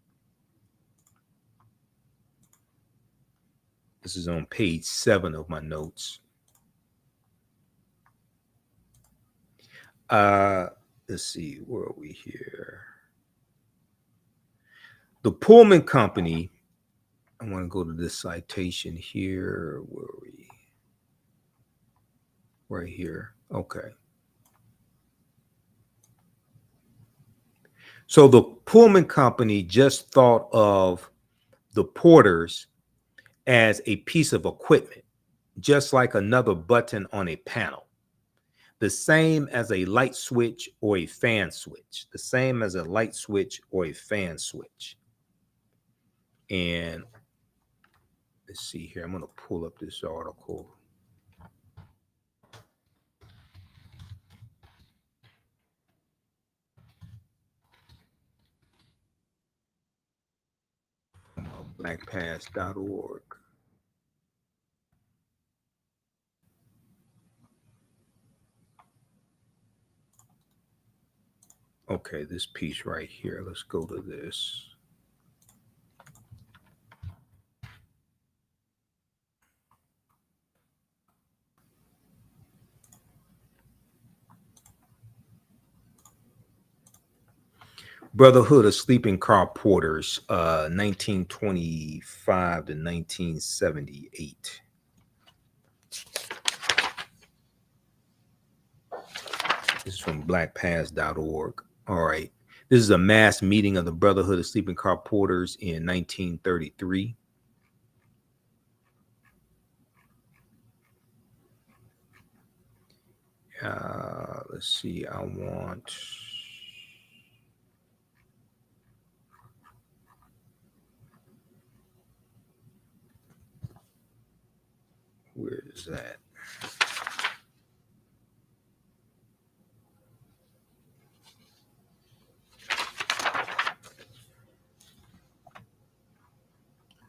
this is on page 7 of my notes. Let's see, where are we here? The Pullman Company, I want to go to this citation here. Where are we? Right here. Okay. So the Pullman Company just thought of the porters as a piece of equipment, just like another button on a panel. The same as a light switch or a fan switch. The same as a light switch or a fan switch. And let's see here. I'm going to pull up this article. Blackpast.org. Okay, this piece right here. Let's go to this. Brotherhood of Sleeping Car Porters, 1925 to 1978. This is from blackpast.org. All right. This is a mass meeting of the Brotherhood of Sleeping Car Porters in 1933. Let's see. I want... Where is that?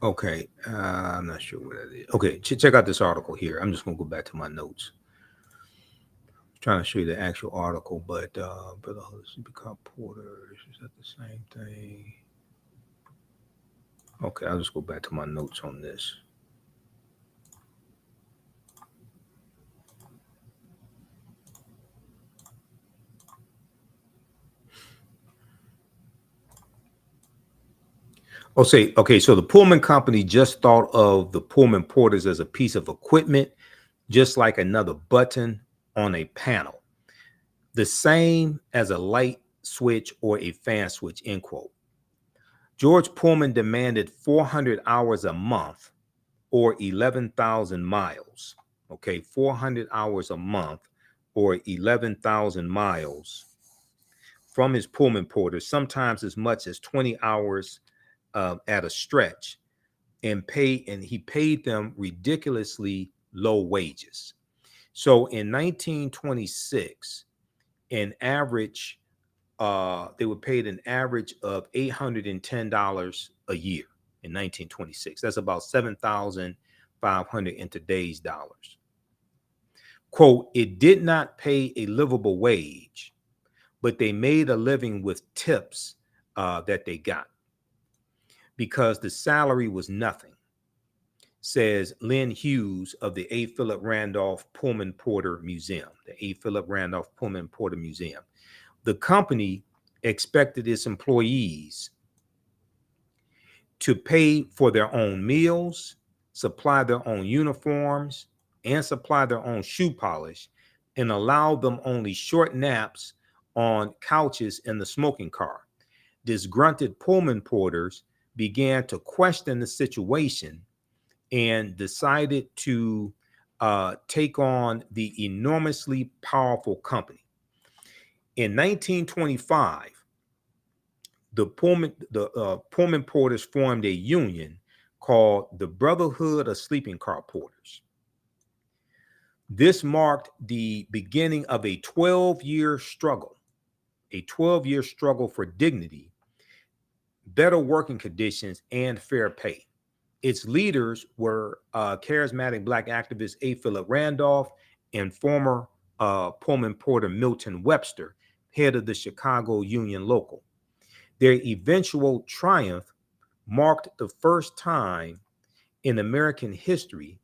Okay, I'm not sure what that is. Okay, check out this article here. I'm just going to go back to my notes. I'm trying to show you the actual article, but Brotherhood of Sleeping Car Porters, is that the same thing? Okay, I'll just go back to my notes on this. Okay, so the Pullman Company just thought of the Pullman Porters as a piece of equipment, just like another button on a panel. The same as a light switch or a fan switch, end quote. George Pullman demanded 400 hours a month or 11,000 miles. Okay, 400 hours a month or 11,000 miles from his Pullman porters, sometimes as much as 20 hours at a stretch, and he paid them ridiculously low wages. So in 1926, an average, they were paid an average of $810 a year in 1926. That's about 7,500 in today's dollars. Quote, it did not pay a livable wage, but they made a living with tips that they got because the salary was nothing, says Lynn Hughes of the A. Phillip Randolph Pullman Porter Museum, the A. Phillip Randolph Pullman Porter Museum. The company expected its employees to pay for their own meals, supply their own uniforms, and supply their own shoe polish, and allow them only short naps on couches in the smoking car. Disgruntled Pullman porters began to question the situation and decided to take on the enormously powerful company. In 1925, the Pullman porters formed a union called the Brotherhood of Sleeping Car Porters. This marked the beginning of a 12-year struggle for dignity, better working conditions, and fair pay. Its leaders were charismatic Black activist A. Phillip Randolph and former Pullman porter Milton Webster, head of the Chicago Union Local. Their eventual triumph marked the first time in American history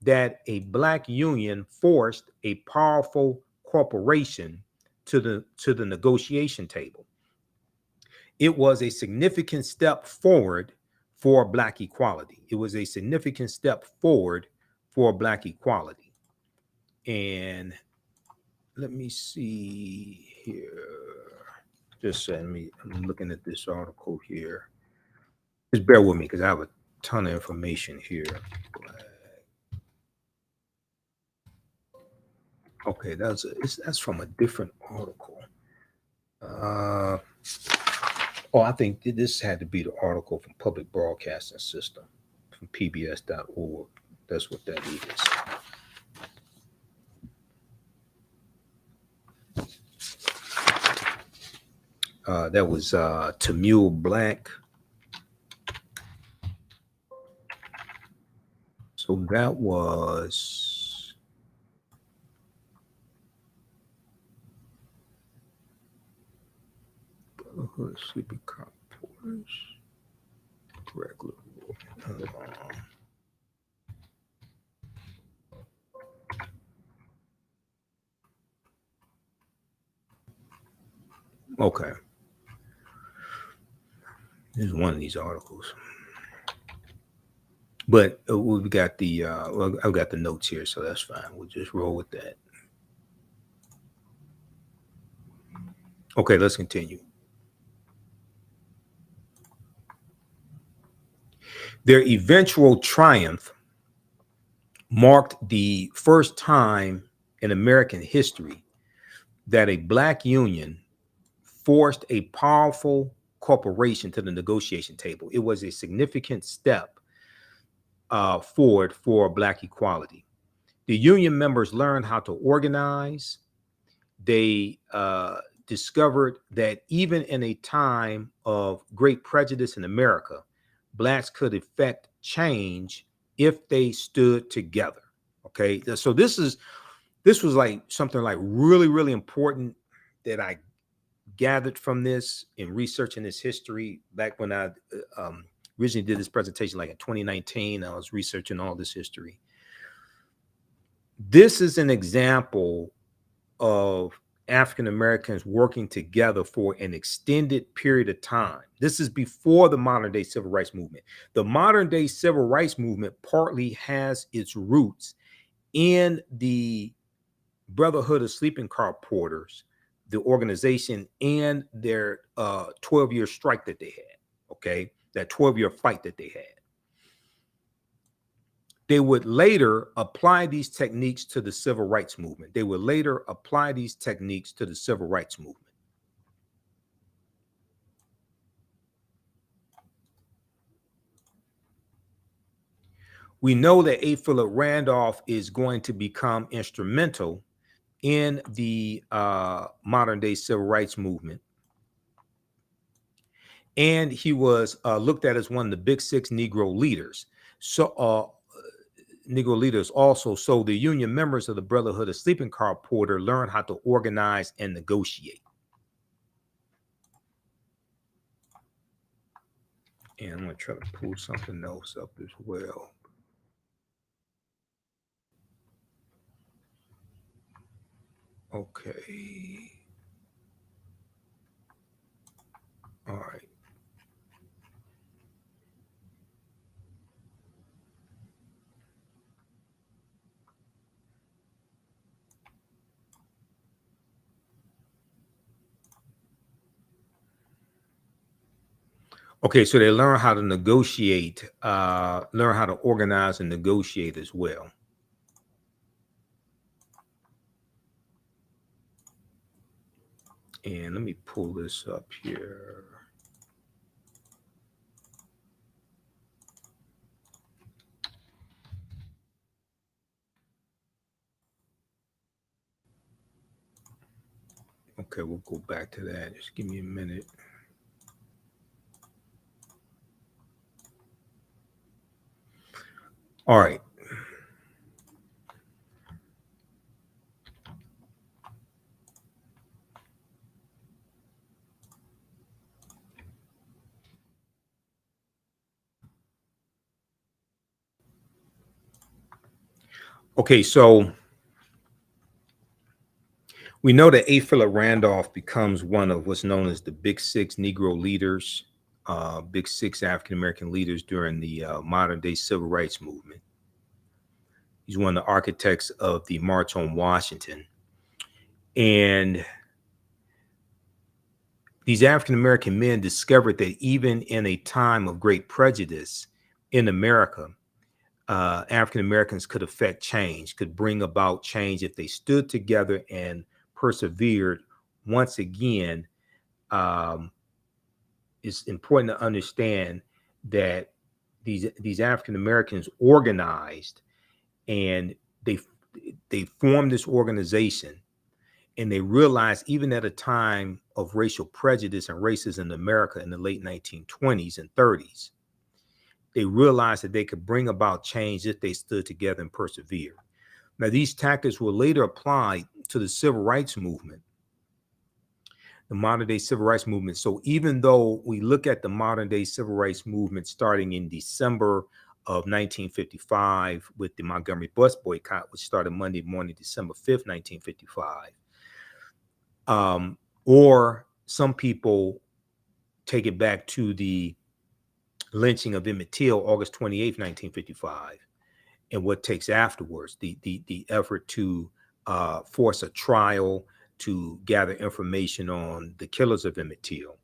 that a Black union forced a powerful corporation to the negotiation table. It was a significant step forward for Black equality. It was a significant step forward for Black equality. And let me see here. I'm looking at this article here. Just bear with me because I have a ton of information here. Okay, that's from a different article. I think this had to be the article from Public Broadcasting System from pbs.org. That's what that is. That was Tamil Black. So that was Brotherhood Sleeping Car Porters. Regular. Okay. This is one of these articles. But we've got the I've got the notes here, so that's fine. We'll just roll with that. Okay, let's continue. Their eventual triumph marked the first time in American history that a Black union forced a powerful corporation to the negotiation table. It was a significant step forward for Black equality. The union members learned how to organize. They discovered that even in a time of great prejudice in America, Blacks could effect change if they stood together. Okay, so this was like something like really, really important that I gathered from this in researching this history back when I originally did this presentation, like in 2019. I was researching all this history. This is an example of African Americans working together for an extended period of time. This is before the modern day civil rights movement. The modern day civil rights movement partly has its roots in the Brotherhood of Sleeping Car Porters, the organization, and their 12-year strike that they had. Okay, that 12-year fight that they had. They would later apply these techniques to the civil rights movement. They would later apply these techniques to the civil rights movement. We know that A. Phillip Randolph is going to become instrumental in the modern day civil rights movement. And he was looked at as one of the big six Negro leaders. Negro leaders also. So the union members of the Brotherhood of Sleeping Car Porter learned how to organize and negotiate. And I'm going to try to pull something else up as well. Okay. All right. Okay, so they learn how to negotiate, learn how to organize and negotiate as well. And let me pull this up here. Okay, we'll go back to that. Just give me a minute. All right. Okay, so we know that A. Phillip Randolph becomes one of what's known as the Big Six Negro leaders, Big Six African American leaders during the modern day civil rights movement. He's one of the architects of the March on Washington. And these African American men discovered that even in a time of great prejudice in America, African Americans could affect change, could bring about change if they stood together and persevered. Once again, it's important to understand that these African Americans organized, and they formed this organization, and they realized even at a time of racial prejudice and racism in America in the late 1920s and 30s, they realized that they could bring about change if they stood together and persevered. Now, these tactics were later applied to the civil rights movement, the modern day civil rights movement. So even though we look at the modern day civil rights movement starting in December of 1955 with the Montgomery bus boycott, which started Monday morning, December 5th, 1955, or some people take it back to the lynching of Emmett Till, August 28th, 1955, and what takes afterwards, the effort to force a trial to gather information on the killers of Emmett Till,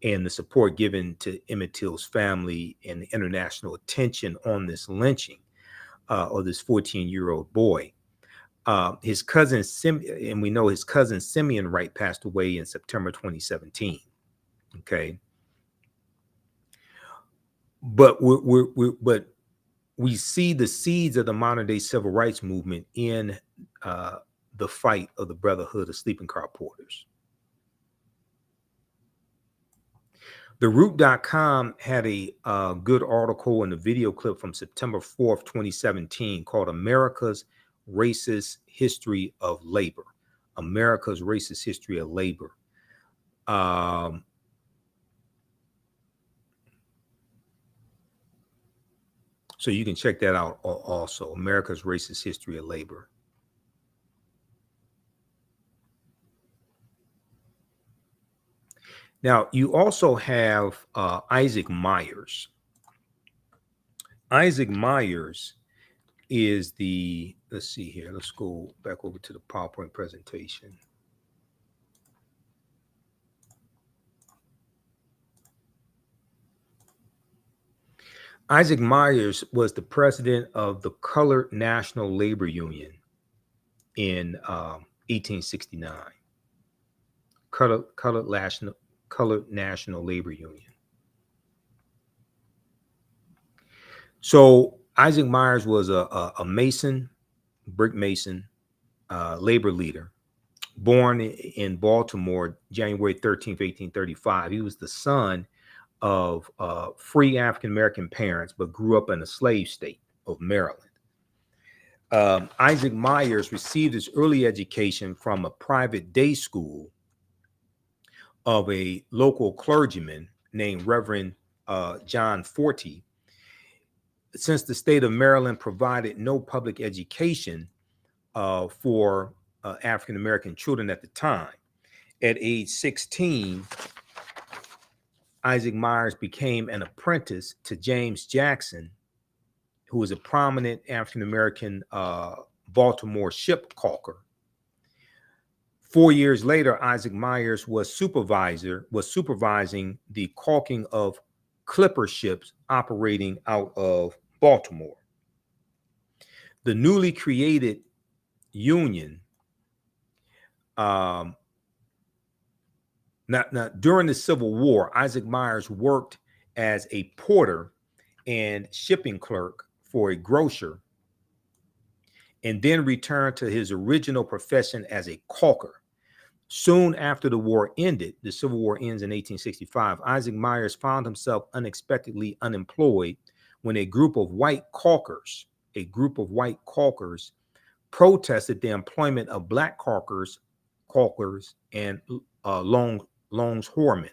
and the support given to Emmett Till's family and the international attention on this lynching of this 14-year-old boy. His cousin, and we know his cousin Simeon Wright passed away in September 2017. Okay. But we see the seeds of the modern day civil rights movement in the fight of the Brotherhood of Sleeping Car Porters. TheRoot.com had a good article and a video clip from September 4th, 2017 called America's Racist History of Labor. America's Racist History of Labor. So you can check that out also, America's Racist History of Labor. Now, you also have Isaac Myers. Isaac Myers is let's see here. Let's go back over to the PowerPoint presentation. Isaac Myers was the president of the Colored National Labor Union in 1869. Colored National Labor Union. So Isaac Myers was a mason, brick mason, labor leader, born in Baltimore, January 13th, 1835. He was the son of free African American parents, but grew up in a slave state of Maryland. Isaac Myers received his early education from a private day school of a local clergyman named Reverend John Forty. Since the state of Maryland provided no public education for African American children at the time, at age 16, Isaac Myers became an apprentice to James Jackson, who was a prominent African American Baltimore ship caulker. 4 years later, Isaac Myers was supervising the caulking of clipper ships operating out of Baltimore. The newly created union, now during the Civil War, Isaac Myers worked as a porter and shipping clerk for a grocer, and then returned to his original profession as a caulker. Soon after the war ended, the Civil War ends in 1865, Isaac Myers found himself unexpectedly unemployed when a group of white caulkers protested the employment of black caulkers and longshoremen.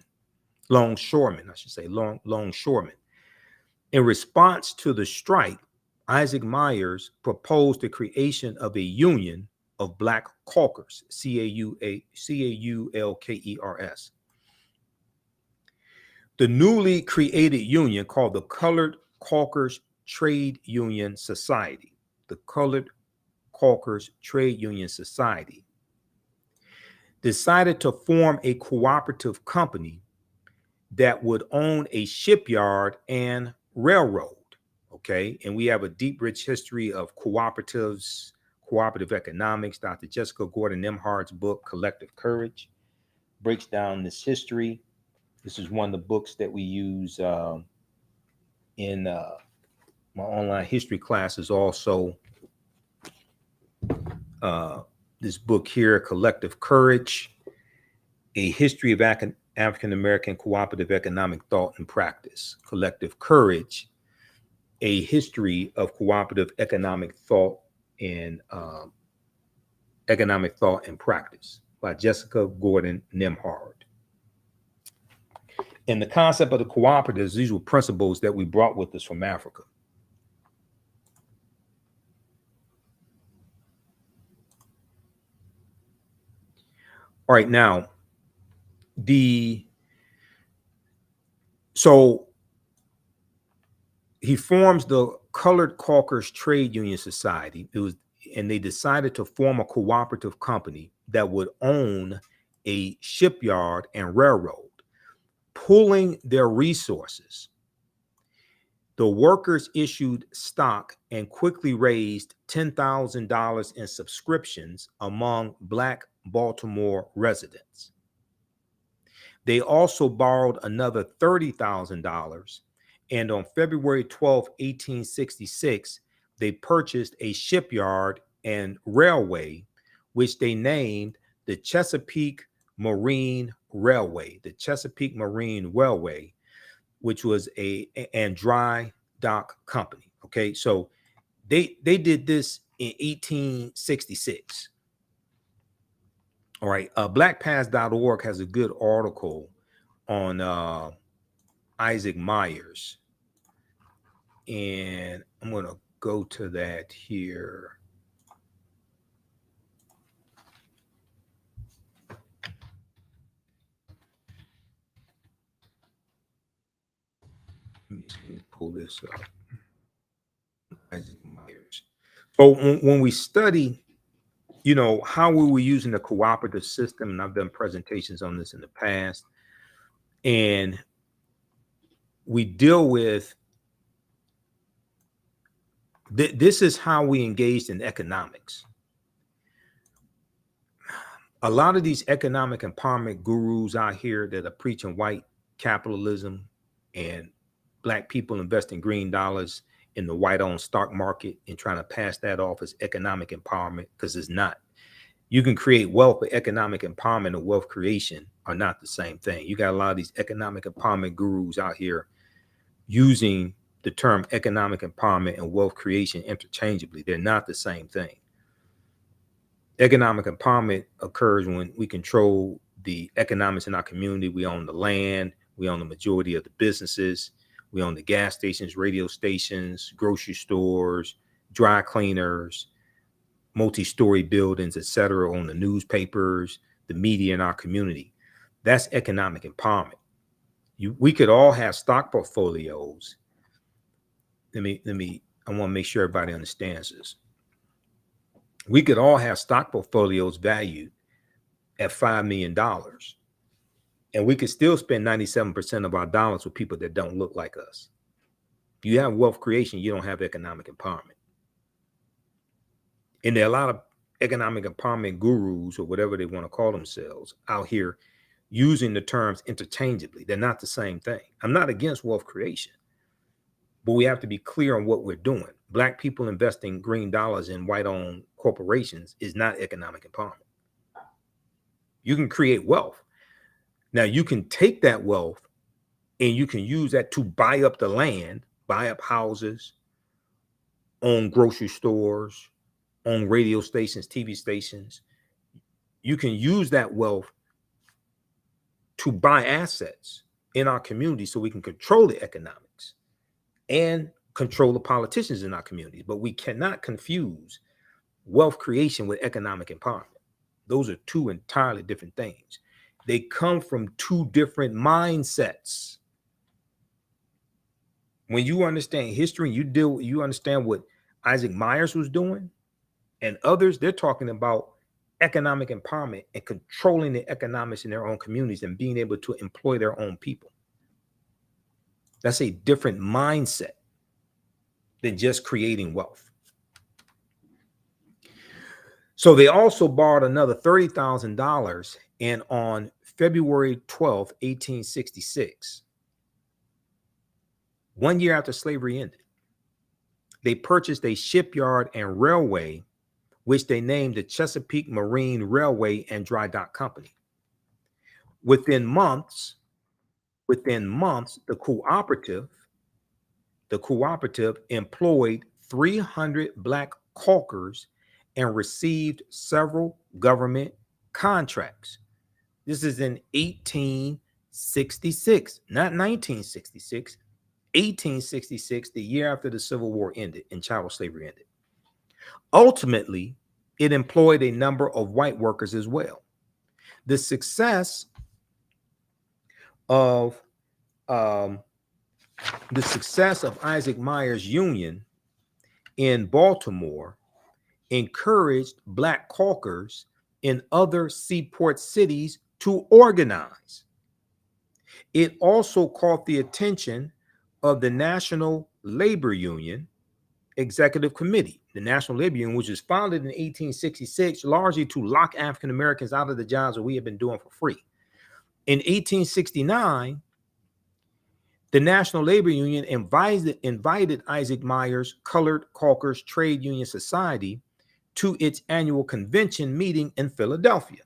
In response to the strike, Isaac Myers proposed the creation of a union of black caulkers, Caulkers. The newly created union, called the Colored Caulkers Trade Union Society, decided to form a cooperative company that would own a shipyard and railroad. Okay, and we have a deep, rich history of cooperative economics. Dr. Jessica Gordon Nimhard's book, Collective Courage, breaks down this history. This is one of the books that we use in my online history classes. Also, this book here, Collective Courage, A History of African American Cooperative Economic Thought and Practice. Collective Courage, A History of Cooperative Economic Thought and Practice by Jessica Gordon Nimhard. And the concept of the cooperatives, these were principles that we brought with us from Africa. All right, now, so he forms the Colored Caulkers Trade Union Society. And they decided to form a cooperative company that would own a shipyard and railroad, pooling their resources. The workers issued stock and quickly raised $10,000 in subscriptions among Black Baltimore residents. They also borrowed another $30,000, and on February 12, 1866, they purchased a shipyard and railway, which they named the Chesapeake Marine Railway, which was and dry dock company. Okay, so they did this in 1866. All right, blackpast.org has a good article on Isaac Myers, and I'm going to go to that here. Let me pull this up. Isaac Myers. So when we study, how we were using the cooperative system, and I've done presentations on this in the past, and we deal with This is how we engaged in economics. A lot of these economic empowerment gurus out here that are preaching white capitalism and black people investing green dollars in the white-owned stock market and trying to pass that off as economic empowerment, because it's not. You can create wealth, but economic empowerment and wealth creation are not the same thing. You got a lot of these economic empowerment gurus out here using the term economic empowerment and wealth creation interchangeably. They're not the same thing. Economic empowerment occurs when we control the economics in our community. We own the land, we own the majority of the businesses, we own the gas stations, radio stations, grocery stores, dry cleaners, multi-story buildings, etc., on the newspapers, the media in our community. That's economic empowerment. We could all have stock portfolios. I want to make sure everybody understands this. We could all have stock portfolios valued at $5 million, and we could still spend 97% of our dollars with people that don't look like us. You have wealth creation, you don't have economic empowerment. And there are a lot of economic empowerment gurus, or whatever they want to call themselves, out here using the terms interchangeably. They're not the same thing. I'm not against wealth creation, but we have to be clear on what we're doing. Black people investing green dollars in white-owned corporations is not economic empowerment. You can create wealth. Now, you can take that wealth and you can use that to buy up the land, buy up houses, own grocery stores, own radio stations, TV stations. You can use that wealth to buy assets in our community so we can control the economics and control the politicians in our communities. But we cannot confuse wealth creation with economic empowerment. Those are two entirely different things. They come from two different mindsets. When you understand history, you understand what Isaac Myers was doing and others, they're talking about economic empowerment and controlling the economics in their own communities and being able to employ their own people. That's a different mindset than just creating wealth. So they also borrowed another $30,000, and on February 12th, 1866, 1 year after slavery ended, they purchased a shipyard and railway, which they named the Chesapeake Marine Railway and Dry Dock Company. Within months, the cooperative employed 300 black caulkers and received several government contracts. This is in 1866, not 1966, 1866, the year after the Civil War ended and chattel slavery ended. Ultimately, it employed a number of white workers as well. The success of Isaac Myers Union in Baltimore encouraged black caulkers in other seaport cities to organize. It also caught the attention of the National Labor Union Executive Committee. The National Labor Union, which was founded in 1866, largely to lock African Americans out of the jobs that we have been doing for free. In 1869, the National Labor Union invited Isaac Myers Colored Caulkers Trade Union Society to its annual convention meeting in Philadelphia.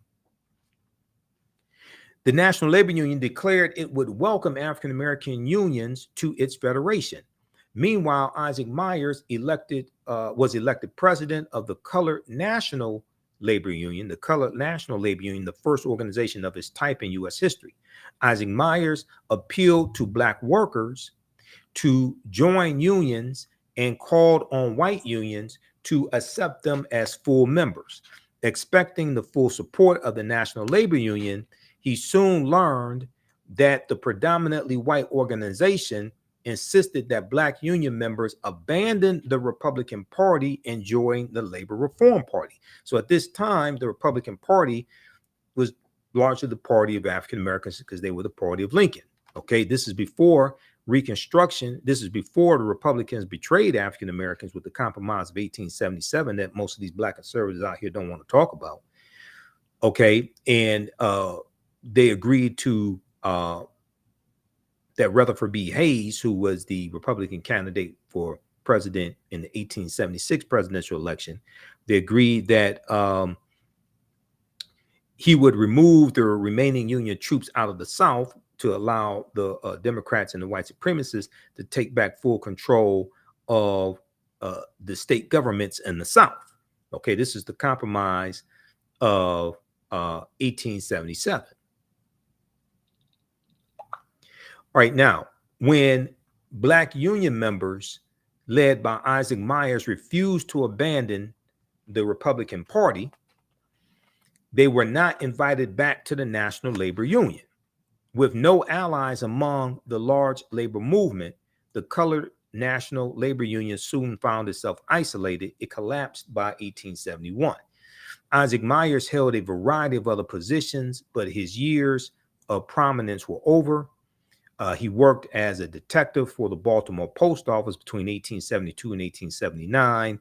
The National Labor Union declared it would welcome African American unions to its federation. Meanwhile, Isaac Myers was elected president of the Colored National Labor Union, the first organization of its type in U.S. history. Isaac Myers appealed to black workers to join unions and called on white unions to accept them as full members. Expecting the full support of the National Labor Union, he soon learned that the predominantly white organization insisted that black union members abandon the Republican Party and join the Labor Reform Party. So at this time, the Republican Party was largely the party of African Americans because they were the party of Lincoln. Okay, this is before Reconstruction, this is before the Republicans betrayed African Americans with the Compromise of 1877 that most of these Black conservatives out here don't want to talk about. Okay, and they agreed to that Rutherford B. Hayes, who was the Republican candidate for president in the 1876 presidential election, they agreed that he would remove the remaining Union troops out of the South to allow the Democrats and the white supremacists to take back full control of the state governments in the South. Okay, this is the Compromise of 1877. All right, now, when Black Union members led by Isaac Myers refused to abandon the Republican Party, they were not invited back to the National Labor Union. With no allies among the large labor movement, the colored National Labor Union soon found itself isolated. It collapsed by 1871. Isaac Myers held a variety of other positions, but his years of prominence were over. He worked as a detective for the Baltimore Post Office between 1872 and 1879.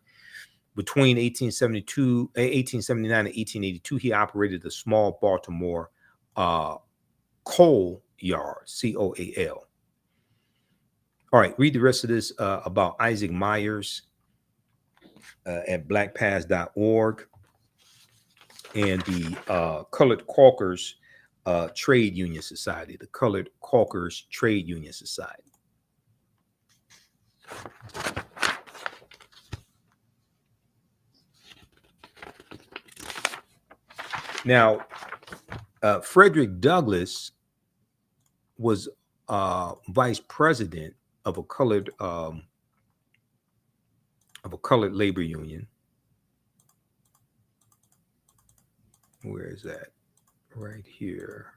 Between 1879 and 1882, he operated a small Baltimore coal yard, C-O-A-L. All right, read the rest of this about Isaac Myers at blackpast.org and the Colored Caulkers Trade Union Society, the Colored Caulkers Trade Union Society. Now, Frederick Douglass was vice president of a colored labor union. Where is that? Right here.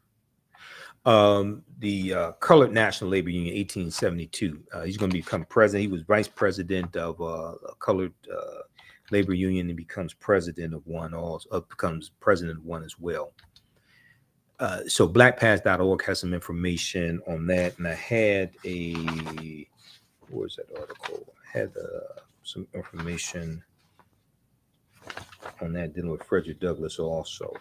The Colored National Labor Union, 1872. He's going to become president. He was vice president of a colored labor union and becomes president of one. Also becomes president of one as well. So blackpast.org has some information on that, and I had where's that article? I had some information on that dealing with Frederick Douglass also.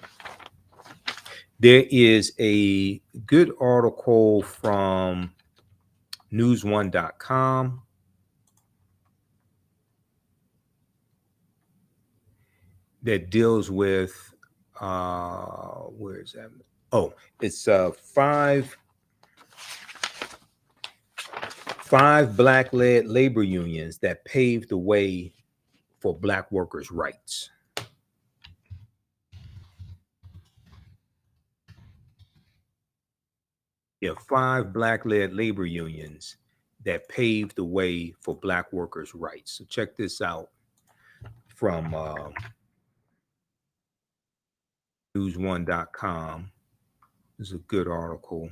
There is a good article from newsone.com that deals with where is that? Oh, it's five Black-led labor unions that paved the way for Black workers' rights. Yeah, 5 Black-led labor unions that paved the way for Black workers' rights. So check this out from newsone.com. This is a good article.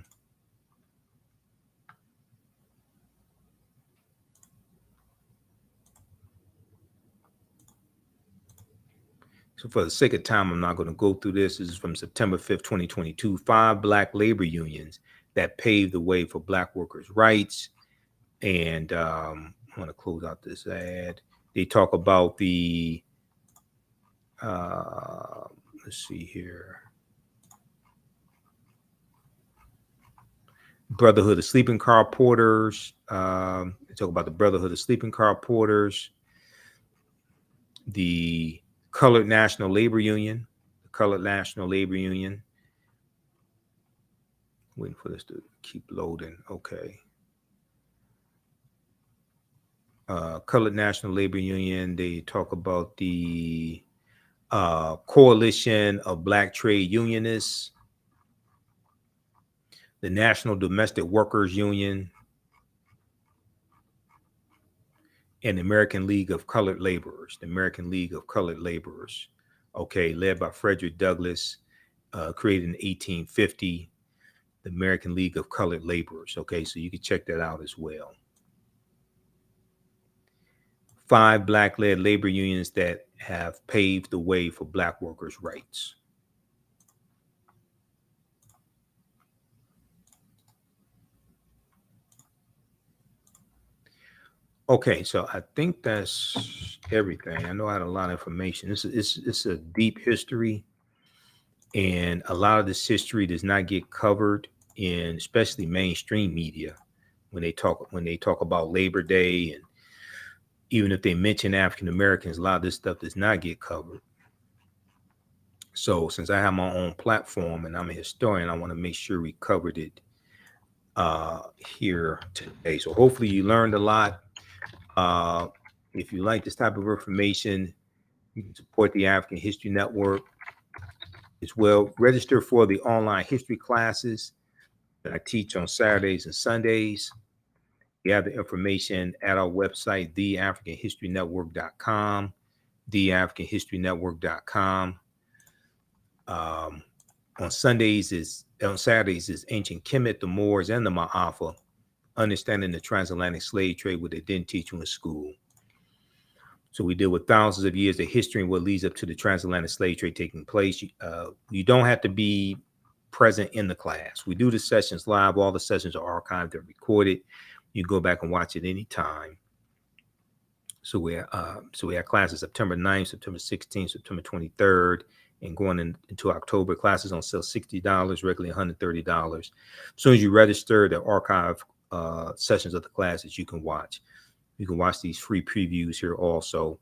So for the sake of time, I'm not going to go through this. This is from September 5th, 2022. 5 Black labor unions that paved the way for Black workers' rights. And I'm going to close out this ad. They talk about the, let's see here. Brotherhood of Sleeping Car Porters. They talk about the Brotherhood of Sleeping Car Porters. The Colored National Labor Union. The Colored National Labor Union. Waiting for this to keep loading. Okay. Colored National Labor Union. They talk about the Coalition of Black Trade Unionists, the National Domestic Workers Union, and the American League of Colored Laborers. The American League of Colored Laborers. Okay, led by Frederick Douglass, created in 1850. The American League of Colored Laborers. Okay, so you can check that out as well. 5 Black-led labor unions that have paved the way for Black workers' rights. Okay, so I think that's everything. I know I had a lot of information. It's a deep history, and a lot of this history does not get covered in especially mainstream media when they talk about Labor Day, and even if they mention African Americans, a lot of this stuff does not get covered. So since I have my own platform and I'm a historian, I want to make sure we covered it here today. So hopefully you learned a lot. Uh, if you like this type of information, you can support the African History Network as well. Register for the online history classes that I teach on Saturdays and Sundays. We have the information at our website, theafricanhistorynetwork.com, theafricanhistorynetwork.com. On Saturdays is Ancient Kemet, the Moors, and the Ma'afa, understanding the transatlantic slave trade, what they didn't teach you in school. So we deal with thousands of years of history and what leads up to the transatlantic slave trade taking place. You don't have to be present in the class. We do the sessions live. All the sessions are archived and recorded. You can go back and watch it anytime. So we have classes September 9th, September 16th, September 23rd, and going into October. Classes on sale $60, regularly $130. As soon as you register, the archive sessions of the classes you can watch. You can watch these free previews here also.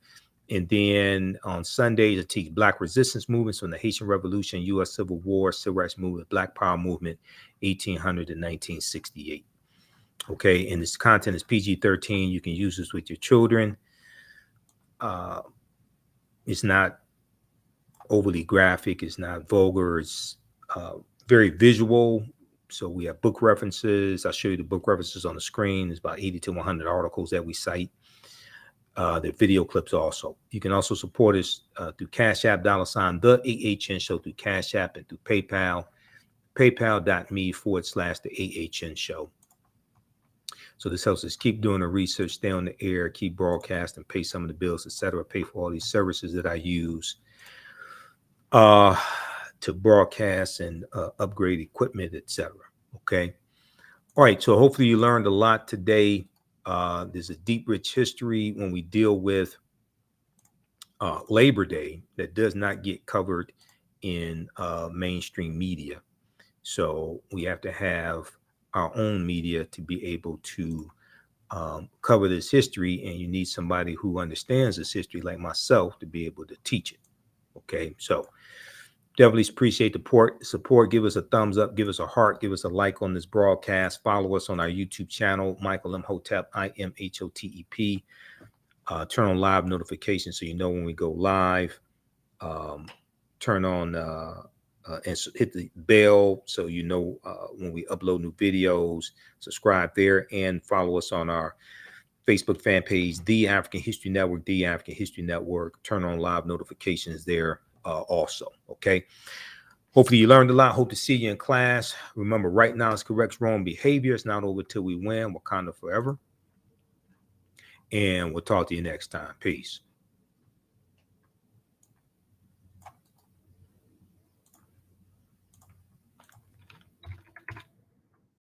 And then on Sundays, I teach Black resistance movements from the Haitian Revolution, U.S. Civil War, Civil Rights Movement, Black Power Movement, 1800 to 1968. Okay, and this content is PG-13. You can use this with your children. It's not overly graphic. It's not vulgar. It's very visual. So we have book references. I'll show you the book references on the screen. There's about 80 to 100 articles that we cite. The video clips also. You can also support us through Cash App, $ TheAHNShow, through Cash App and through PayPal, paypal.me/TheAHNShow. So this helps us keep doing the research, stay on the air, keep broadcasting, pay some of the bills, etc., pay for all these services that I use to broadcast and upgrade equipment, etc. Okay. All right. So hopefully you learned a lot today. There's a deep, rich history when we deal with Labor Day that does not get covered in mainstream media. So we have to have our own media to be able to cover this history, and you need somebody who understands this history like myself to be able to teach it. Okay, so definitely appreciate the support. Give us a thumbs up, give us a heart, give us a like on this broadcast. Follow us on our YouTube channel, Michael Imhotep, Imhotep. Turn on live notifications so you know when we go live. Turn on and hit the bell so you know when we upload new videos. Subscribe there and follow us on our Facebook fan page, The African History Network, The African History Network. Turn on live notifications there also. Okay. Hopefully you learned a lot. Hope to see you in class. Remember, right now it's correct wrong behavior. It's not over till we win. Wakanda forever. And we'll talk to you next time. Peace.